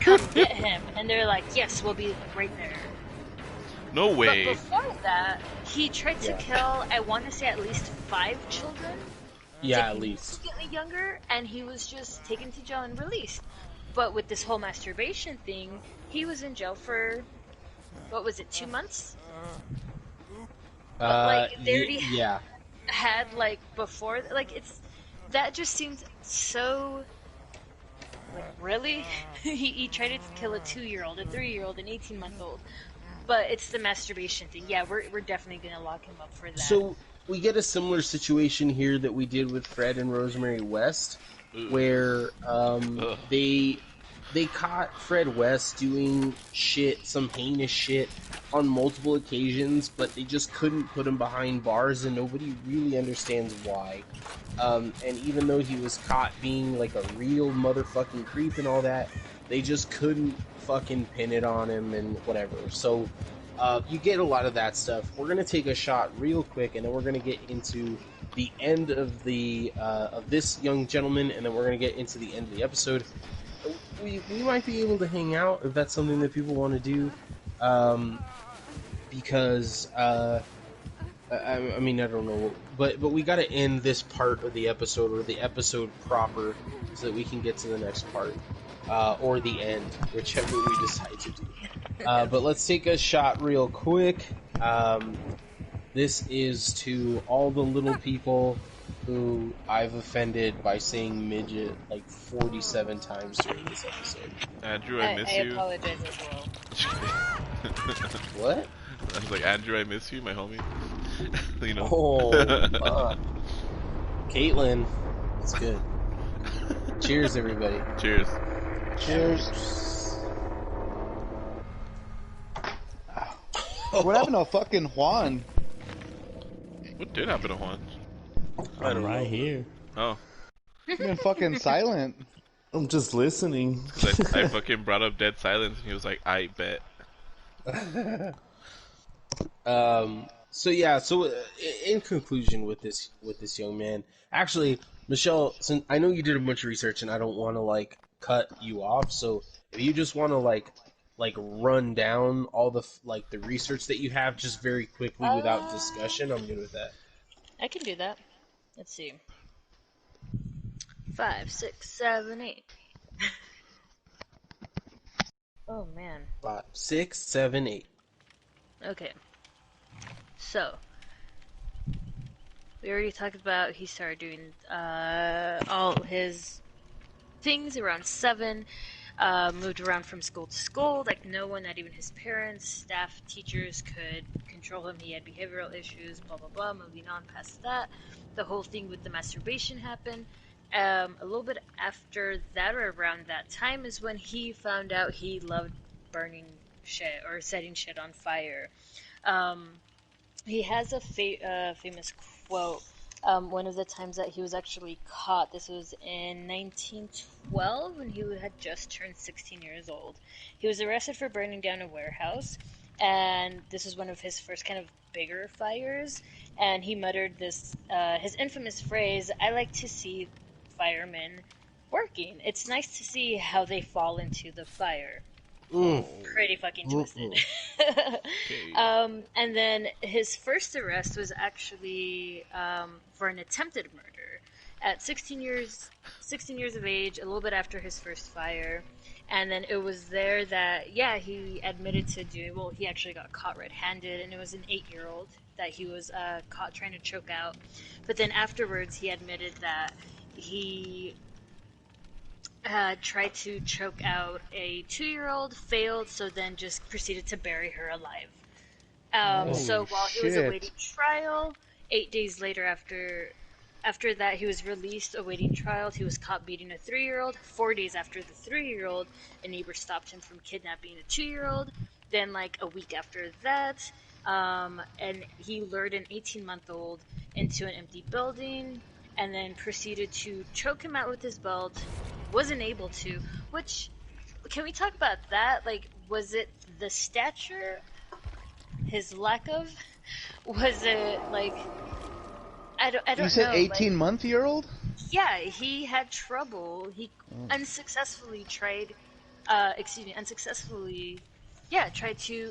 Come get him. And they're like, yes, we'll be right there. No But way. before that, he tried to Yeah. kill, I want to say, at least 5 children. Yeah, at least. Significantly younger, and he was just taken to jail and released. But with this whole masturbation thing, he was in jail for what was it, 2 months? But, like, they already yeah. had, like, before, like, that just seems so, like, really? he tried to kill a 2-year-old, a 3-year-old, an 18-month-old. But it's the masturbation thing. Yeah, we're definitely gonna lock him up for that. So we get a similar situation here that we did with Fred and Rosemary West, where they caught Fred West doing some heinous shit on multiple occasions, but they just couldn't put him behind bars, and nobody really understands why. And even though he was caught being like a real motherfucking creep and all that, they just couldn't fucking pin it on him and whatever. So you get a lot of that stuff. We're gonna take a shot real quick, and then we're gonna get into the end of the of this young gentleman, and then we're gonna get into the end of the episode. We might be able to hang out if that's something that people want to do, because I mean, I don't know, but we got to end this part of the episode, or the episode proper, so that we can get to the next part, or the end, whichever we decide to do. But let's take a shot real quick. This is to all the little people who I've offended by saying midget like 47 times during this episode. Andrew, I miss you. I apologize as well. What? I was like, Andrew, I miss you, my homie. You know. Oh, fuck. Caitlin. It's good. Cheers, everybody. Cheers. Cheers. What happened to fucking Juan? What did happen to Juan? I'm right here. Oh. He's been fucking silent. I'm just listening. 'Cause I fucking brought up dead silence, and he was like, I bet. So yeah, so in conclusion with this young man, actually, Michelle, since I know you did a bunch of research and I don't want to like cut you off, so if you just want to like run down all the the research that you have just very quickly without discussion, I'm good with that. I can do that. Let's see. 5, 6, 7, 8. Oh man. 5, 6, 7, 8. Okay. So, we already talked about he started doing all his things around 7. Moved around from school to school, like no one, not even his parents, staff, teachers could control him. He had behavioral issues, blah blah blah. Moving on past that, the whole thing with the masturbation happened. A little bit after that, or around that time, is when he found out he loved burning shit or setting shit on fire. He has a famous quote. One of the times that he was actually caught, this was in 1912 when he had just turned 16 years old. He was arrested for burning down a warehouse, and this was one of his first kind of bigger fires, and he muttered this, his infamous phrase, "I like to see firemen working. It's nice to see how they fall into the fire." Pretty fucking twisted. And then his first arrest was actually for an attempted murder at 16 years of age, a little bit after his first fire. And then it was there that, he admitted to doing, well, he actually got caught red-handed, and it was an 8-year-old that he was caught trying to choke out. But then afterwards, he admitted that he tried to choke out a 2-year-old, failed, so then just proceeded to bury her alive. So while he was awaiting trial, 8 days later after that he was released awaiting trial, he was caught beating a 3-year-old. 4 days after the 3-year-old, a neighbor stopped him from kidnapping a 2-year-old. Then like a week after that, and he lured an 18-month-old into an empty building, and then proceeded to choke him out with his belt. Wasn't able to, which, can we talk about that? Like, was it the stature? His lack of? Was it, like, I don't know. You said 18-month-year-old? Yeah, he had trouble. He unsuccessfully tried to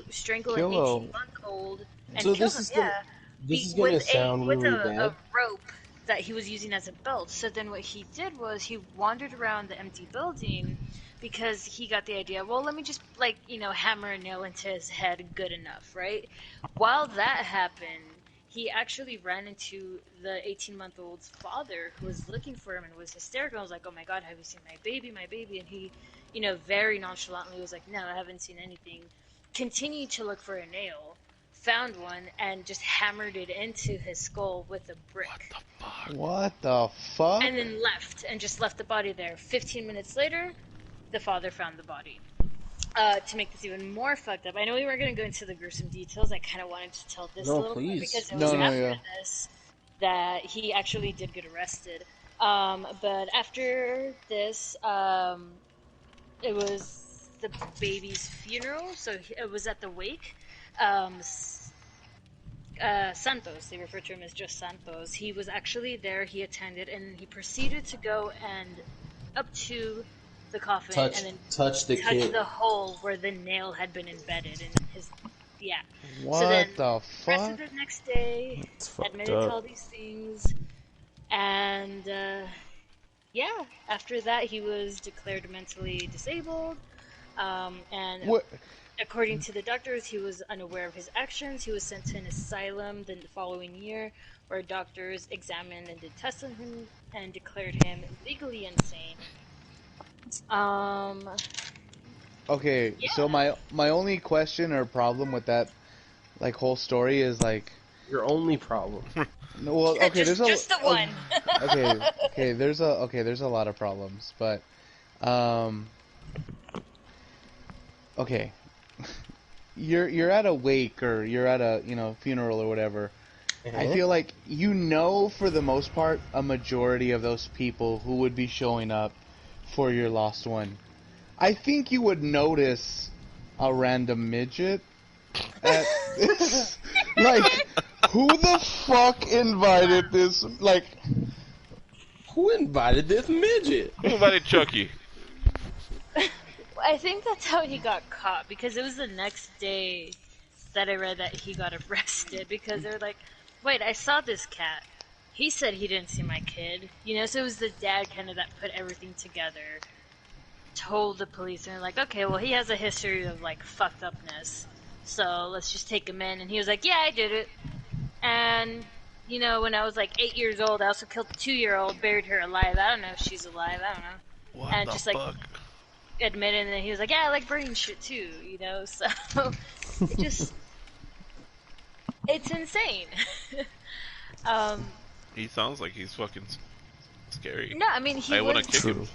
strangle an 18-month-old and So kill this him, is gonna, this is going to sound really bad. A rope that he was using as a belt. So then what he did was he wandered around the empty building because he got the idea, well, let me just, like, hammer a nail into his head good enough, right? While that happened, he actually ran into the 18-month-old's father who was looking for him and was hysterical. I was like, oh my God, have you seen my baby, my baby? And he, very nonchalantly was like, no, I haven't seen anything. Continued to look for a nail, found one, and just hammered it into his skull with a brick. What the fuck? And then left, and just left the body there. 15 minutes later, the father found the body. To make this even more fucked up, I know we weren't going to go into the gruesome details. I kind of wanted to tell this a little bit because it was after this that he actually did get arrested. But after this, it was the baby's funeral, so it was at the wake. Santos, they refer to him as just Santos. He was actually there, he attended, and he proceeded to go and up to the coffin and then touch the hole where the nail had been embedded in his. Yeah. What so then, the fuck? Arrested the next day, admitted to all these things, and after that he was declared mentally disabled, and what? According to the doctors, he was unaware of his actions. He was sent to an asylum the following year, where doctors examined and did tests on him and declared him legally insane. Okay, Yeah. so my only question or problem with that, like, whole story is like, Your only problem. well, okay, just the one. okay, there's a lot of problems, but okay, you're at a wake or you're at a funeral or whatever. I feel like for the most part a majority of those people who would be showing up for your lost one. I think you would notice a random midget at this. Like, who the fuck invited this? Like, Who invited this midget? Who invited Chucky? I think that's how he got caught, because it was the next day that I read that he got arrested, because they were like, wait, I saw this cat. He said he didn't see my kid. So it was the dad kind of that put everything together, told the police, and they're like, okay, well, he has a history of, like, fucked upness, so let's just take him in. And he was like, yeah, I did it. And, when I was, like, 8 years old, I also killed a 2-year-old, buried her alive. I don't know if she's alive, I don't know. What and the just, fuck? like, admitted, and then he was like, yeah, I like burning shit too, so it just, it's insane. He sounds like he's fucking scary. No, I mean, he I want was... to kick him.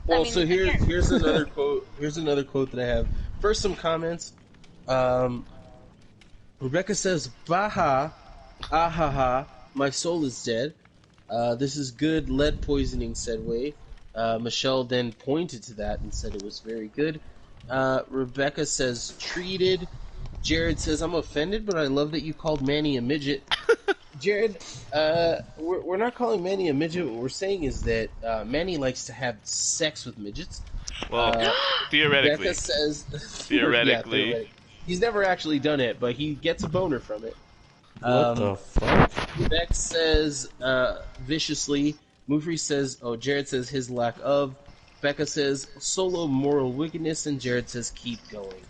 Well, I mean, so again. here's another quote. Here's another quote that I have. First, some comments. Rebecca says, "Baha, ahaha, my soul is dead. This is good lead poisoning," said Way. Michelle then pointed to that and said it was very good. Rebecca says, "Treated." Jared says, "I'm offended, but I love that you called Manny a midget." Jared, we're not calling Manny a midget. What we're saying is that Manny likes to have sex with midgets. Well, theoretically. Becca says... Theoretically. theoretically. He's never actually done it, but he gets a boner from it. What the fuck? Beck says, viciously. Mufri says, Jared says his lack of. Becca says, solo moral wickedness, and Jared says, keep going.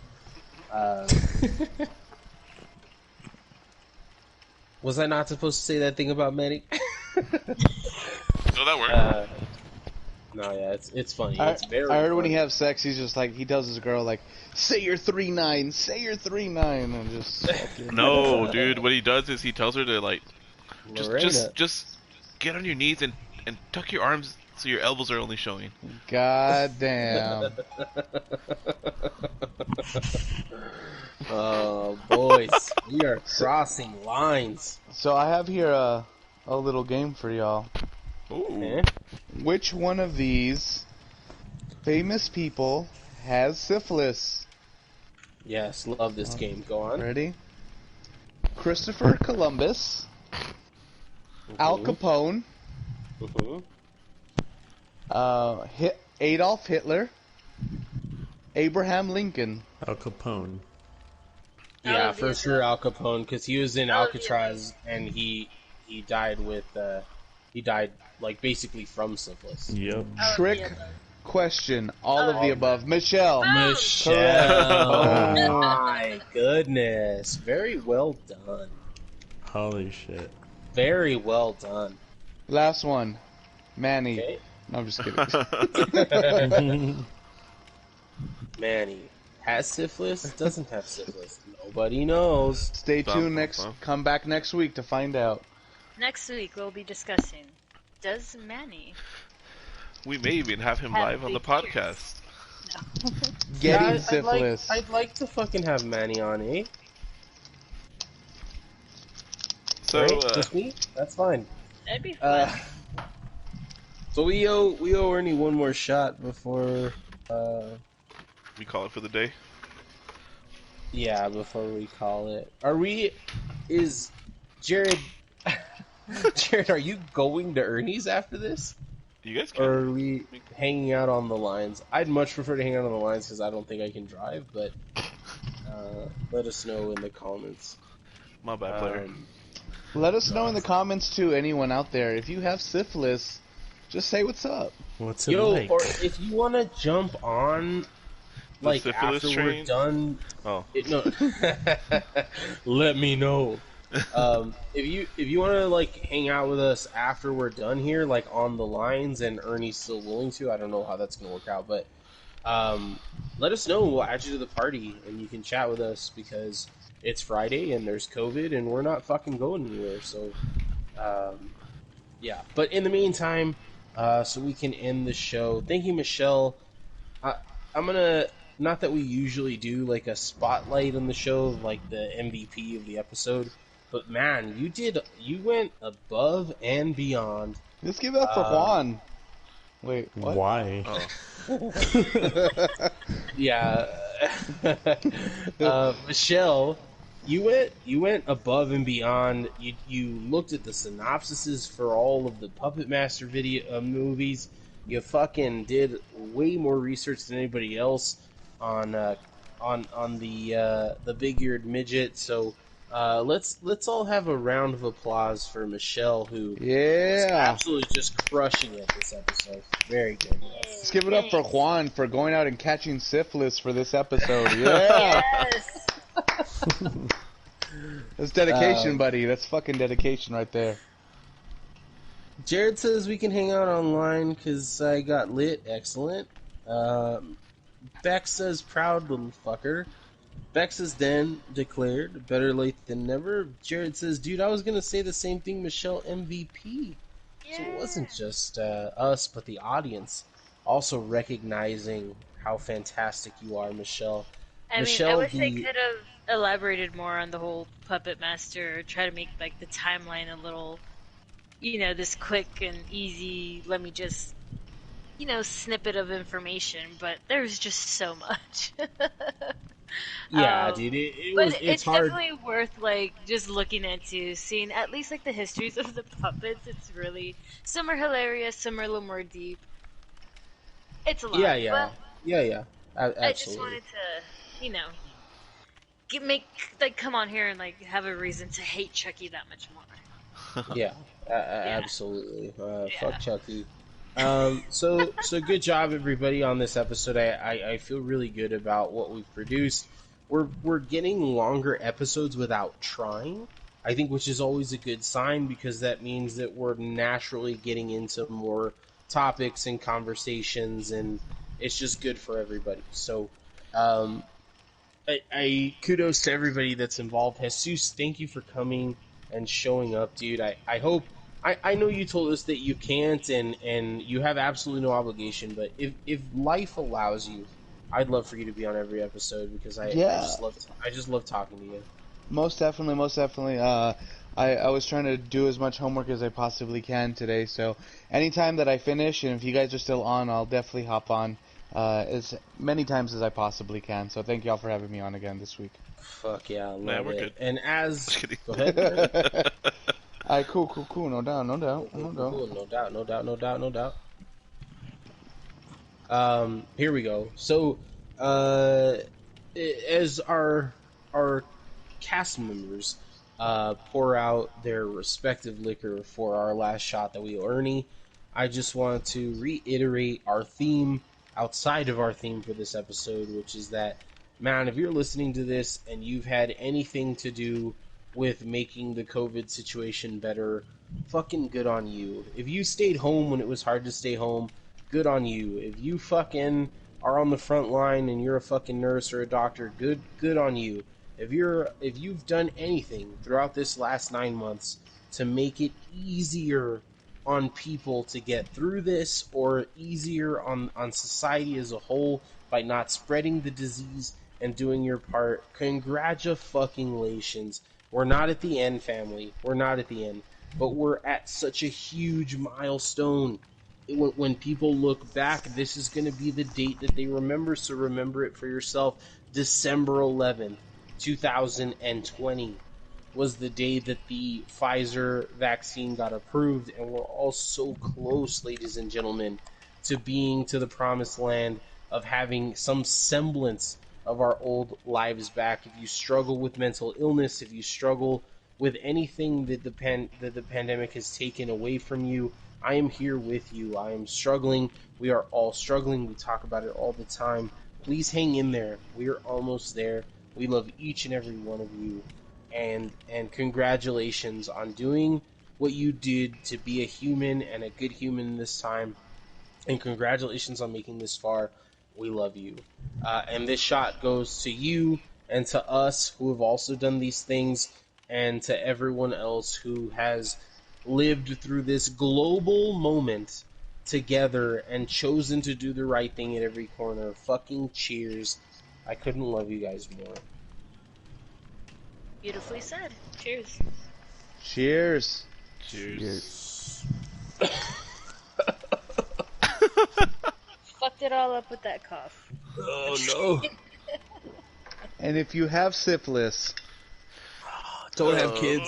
Was I not supposed to say that thing about Manny? No, that worked. No, yeah, it's funny. I It's very heard when funny. he has sex, he's just like, he tells his girl, like, say your 3-9, say your 3-9, and just... fucking- No, dude. What he does is he tells her to, like, Lorena. just get on your knees and tuck your arms so your elbows are only showing. God damn. Oh, boys. We are crossing lines. So I have here a little game for y'all. Ooh. Eh? Which one of these famous people has syphilis? Yes, love this game. Go on. Ready? Christopher Columbus, Al Capone, Mhm. Adolf Hitler, Abraham Lincoln. Al Capone. Yeah, Oh, for the- sure Al Capone, because he was in Oh, Alcatraz, and he he died with he died like basically from syphilis. Yep. Trick question. All of the above. Michelle. Michelle, my goodness, very well done. Holy shit. Very well done. Last one. Manny. Okay. No, I'm just kidding. Manny has syphilis, doesn't have syphilis. Nobody knows. Stay tuned come back next week to find out. Next week we'll be discussing, does Manny We may even have him live on the podcast. Getting syphilis. I'd like to fucking have Manny on, eh? So, Right? Just me? That's fine. That'd be fun. So we owe Ernie one more shot before we call it for the day. before we call it. Is Jared Jared, are you going to Ernie's after this? You guys can. Or are we hanging out on the lines? I'd much prefer to hang out on the lines because I don't think I can drive, but let us know in the comments. My bad, player. Let us know in the comments too, anyone out there. If you have syphilis, just say what's up. What's it like? Or if you want to jump on, like syphilis after train? we're done. Oh. No. Let me know. If you want to like hang out with us after we're done here, like on the lines, and Ernie's still willing to, I don't know how that's gonna work out, but let us know. We'll add you to the party, and you can chat with us because it's Friday and there's COVID, and we're not fucking going anywhere. So, yeah. But in the meantime, so we can end the show. Thank you, Michelle. I'm gonna. Not that we usually do like a spotlight on the show, like the MVP of the episode, but man, you went above and beyond. Let's give it up for Juan. Wait, what? Why? Oh. Yeah, Michelle, you went above and beyond. You looked at the synopsises for all of the Puppet Master video movies. You fucking did way more research than anybody else on the big-eared midget. So let's all have a round of applause for Michelle, who is absolutely just crushing it this episode. Very good. Let's give it up for Juan for going out and catching syphilis for this episode. Yeah. Yes. That's dedication, buddy. That's fucking dedication right there. Jared says we can hang out online because I got lit. Excellent. Beck says proud little fucker. Beck says then declared better late than never. Jared says, dude, I was gonna say the same thing. Michelle MVP. So it wasn't just us, but the audience also recognizing how fantastic you are, Michelle. I Michelle, wish I could have elaborated more on the whole Puppet Master, try to make like the timeline a little, this quick and easy, let me just, snippet of information, but there's just so much. Yeah, dude, it's hard. Definitely worth like just looking into, seeing at least like the histories of the puppets. It's really, some are hilarious, some are a little more deep. It's a lot. Yeah. Absolutely. I just wanted to, come on here and like have a reason to hate Chucky that much more. Yeah, absolutely. Fuck Chucky. So good job, everybody, on this episode. I feel really good about what we've produced. We're getting longer episodes without trying, I think, which is always a good sign because that means that we're naturally getting into more topics and conversations, and it's just good for everybody. So, I kudos to everybody that's involved. Jesus, thank you for coming and showing up, dude. I hope. I know you told us that you can't, and you have absolutely no obligation, but if life allows you, I'd love for you to be on every episode because I just love talking to you. Most definitely. I was trying to do as much homework as I possibly can today, so anytime that I finish, and if you guys are still on, I'll definitely hop on as many times as I possibly can. So thank y'all for having me on again this week. Fuck yeah, love we're it. good. And go ahead. Alright, cool. No doubt. Cool. No doubt. Here we go. So, as our cast members, pour out their respective liquor for our last shot that we owe Ernie, I just want to reiterate our theme outside of our theme for this episode, which is that, man, if you're listening to this and you've had anything to do with making the COVID situation better, fucking good on you. If you stayed home when it was hard to stay home, good on you. If you fucking are on the front line and you're a fucking nurse or a doctor, good on you. If you've done anything throughout this last 9 months to make it easier on people to get through this, or easier on society as a whole by not spreading the disease and doing your part, congratulations. We're not at the end, family. We're not at the end. But we're at such a huge milestone. When people look back, this is going to be the date that they remember, so remember it for yourself. December 11th, 2020 was the day that the Pfizer vaccine got approved, and we're all so close, ladies and gentlemen, to being to the promised land of having some semblance of our old lives back. If you struggle with mental illness, if you struggle with anything that the pandemic has taken away from you, I am here with you. I am struggling. We are all struggling. We talk about it all the time. Please hang in there. We are almost there. We love each and every one of you. And congratulations on doing what you did to be a human, and a good human this time. And congratulations on making this far. We love you. And this shot goes to you and to us who have also done these things, and to everyone else who has lived through this global moment together and chosen to do the right thing at every corner. Fucking cheers. I couldn't love you guys more. Beautifully said. Cheers. Cheers. Cheers. Fucked it all up with that cough. Oh no. And if you have syphilis, Don't have kids.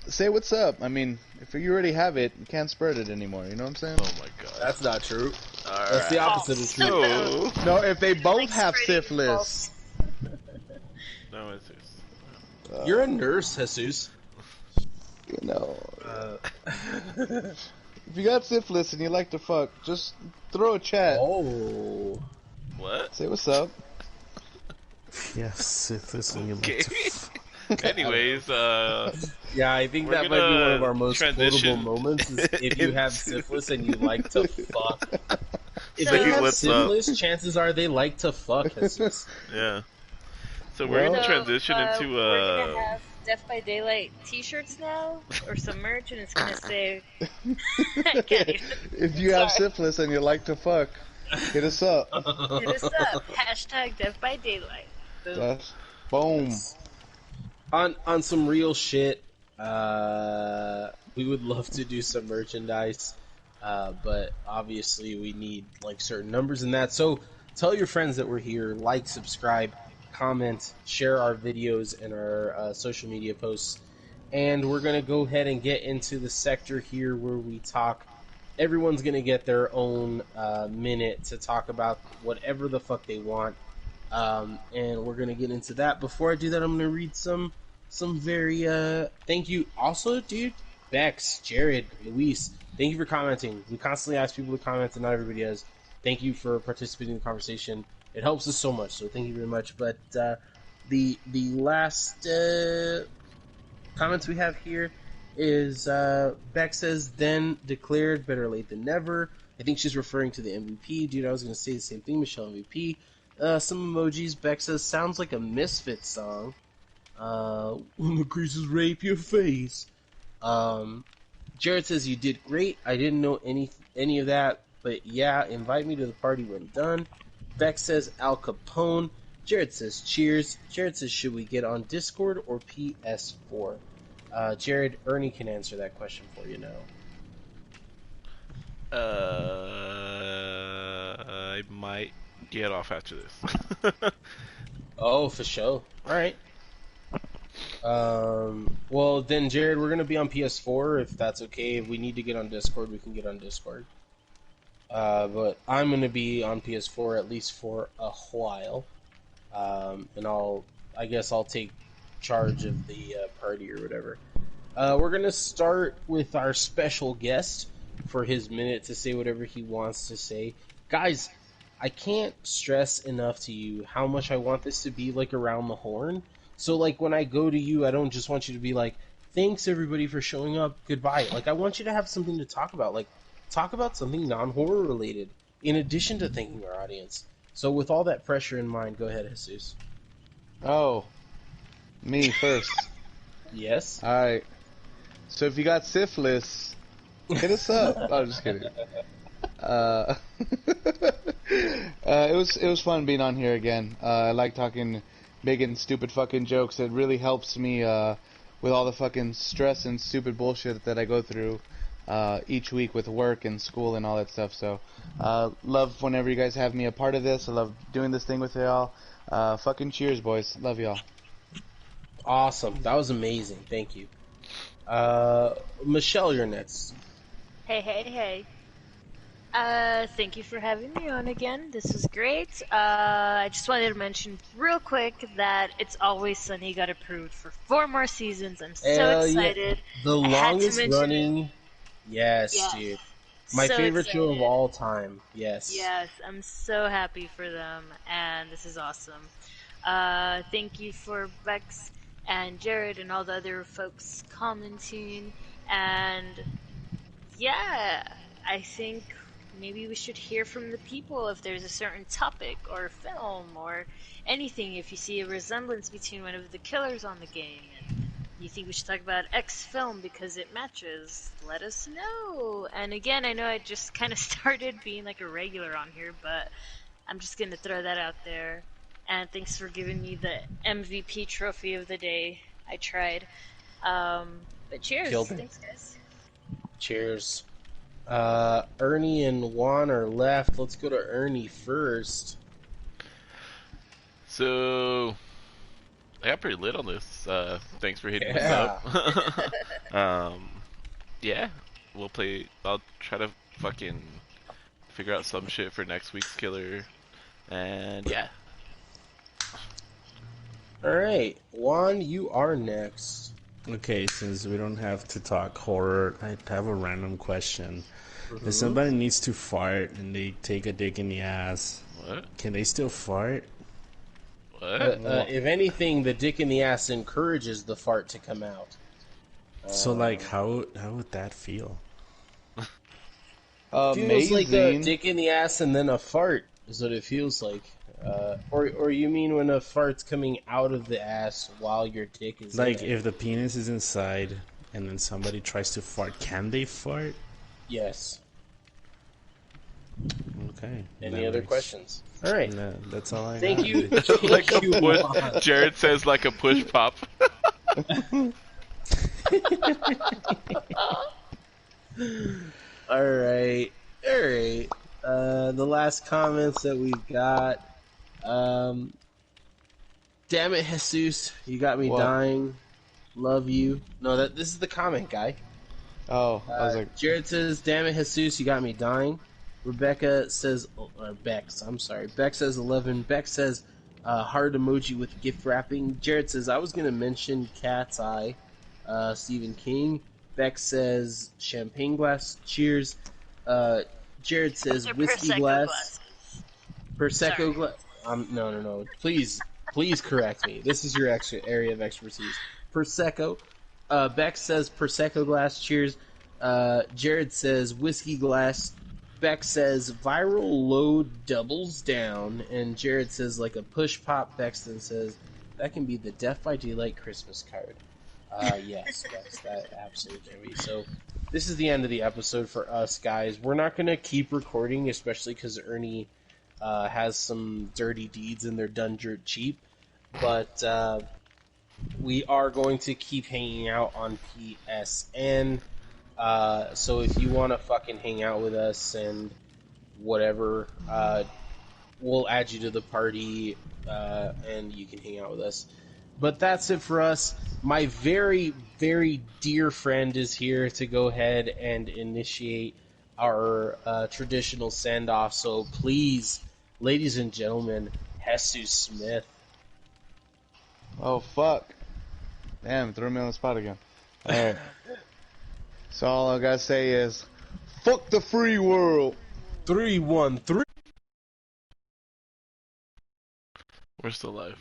say what's up. I mean, if you already have it, you can't spread it anymore. You know what I'm saying? Oh my god. That's not true. Alright. That's the opposite of true. So, No, if they both Like have spreading syphilis. no, it's just, You're a nurse, Jesus. You know. If you got syphilis and you like to fuck, just throw a chat. Oh. what? Say what's up. Yes, syphilis and you Okay. like to Anyways, Yeah, I think We're that might be one of gonna our most transition quotable moments, is if you have syphilis and you like to fuck. If Say they have what's syphilis, chances are they like to fuck, Jesus. yeah. So we're gonna Well- transition into we're gonna have Death by Daylight T-shirts now, or some merch, and it's gonna say. I can't even. If you have Sorry. syphilis and you like to fuck, hit us up. Hit us up. Hashtag Death by Daylight. Boom. That's boom. On some real shit, we would love to do some merchandise, but obviously we need like certain numbers in that. So tell your friends that we're here, like, subscribe, comment, share our videos and our social media posts. And we're going to go ahead and get into the sector here where we talk. Everyone's going to get their own minute to talk about whatever the fuck they want. And we're going to get into that. Before I do that, I'm going to read some very thank you. Also, dude, Bex, Jared, Luis, thank you for commenting. We constantly ask people to comment, and not everybody does. Thank you for participating in the conversation. It helps us so much, so thank you very much. But the last comments we have here is Beck says, then declared, better late than never. I think she's referring to the MVP. Dude, I was going to say the same thing, Michelle MVP. Some emojis. Beck says, sounds like a Misfit song. When the creases rape your face. Jared says, you did great. I didn't know any of that, but yeah, invite me to the party when done. Beck says, Al Capone. Jared says, cheers. Jared says, should we get on Discord or PS4? Jared, Ernie can answer that question for you now. I might get off after this. Oh, for sure. Alright. Well, then, Jared, we're going to be on PS4, if that's okay. If we need to get on Discord, we can get on Discord. But I'm going to be on PS4 at least for a while. And I guess I'll take charge of the party or whatever. We're gonna start with our special guest for his minute to say whatever he wants to say. Guys, I can't stress enough to you how much I want this to be like around the horn. So like when I go to you, I don't just want you to be like, thanks everybody for showing up, goodbye. Like I want you to have something to talk about. Like talk about something non-horror related in addition to thanking our audience. So with all that pressure in mind, go ahead, Jesus. Oh, me first. Yes? Alright. So if you got syphilis, hit us up. Oh, just kidding. It was fun being on here again. I like talking big and stupid fucking jokes. It really helps me with all the fucking stress and stupid bullshit that I go through each week with work and school and all that stuff. So love whenever you guys have me a part of this. I love doing this thing with y'all. Fucking cheers, boys. Love y'all. Awesome. That was amazing. Thank you. Michelle, you're next. Hey. Thank you for having me on again. This is great. I just wanted to mention real quick that It's Always Sunny got approved for 4 more seasons. I'm so Hell yeah. excited. The I had to longest mention running. Yes, Yeah. dude. My So favorite show of excited. all time. Yes. Yes, I'm so happy for them, and this is awesome. Thank you for Bex and Jared and all the other folks commenting, and yeah, I think maybe we should hear from the people if there's a certain topic or film or anything. If you see a resemblance between one of the killers on the game and you think we should talk about X film because it matches, let us know. And again, I know I just kind of started being like a regular on here, but I'm just going to throw that out there. And thanks for giving me the MVP trophy of the day. I tried. But cheers. Killed it. Thanks, guys. Cheers. Ernie and Juan are left. Let's go to Ernie first. So I got pretty lit on this. Thanks for hitting Yeah. us up. Yeah, we'll play. I'll try to fucking figure out some shit for next week's killer. And yeah. Alright, Juan, you are next. Okay, since we don't have to talk horror, I have a random question. If somebody needs to fart and they take a dick in the ass, What? can they still fart? What? If anything, the dick in the ass encourages the fart to come out. So, like, how would that feel? Feels like a Amazing. dick in the ass and then a fart is what it feels like. Or you mean when a fart's coming out of the ass while your dick is Like, in it? if the penis is inside and then somebody tries to fart, can they fart? Yes. Okay. Any that other works. questions? All right. No, that's all I Thank got. you. Like Thank a you, push. Juan. Jared says like a push pop. All right. The last comments that we got. Damn it, Jesus, you got me What? dying. Love you. No, this is the comment guy. Oh, I was like, Jared says, "Damn it, Jesus, you got me dying." Rebecca says, or Bex, I'm sorry. Bex says 11. Bex says, heart emoji with gift wrapping. Jared says, I was going to mention Cat's Eye, Stephen King. Bex says, champagne glass, cheers. Jared says, They're whiskey Prosecco glass. glasses. Prosecco Sorry. glass. No. Please correct me. This is your area of expertise. Prosecco. Bex says, Prosecco glass, cheers. Jared says, whiskey glass. Bex says, viral load doubles down. And Jared says, like a push pop. Bexton says, that can be the Death by Daylight Christmas card. Yes, Bex, that absolutely can be. So, this is the end of the episode for us, guys. We're not going to keep recording, especially because Ernie has some dirty deeds and they're done dirt cheap. But we are going to keep hanging out on PSN. So if you want to fucking hang out with us and whatever, we'll add you to the party and you can hang out with us. But that's it for us. My very, very dear friend is here to go ahead and initiate our traditional send-off. So please, ladies and gentlemen, Jesus Smith. oh fuck. Damn, threw me on the spot again. Alright. So all I gotta say is, fuck the free world. 3-1-3. We're still live.